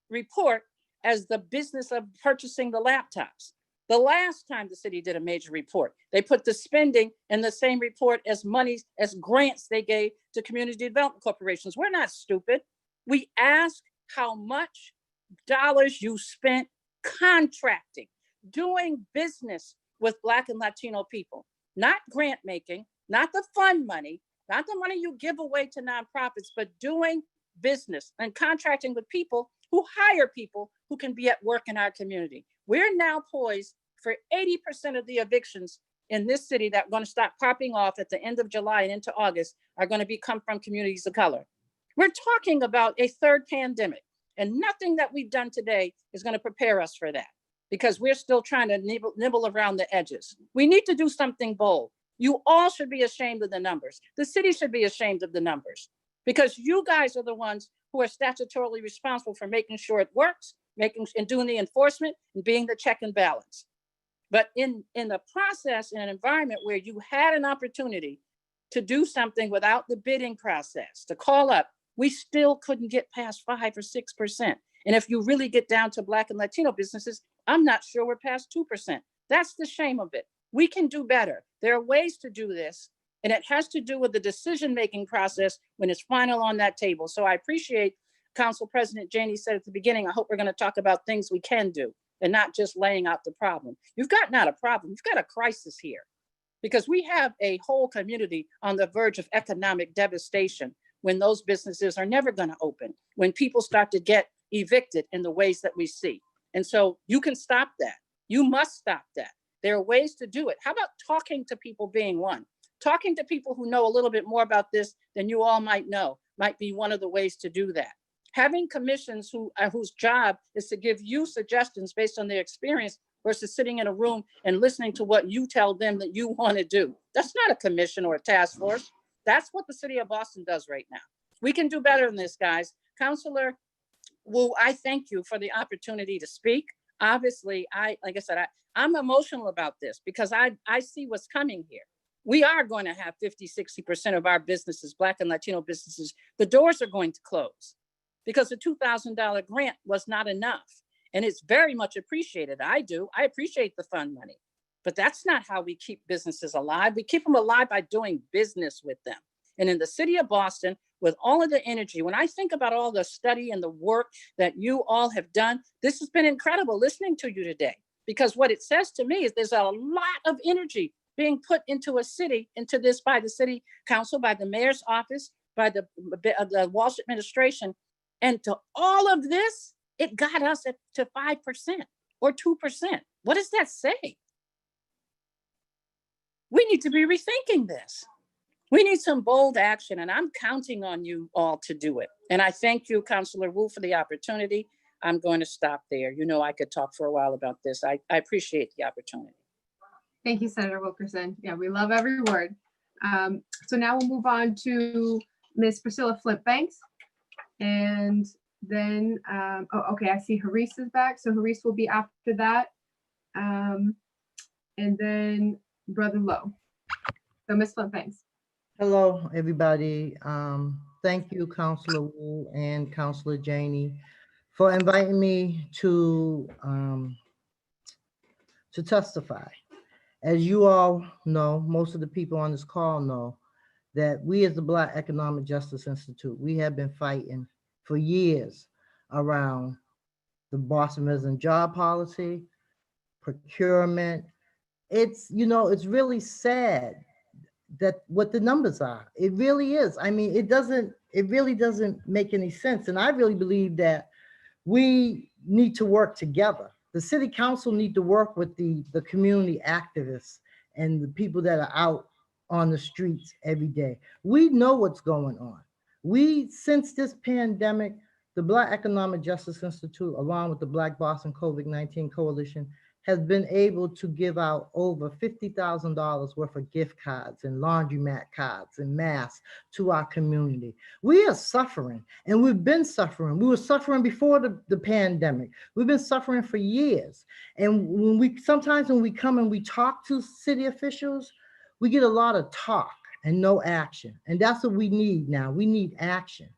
report as the business of purchasing the laptops. The last time the city did a major report, they put the spending in the same report as monies, as grants they gave to community development corporations. We're not stupid. We ask how much dollars you spent contracting, doing business with Black and Latino people, not grant making, not the fund money, not the money you give away to nonprofits, but doing business and contracting with people who hire people who can be at work in our community. We're now poised for 80% of the evictions in this city that are going to start popping off at the end of July and into August are going to come from communities of color. We're talking about a third pandemic, and nothing that we've done today is going to prepare us for that because we're still trying to nibble around the edges. We need to do something bold. You all should be ashamed of the numbers. The city should be ashamed of the numbers because you guys are the ones who are statutorily responsible for making sure it works, and doing the enforcement and being the check and balance. But in the process, in an environment where you had an opportunity to do something without the bidding process, to call up, we still couldn't get past 5 or 6%. And if you really get down to Black and Latino businesses, I'm not sure we're past 2%. That's the shame of it. We can do better. There are ways to do this, and it has to do with the decision-making process when it's final on that table. So I appreciate Council President Janey said at the beginning, I hope we're going to talk about things we can do and not just laying out the problem. You've got not a problem, you've got a crisis here because we have a whole community on the verge of economic devastation when those businesses are never going to open, when people start to get evicted in the ways that we see. And so you can stop that. You must stop that. There are ways to do it. How about talking to people being one? Talking to people who know a little bit more about this than you all might know might be one of the ways to do that. Having commissions whose job is to give you suggestions based on their experience versus sitting in a room and listening to what you tell them that you want to do. That's not a commission or a task force. That's what the city of Boston does right now. We can do better than this, guys. Councilor Wu, I thank you for the opportunity to speak. Obviously, like I said, I'm emotional about this because I see what's coming here. We are going to have 50, 60% of our businesses, Black and Latino businesses, the doors are going to close because the $2,000 grant was not enough. And it's very much appreciated. I appreciate the fund money, but that's not how we keep businesses alive. We keep them alive by doing business with them. And in the city of Boston, with all of the energy, when I think about all the study and the work that you all have done, this has been incredible listening to you today, because what it says to me is there's a lot of energy being put into a city, into this by the city council, by the mayor's office, by the Walsh administration. And to all of this, it got us to 5% or 2%. What does that say? We need to be rethinking this. We need some bold action, and I'm counting on you all to do it. And I thank you, Councilor Wu, for the opportunity. I'm going to stop there. You know, I could talk for a while about this. I appreciate the opportunity. Thank you, Senator Wilkerson. Yeah, we love every word. So now we'll move on to Ms. Priscilla Flint Banks. And then, okay, I see Haris is back. So Haris will be after that. And then Brother Lowe. So Ms. Flint Banks. Hello, everybody. Thank you, Councilor Wu and Councilor Janey, for inviting me to testify. As you all know, most of the people on this call know that we as the Black Economic Justice Institute, we have been fighting for years around the Boston Resident Job Policy, procurement. It's, you know, it's really sad that what the numbers are. It really is. I mean, it really doesn't make any sense. And I really believe that we need to work together. The city council need to work with the community activists and the people that are out on the streets every day. We know what's going on. Since this pandemic, the Black Economic Justice Institute, along with the Black Boston COVID-19 Coalition, has been able to give out over $50,000 worth of gift cards and laundromat cards and masks to our community. We are suffering, and we've been suffering. We were suffering before the pandemic. We've been suffering for years. And sometimes when we come and we talk to city officials, we get a lot of talk and no action. And that's what we need now. We need action.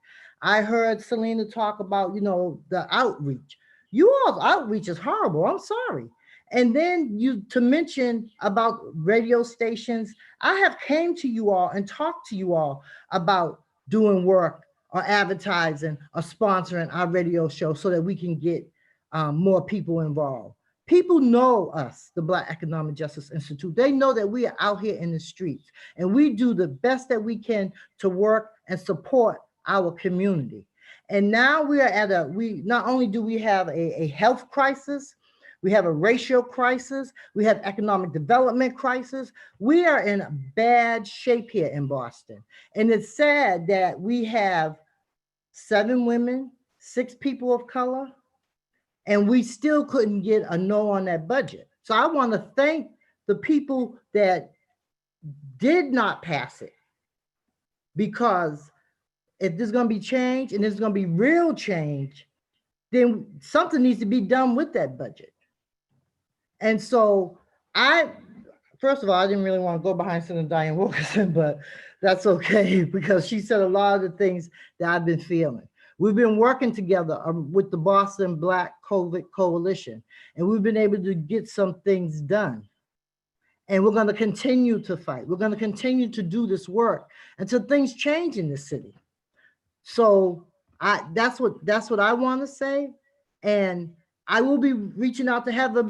I heard Selena talk about, the outreach. You all's outreach is horrible. I'm sorry. And then to mention about radio stations, I have came to you all and talked to you all about doing work or advertising or sponsoring our radio show so that we can get more people involved. People know us, the Black Economic Justice Institute. They know that we are out here in the streets and we do the best that we can to work and support our community. And now we are not only do we have a health crisis, we have a racial crisis, we have economic development crisis. We are in bad shape here in Boston. And it's sad that we have 7 women, 6 people of color, and we still couldn't get a no on that budget. So I want to thank the people that did not pass it, because if there's going to be change and there's going to be real change, then something needs to be done with that budget. And so first of all, I didn't really want to go behind Senator Diane Wilkerson, but that's okay because she said a lot of the things that I've been feeling. We've been working together with the Boston Black COVID Coalition, and we've been able to get some things done. And we're going to continue to fight. We're going to continue to do this work until things change in the city. So that's what I want to say. And we will be reaching out to have a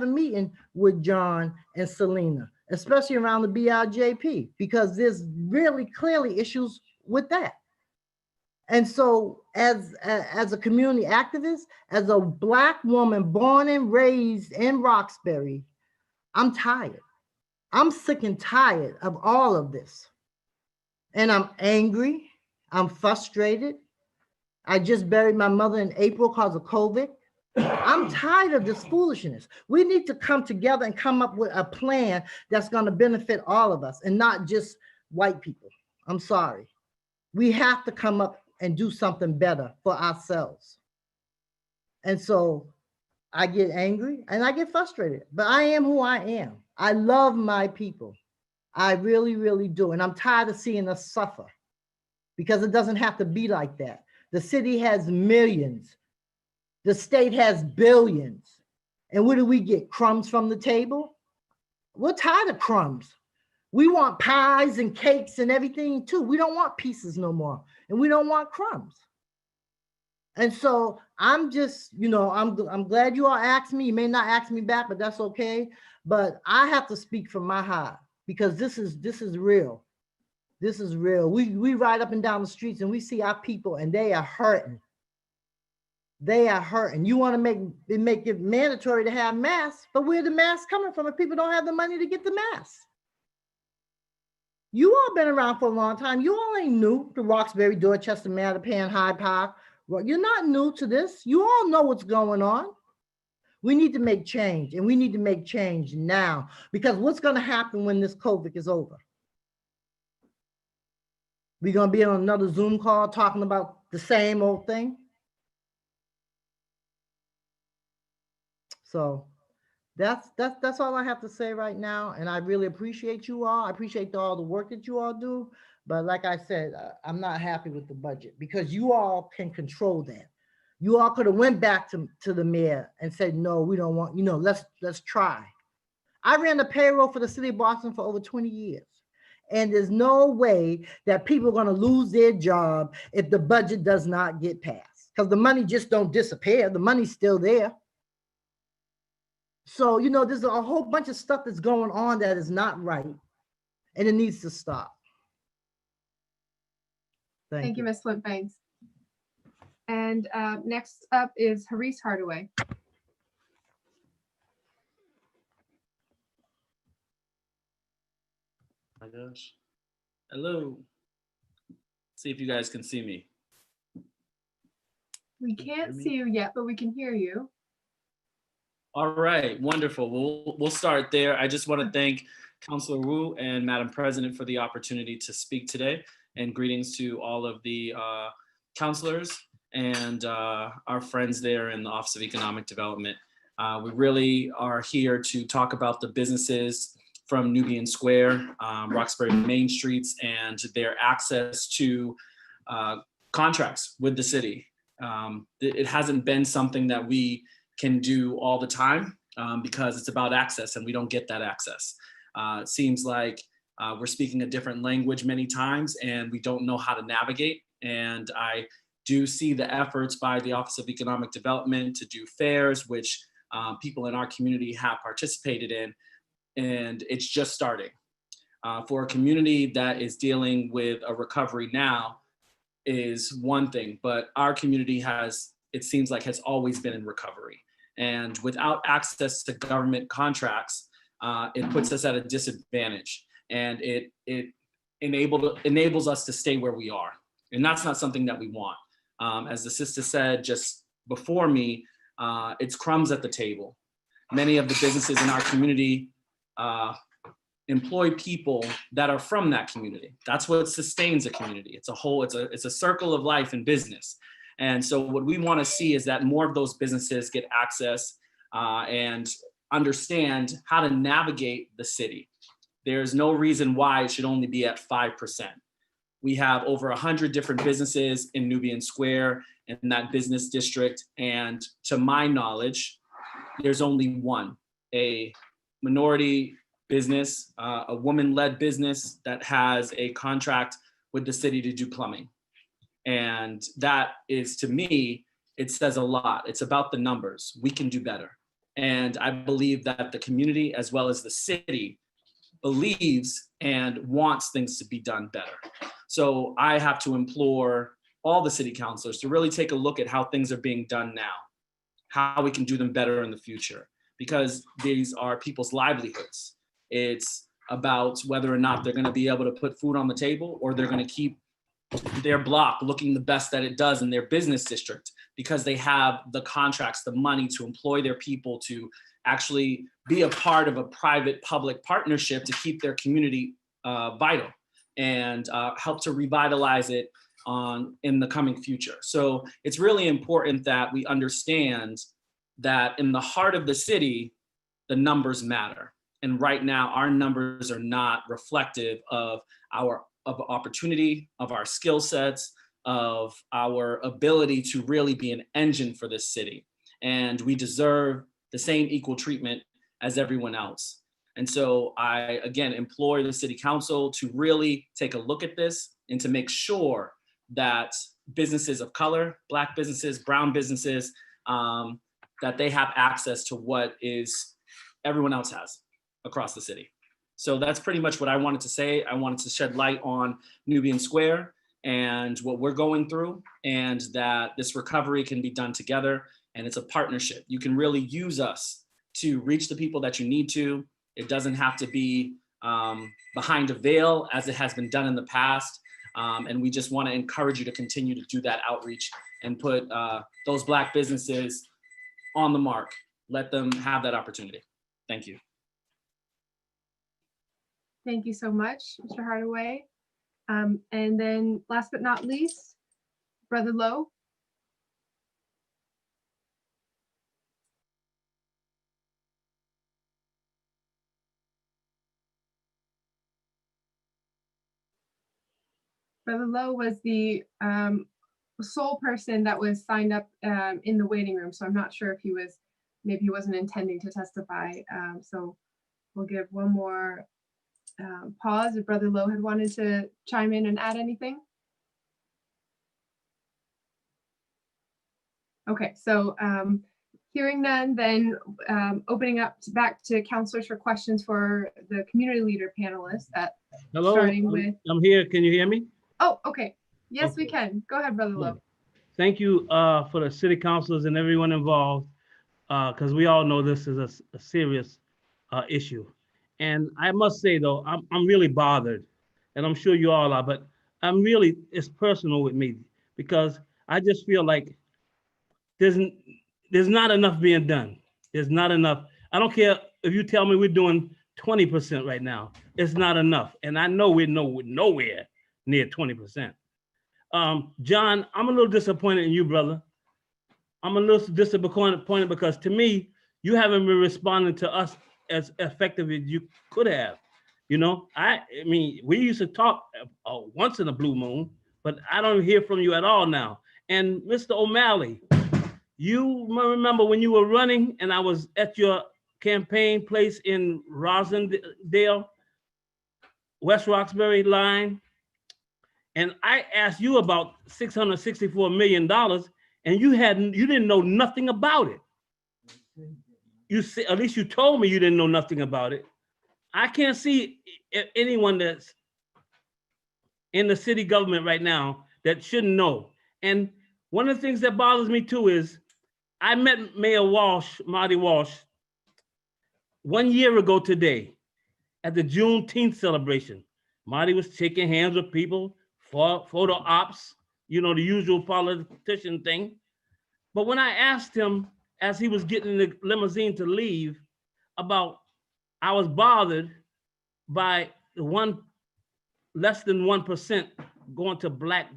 meeting with John and Selena, especially around the BIJP, because there's really clearly issues with that. And so as a community activist, as a Black woman born and raised in Roxbury, I'm tired. I'm sick and tired of all of this. And I'm angry. I'm frustrated. I just buried my mother in April because of COVID. I'm tired of this foolishness. We need to come together and come up with a plan that's going to benefit all of us and not just white people. I'm sorry. We have to come up and do something better for ourselves. And so I get angry and I get frustrated, but I am who I am. I love my people. I really, really do. And I'm tired of seeing us suffer because it doesn't have to be like that. The city has millions. The state has billions. And what do we get? Crumbs from the table? We're tired of crumbs. We want pies and cakes and everything too. We don't want pieces no more. And we don't want crumbs. And so I'm just, I'm glad you all asked me. You may not ask me back, but that's okay. But I have to speak from my heart because this is real. This is real. We ride up and down the streets and we see our people and they are hurting. They are hurting. You want to make it mandatory to have masks, but where the masks coming from if people don't have the money to get the masks? You all been around for a long time. You all ain't new to Roxbury, Dorchester, Mattapan, Hyde Park. Well, you're not new to this. You all know what's going on. We need to make change, and we need to make change now, because what's going to happen when this COVID is over? We're going to be on another Zoom call talking about the same old thing. So that's all I have to say right now. And I really appreciate you all. I appreciate all the work that you all do. But like I said, I'm not happy with the budget because you all can control that. You all could have went back to the mayor and said, no, we don't want, let's try. I ran the payroll for the city of Boston for over 20 years. And there's no way that people are going to lose their job if the budget does not get passed, because the money just don't disappear. The money's still there. So, there's a whole bunch of stuff that's going on that is not right, and it needs to stop. Thank you, Ms. Flint-Banks. And next up is Haris Hardaway. I guess. Hello. See if you guys can see me. We can't see you yet, but we can hear you. All right, wonderful. We'll start there. I just want to thank Councilor Wu and Madam President for the opportunity to speak today, and greetings to all of the councilors and our friends there in the Office of Economic Development. We really are here to talk about the businesses from Nubian Square, Roxbury Main Streets, and their access to contracts with the city. It hasn't been something that we can do all the time because it's about access, and we don't get that access. It seems like we're speaking a different language many times, and we don't know how to navigate. And I do see the efforts by the Office of Economic Development to do fairs, which people in our community have participated in, and it's just starting. For a community that is dealing with a recovery now is one thing, but our community has, it seems like, has always been in recovery. And without access to government contracts, it puts us at a disadvantage, and it enables us to stay where we are. And that's not something that we want. As the sister said just before me, it's crumbs at the table. Many of the businesses in our community employ people that are from that community. That's what sustains a community. It's a whole, it's a circle of life in business. And so what we want to see is that more of those businesses get access and understand how to navigate the city. There's no reason why it should only be at 5%. We have over 100 different businesses in Nubian Square in that business district. And to my knowledge, there's only one, a minority business, a woman-led business that has a contract with the city to do plumbing. And that is, to me, it says a lot. It's about the numbers. We can do better. And I believe that the community, as well as the city, believes and wants things to be done better. So I have to implore all the city councilors to really take a look at how things are being done now, how we can do them better in the future, because these are people's livelihoods. It's about whether or not they're going to be able to put food on the table, or they're going to keep their block looking the best that it does in their business district, because they have the contracts, the money to employ their people to actually be a part of a private-public partnership to keep their community vital and help to revitalize it in the coming future. So it's really important that we understand that in the heart of the city, the numbers matter. And right now, our numbers are not reflective of our opportunity, of our skill sets, of our ability to really be an engine for this city. And we deserve the same equal treatment as everyone else. And so I, again, implore the city council to really take a look at this and to make sure that businesses of color, Black businesses, brown businesses, that they have access to what is everyone else has across the city. So that's pretty much what I wanted to say. I wanted to shed light on Nubian Square and what we're going through, and that this recovery can be done together, and it's a partnership. You can really use us to reach the people that you need to. It doesn't have to be behind a veil as it has been done in the past. And we just want to encourage you to continue to do that outreach and put those Black businesses on the mark. Let them have that opportunity. Thank you. Thank you so much, Mr. Hardaway. And then last but not least, Brother Lowe. Brother Lowe was the sole person that was signed up in the waiting room. So I'm not sure if he was, maybe he wasn't intending to testify. So we'll give one more pause if Brother Lowe had wanted to chime in and add anything. Okay, so hearing none, then opening up back to counselors for questions for the community leader panelists. Hello, starting with. I'm here. Can you hear me? Oh, okay. Yes, we can. Go ahead, Brother Lowe. Thank you for the city councilors and everyone involved, because we all know this is a serious issue. And I must say, though, I'm really bothered, and I'm sure you all are, but it's personal with me because I just feel like there's not enough being done. There's not enough. I don't care if you tell me we're doing 20% right now. It's not enough. And I know we're nowhere near 20%. John, I'm a little disappointed in you, brother. I'm a little disappointed because to me, you haven't been responding to us as effective as you could have. You know, I mean, we used to talk once in a blue moon, but I don't hear from you at all now. And Mr. O'Malley, you remember when you were running and I was at your campaign place in Rosendale, West Roxbury line, and I asked you about $664 million, and you didn't know nothing about it. You say, at least you told me you didn't know nothing about it. I can't see anyone that's in the city government right now that shouldn't know. And one of the things that bothers me too is I met Mayor Walsh, Marty Walsh, 1 year ago today at the Juneteenth celebration. Marty was shaking hands with people, for photo ops, you know, the usual politician thing. But when I asked him as he was getting in the limousine to leave about, I was bothered by the less than 1% going to Black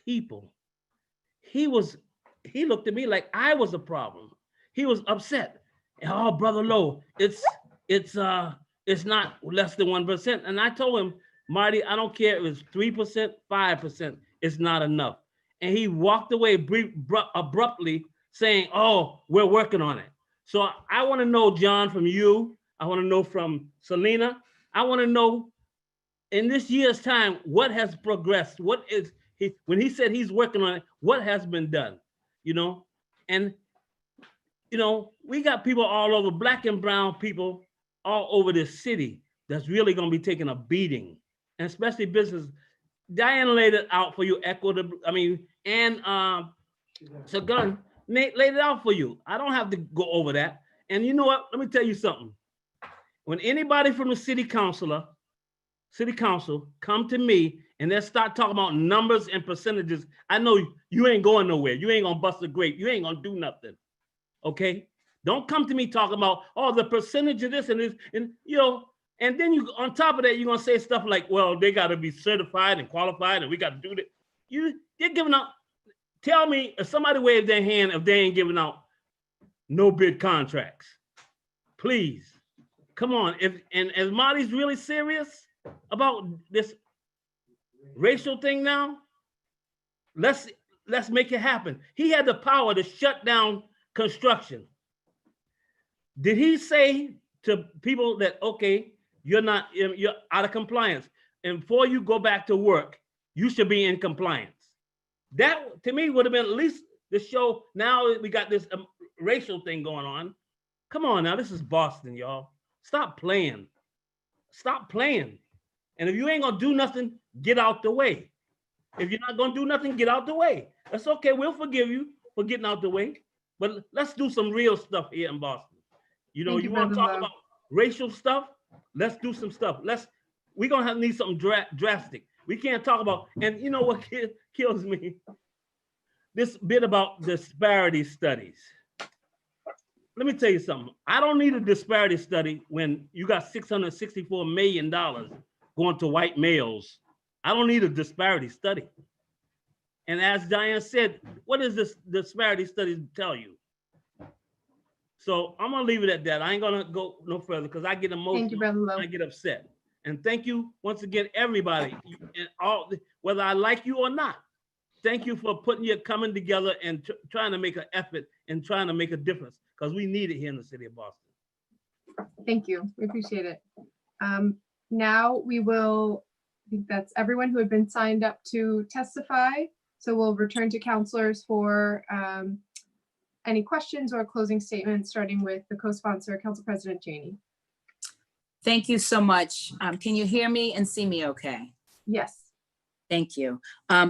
people. He looked at me like I was a problem. He was upset. Oh, Brother Lowe, it's not less than 1%. And I told him, Marty, I don't care if it's 3%, 5%, it's not enough. And he walked away abruptly saying, oh, we're working on it. So I want to know, John, from you. I want to know from Selena. I want to know in this year's time, what has progressed? What is when he said he's working on it, what has been done? You know, and you know, we got people all over, Black and brown people all over this city that's really going to be taking a beating, and especially business. Diane laid it out for you, and Sagun laid it out for you. I don't have to go over that. And you know what? Let me tell you something. When anybody from the city council come to me and they start talking about numbers and percentages, I know you ain't going nowhere. You ain't gonna bust a grape. You ain't gonna do nothing. Okay? Don't come to me talking about, oh, the percentage of this and this, and you know, and then you on top of that, you're gonna say stuff like, well, they gotta be certified and qualified, and we gotta do that. You're giving out. Tell me if somebody waved their hand if they ain't giving out no bid contracts. Please. Come on. If Marty's really serious about this racial thing now, let's make it happen. He had the power to shut down construction. Did he say to people that, okay, you're out of compliance, and before you go back to work, you should be in compliance? That to me would have been at least the show. Now we got this racial thing going on. Come on now, this is Boston, y'all. Stop playing. Stop playing. And if you ain't gonna do nothing, get out the way. If you're not gonna do nothing, get out the way. That's okay. We'll forgive you for getting out the way. But let's do some real stuff here in Boston. You know, you want to talk about racial stuff? Let's do some stuff. We're gonna need something drastic. We can't talk about, and you know what kills me? This bit about disparity studies. Let me tell you something. I don't need a disparity study when you got $664 million going to white males. I don't need a disparity study. And as Diane said, what does this disparity study tell you? So I'm gonna leave it at that. I ain't gonna go no further because I get emotional. Thank you, Brother Lowe. I get upset. And thank you once again, everybody, and all, whether I like you or not. Thank you for coming together and trying to make an effort and trying to make a difference, because we need it here in the city of Boston. Thank you. We appreciate it. Now we will, I think that's everyone who had been signed up to testify. So we'll return to counselors for any questions or closing statements, starting with the co-sponsor, Council President Janey. Thank you so much. Can you hear me and see me okay? Yes. Thank you.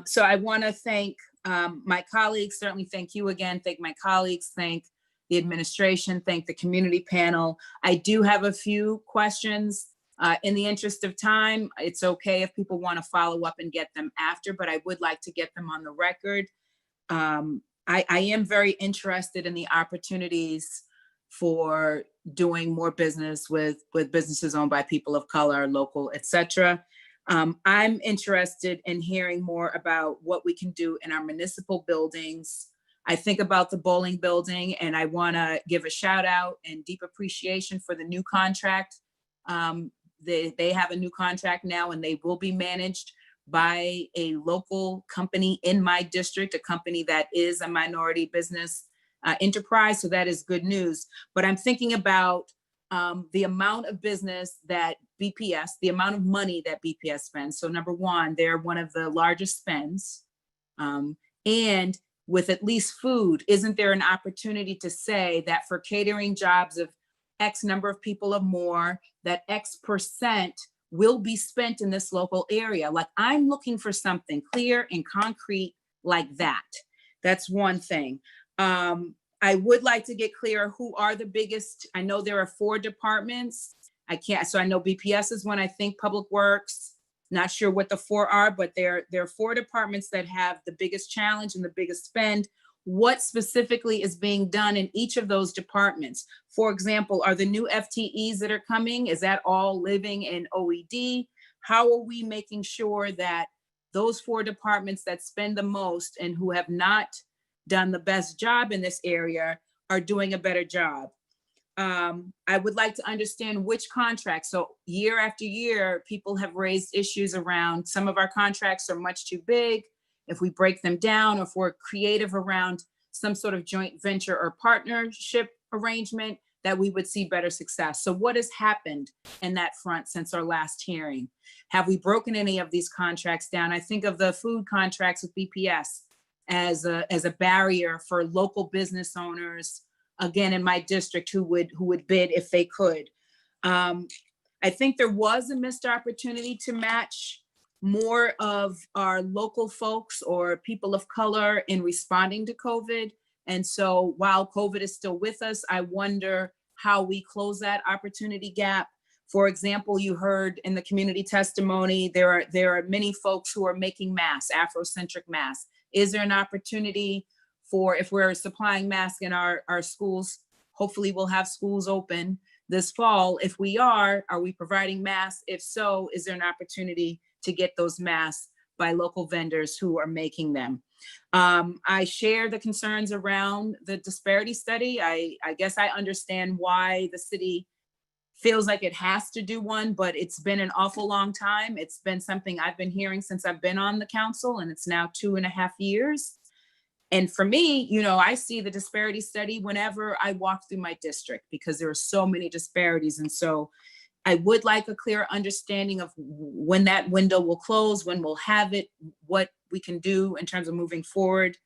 So I want to thank my colleagues, certainly thank you again, thank my colleagues, thank the administration, thank the community panel. I do have a few questions In the interest of time, it's okay if people want to follow up and get them after, but I would like to get them on the record. I am very interested in the opportunities for doing more business with businesses owned by people of color, local, etc. I'm interested in hearing more about what we can do in our municipal buildings. I think about the bowling building, and I want to give a shout out and deep appreciation for the new contract. They have a new contract now, and they will be managed by a local company in my district, a company that is a minority business enterprise. So that is good news. But I'm thinking about the amount of business that BPS, the amount of money that BPS spends. So number one, they're one of the largest spends. And with at least food, isn't there an opportunity to say that for catering jobs of X number of people or more, that X percent will be spent in this local area? Like, I'm looking for something clear and concrete like that. That's one thing. I would like to get clear who are the biggest. I know there are 4 departments. So I know BPS is one, I think Public Works, not sure what the 4 are, but there are 4 departments that have the biggest challenge and the biggest spend. What specifically is being done in each of those departments? For example, are the new FTEs that are coming, is that all living in OED? How are we making sure that those 4 departments that spend the most and who have not done the best job in this area are doing a better job? I would like to understand which contracts. So year after year, people have raised issues around some of our contracts are much too big. If we break them down, or if we're creative around some sort of joint venture or partnership arrangement, that we would see better success. So what has happened in that front since our last hearing? Have we broken any of these contracts down? I think of the food contracts with BPS as a barrier for local business owners, again, in my district, who would bid if they could. I think there was a missed opportunity to match more of our local folks or people of color in responding to COVID. And so while COVID is still with us, I wonder how we close that opportunity gap. For example, you heard in the community testimony, there are many folks who are making masks, Afrocentric masks. Is there an opportunity for, if we're supplying masks in our schools, hopefully we'll have schools open this fall. If we are we providing masks? If so, is there an opportunity to get those masks by local vendors who are making them? I share the concerns around the disparity study. I guess I understand why the city feels like it has to do one, but it's been an awful long time. It's been something I've been hearing since I've been on the council, and it's now 2.5 years. And for me, I see the disparity study whenever I walk through my district, because there are so many disparities. And so I would like a clear understanding of when that window will close, when we'll have it, what we can do in terms of moving forward.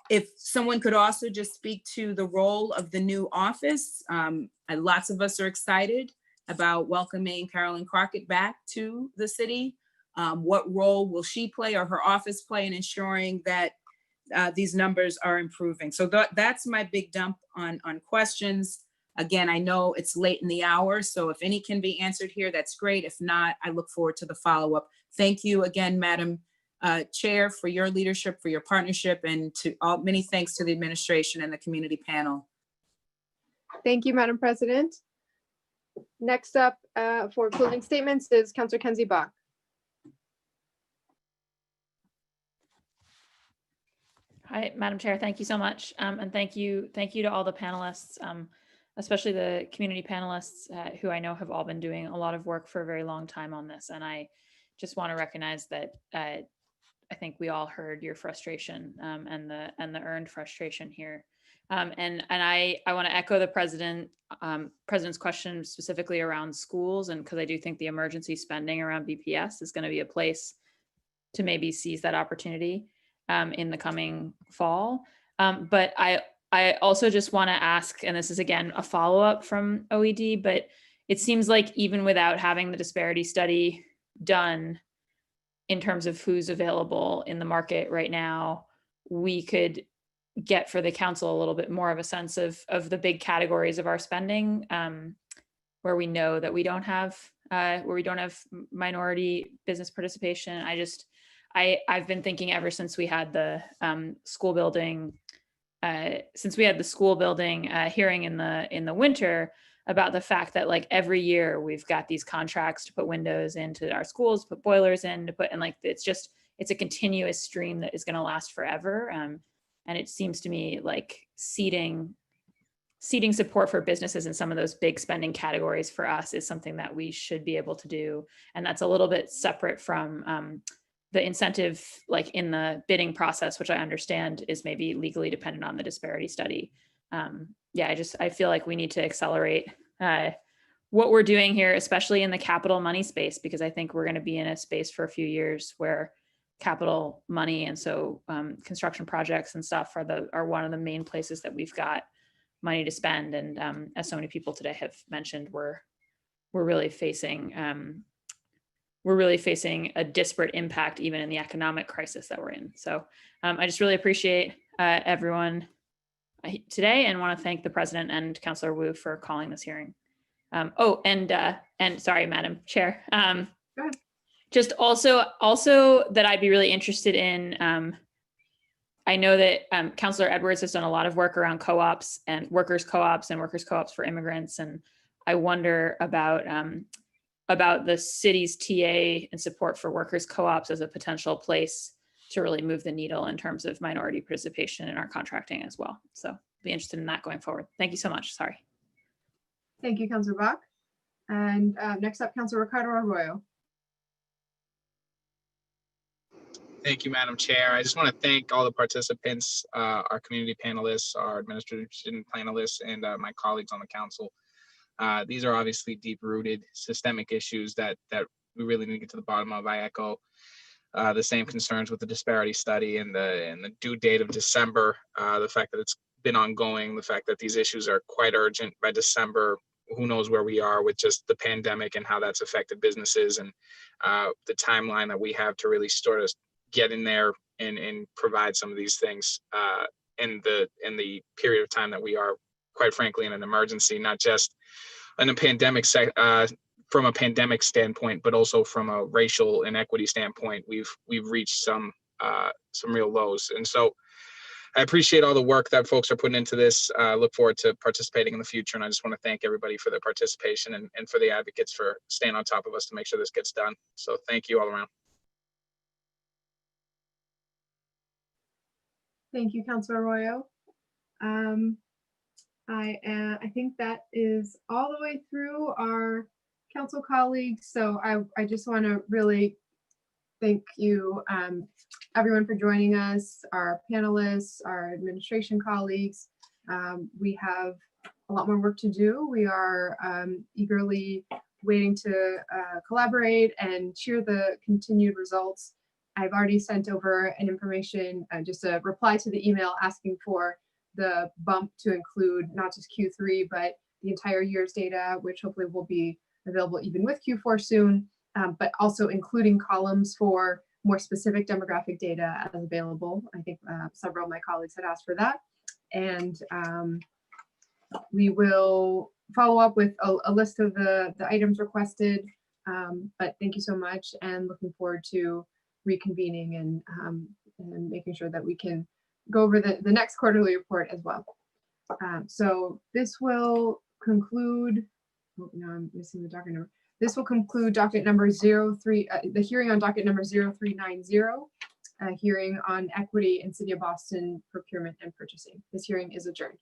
If someone could also just speak to the role of the new office. Lots of us are excited about welcoming Carolyn Crockett back to the city. What role will she play, or her office play, in ensuring that these numbers are improving? So that's my big dump on questions. Again, I know it's late in the hour, so if any can be answered here, that's great. If not, I look forward to the follow-up. Thank you again, Madam Chair, for your leadership, for your partnership, and many thanks to the administration and the community panel. Thank you, Madam President. Next up for closing statements is Councillor Kenzie Bach. Hi, Madam Chair. Thank you so much. And thank you to all the panelists, especially the community panelists who I know have all been doing a lot of work for a very long time on this. And I just want to recognize that I think we all heard your frustration and the earned frustration here. And I want to echo the president's question specifically around schools, and because I do think the emergency spending around BPS is going to be a place to maybe seize that opportunity in the coming fall. But I also just want to ask, and this is again a follow-up from OED, but it seems like even without having the disparity study done in terms of who's available in the market right now, we could get for the council a little bit more of a sense of the big categories of our spending where we know that we don't have minority business participation. I've been thinking ever since we had the school building hearing in the winter about the fact that like every year we've got these contracts to put windows into our schools, put boilers in, to put, and like it's a continuous stream that is going to last forever. And it seems to me like seeding support for businesses in some of those big spending categories for us is something that we should be able to do. And that's a little bit separate from the incentive, like in the bidding process, which I understand is maybe legally dependent on the disparity study. I feel like we need to accelerate what we're doing here, especially in the capital money space, because I think we're going to be in a space for a few years where capital money and so construction projects and stuff are one of the main places that we've got money to spend. And as so many people today have mentioned, we're really facing a disparate impact even in the economic crisis that we're in. So I just really appreciate everyone today and want to thank the president and Councilor Wu for calling this hearing. And sorry, Madam Chair. Just also that I'd be really interested in, I know that Councilor Edwards has done a lot of work around co-ops and workers co-ops for immigrants. And I wonder about the city's TA and support for workers co-ops as a potential place to really move the needle in terms of minority participation in our contracting as well. So be interested in that going forward. Thank you so much. Sorry. Thank you, Councilor Bach. And next up, Councilor Ricardo Arroyo. Thank you, Madam Chair. I just want to thank all the participants, our community panelists, our administration panelists, and my colleagues on the council. These are obviously deep-rooted systemic issues that we really need to get to the bottom of. I echo the same concerns with the disparity study and the due date of December, the fact that it's been ongoing, the fact that these issues are quite urgent by December. Who knows where we are with just the pandemic and how that's affected businesses, and the timeline that we have to really sort of get in there and provide some of these things in the period of time that we are, quite frankly, in an emergency, not just in a pandemic from a pandemic standpoint, but also from a racial inequity standpoint. We've reached some real lows, and so I appreciate all the work that folks are putting into this. Look forward to participating in the future, and I just want to thank everybody for their participation and for the advocates for staying on top of us to make sure this gets done. So thank you all around. Thank you, Councilor Arroyo. I think that is all the way through our council colleagues. So I just want to really thank you, everyone, for joining us, our panelists, our administration colleagues. We have a lot more work to do. We are eagerly waiting to collaborate and share the continued results. I've already sent over an information, just a reply to the email asking for the bump to include not just Q3, but the entire year's data, which hopefully will be available even with Q4 soon, but also including columns for more specific demographic data as available. I think several of my colleagues had asked for that. And we will follow up with a list of the items requested, but thank you so much, and looking forward to reconvening and making sure that we can go over the next quarterly report as well. So this will conclude, oh, no, I'm missing the docket number. This will conclude docket number the hearing on docket number 0390, hearing on equity in City of Boston procurement and purchasing. This hearing is adjourned.